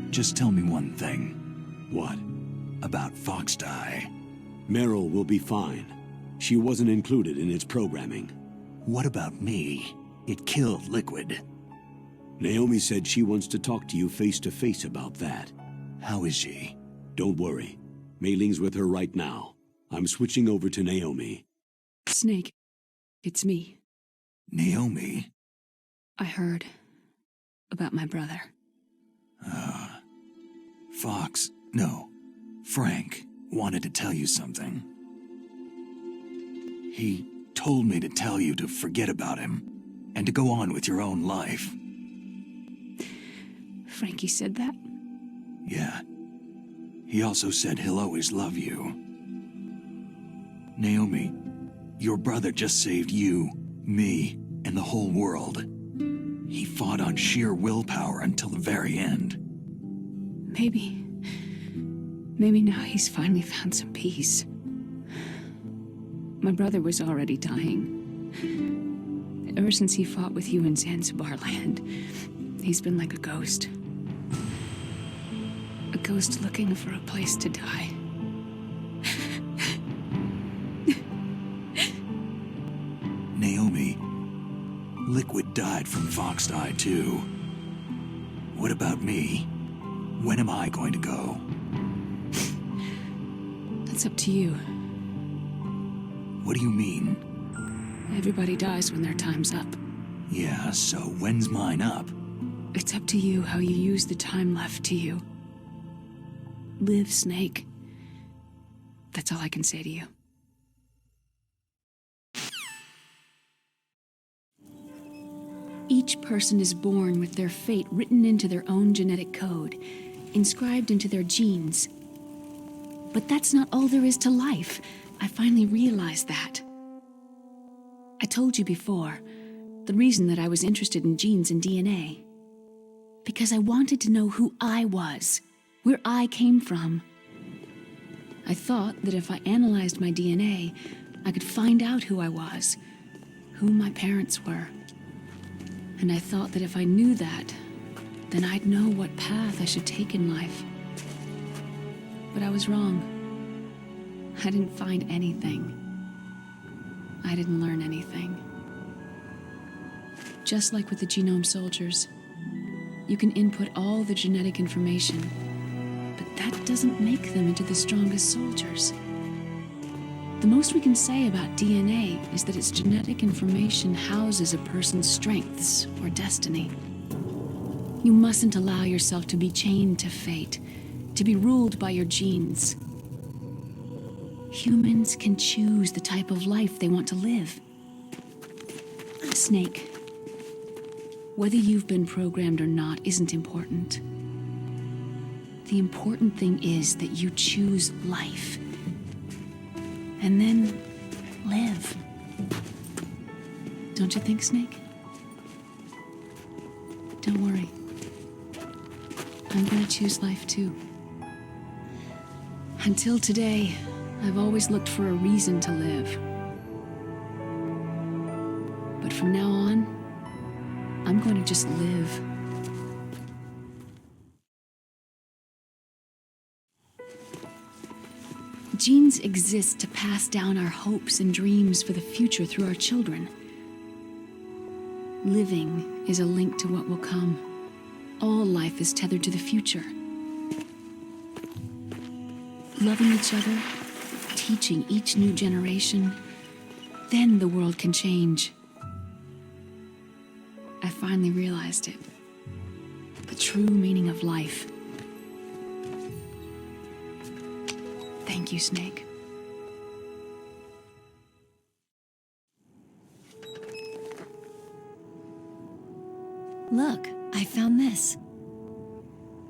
just tell me one thing. What? About Fox Die. Meryl will be fine. She wasn't included in its programming. What about me? It killed Liquid. Naomi said she wants to talk to you face to face about that. How is she? Don't worry. Mei Ling's with her right now. I'm switching over to Naomi. Snake, it's me. Naomi? I heard about my brother. Fox, no, Frank wanted to tell you something. He told me to tell you to forget about him and to go on with your own life. Frankie said that? Yeah. He also said he'll always love you. Naomi, your brother just saved you, me, and the whole world. He fought on sheer willpower until the very end. Maybe now he's finally found some peace. My brother was already dying. Ever since he fought with you in Zanzibar land, he's been like a ghost. A ghost looking for a place to die. Naomi, Liquid died from Fox's Eye too. What about me? When am I going to go? That's up to you. What do you mean? Everybody dies when their time's up. Yeah, so when's mine up? It's up to you how you use the time left to you. Live, Snake. That's all I can say to you. Each person is born with their fate written into their own genetic code, inscribed into their genes. But that's not all there is to life. I finally realized that. I told you before, the reason that I was interested in genes and DNA. Because I wanted to know who I was, where I came from. I thought that if I analyzed my DNA, I could find out who I was, who my parents were. And I thought that if I knew that, then I'd know what path I should take in life. But I was wrong. I didn't find anything. I didn't learn anything. Just like with the genome soldiers, you can input all the genetic information, but that doesn't make them into the strongest soldiers. The most we can say about DNA is that its genetic information houses a person's strengths or destiny. You mustn't allow yourself to be chained to fate, to be ruled by your genes. Humans can choose the type of life they want to live. Snake, whether you've been programmed or not isn't important. The important thing is that you choose life. And then live. Don't you think, Snake? Don't worry. I'm gonna choose life too. Until today, I've always looked for a reason to live. But from now on, I'm going to just live. Genes exist to pass down our hopes and dreams for the future through our children. Living is a link to what will come. All life is tethered to the future. Loving each other, teaching each new generation, then the world can change. I finally realized it. The true meaning of life. Thank you, Snake. Look, I found this.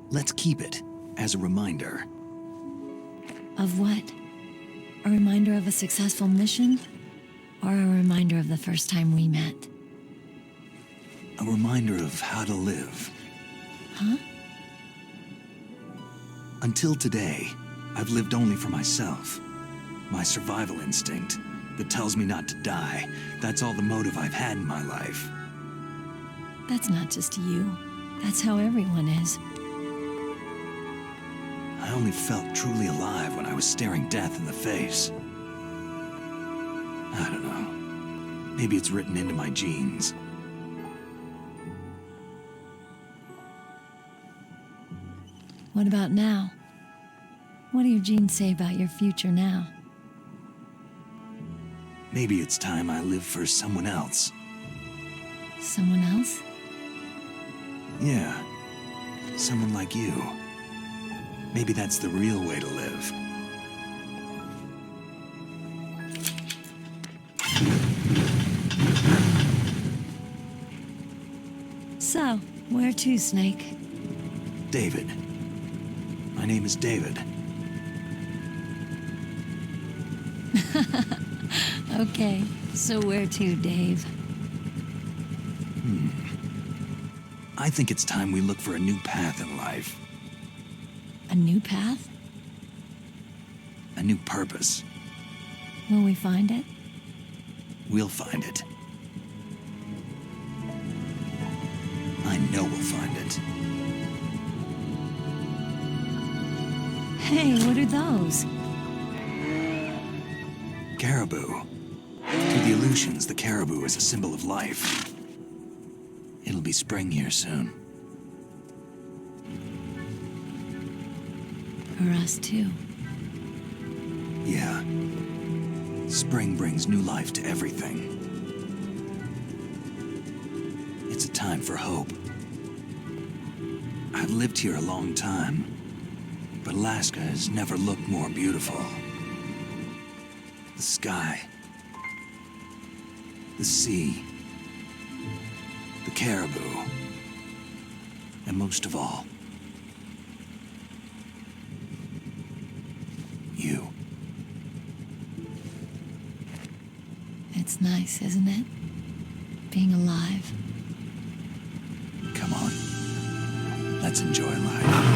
Let's keep it as a reminder. Of what? A reminder of a successful mission? Or a reminder of the first time we met? A reminder of how to live. Huh? Until today, I've lived only for myself. My survival instinct that tells me not to die. That's all the motive I've had in my life. That's not just you. That's how everyone is. I only felt truly alive when I was staring death in the face. I don't know. Maybe it's written into my genes. What about now? What do your genes say about your future now? Maybe it's time I live for someone else. Someone else? Yeah. Someone like you. Maybe that's the real way to live. So, where to, Snake? David. My name is David. Okay, so where to, Dave? I think it's time we look for a new path in life. A new path? A new purpose. Will we find it? We'll find it. I know we'll find it. Hey, what are those? Caribou. To the Aleutians, the caribou is a symbol of life. It'll be spring here soon. For us, too. Yeah. Spring brings new life to everything. It's a time for hope. I've lived here a long time, but Alaska has never looked more beautiful. The sky, the sea, the caribou, and most of all, you. It's nice, isn't it? Being alive. Come on, let's enjoy life.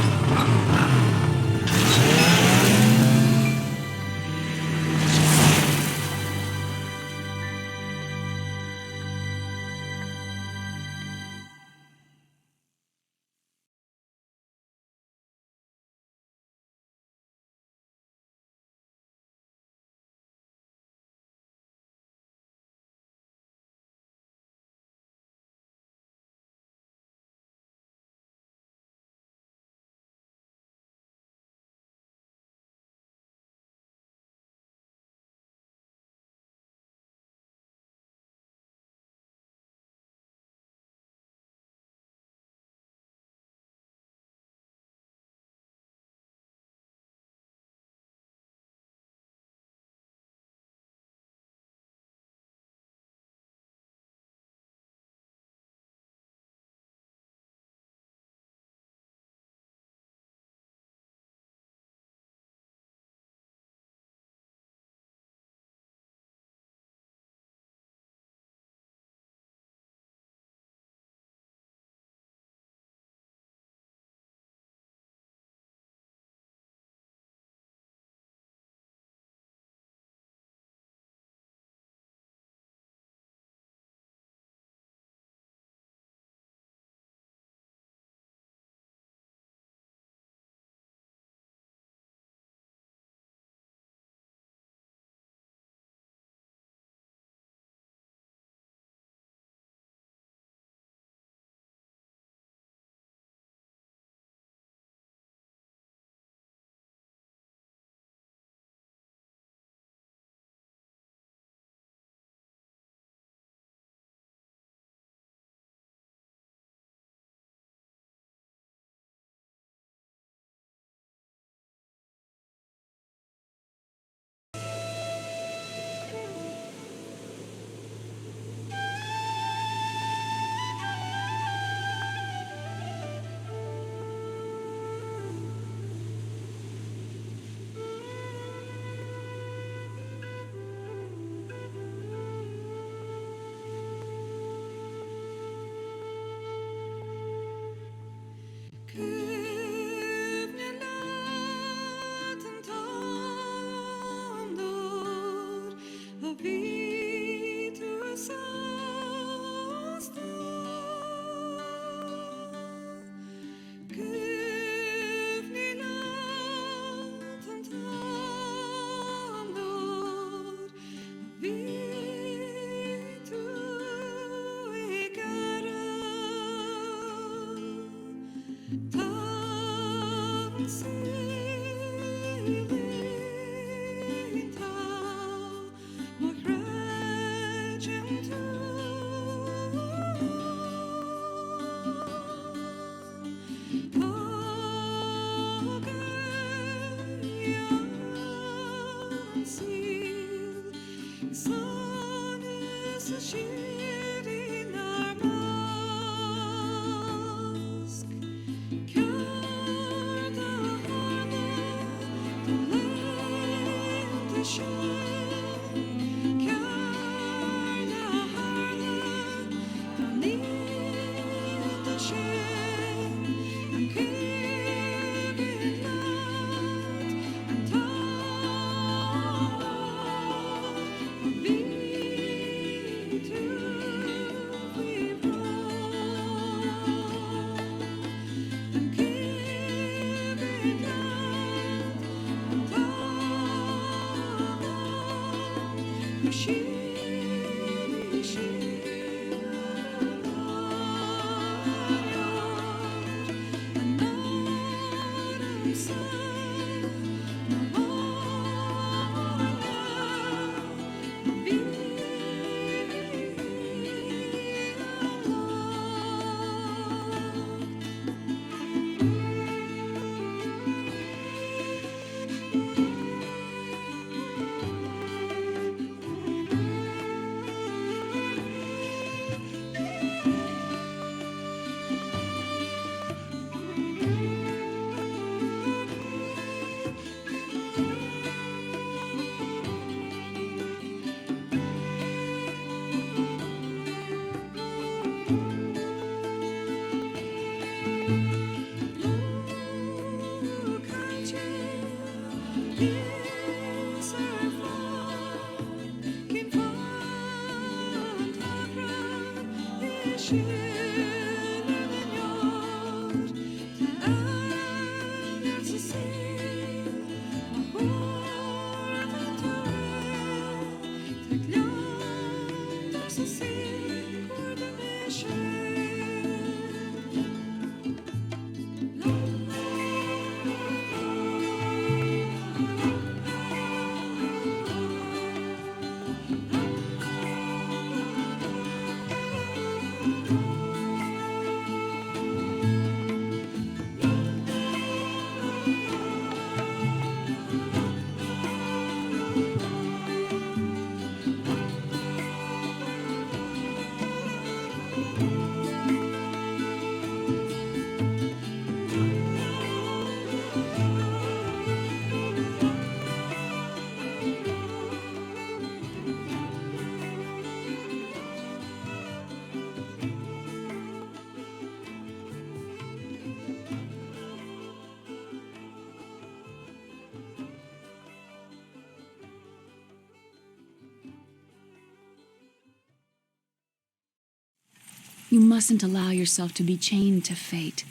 You mustn't allow yourself to be chained to fate,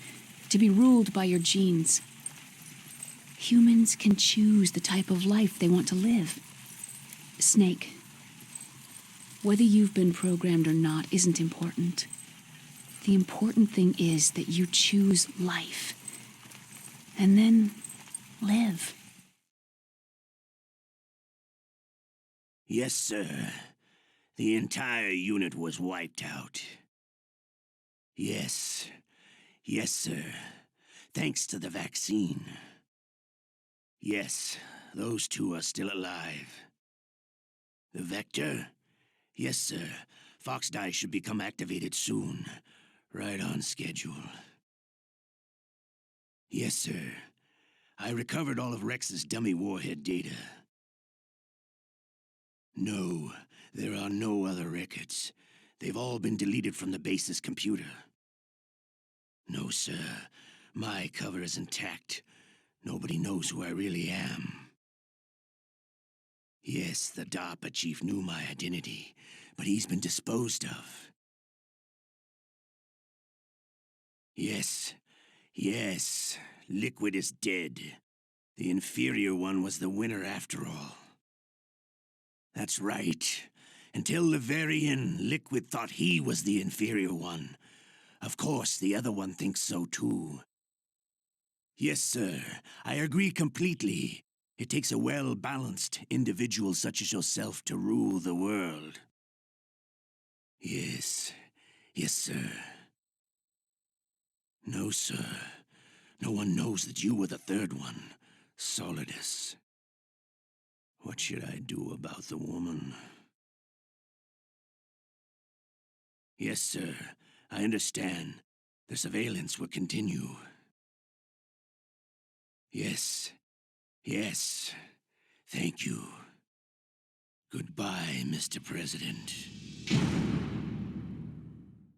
to be ruled by your genes. Humans can choose the type of life they want to live. Snake, whether you've been programmed or not isn't important. The important thing is that you choose life. And then live. Yes, sir. The entire unit was wiped out. Yes. Yes, sir. Thanks to the vaccine. Yes, those two are still alive. The vector? Yes, sir. Fox Die should become activated soon. Right on schedule. Yes, sir. I recovered all of Rex's dummy warhead data. No, there are no other records. They've all been deleted from the base's computer. No, sir. My cover is intact. Nobody knows who I really am. Yes, the DARPA chief knew my identity, but he's been disposed of. Yes. Yes. Liquid is dead. The inferior one was the winner after all. That's right. Until the very end, Liquid thought he was the inferior one. Of course, the other one thinks so too. Yes, sir. I agree completely. It takes a well-balanced individual such as yourself to rule the world. Yes. Yes, sir. No, sir. No one knows that you were the third one. Solidus. What should I do about the woman? Yes, sir. I understand. The surveillance will continue. Yes. Yes. Thank you. Goodbye, Mr. President.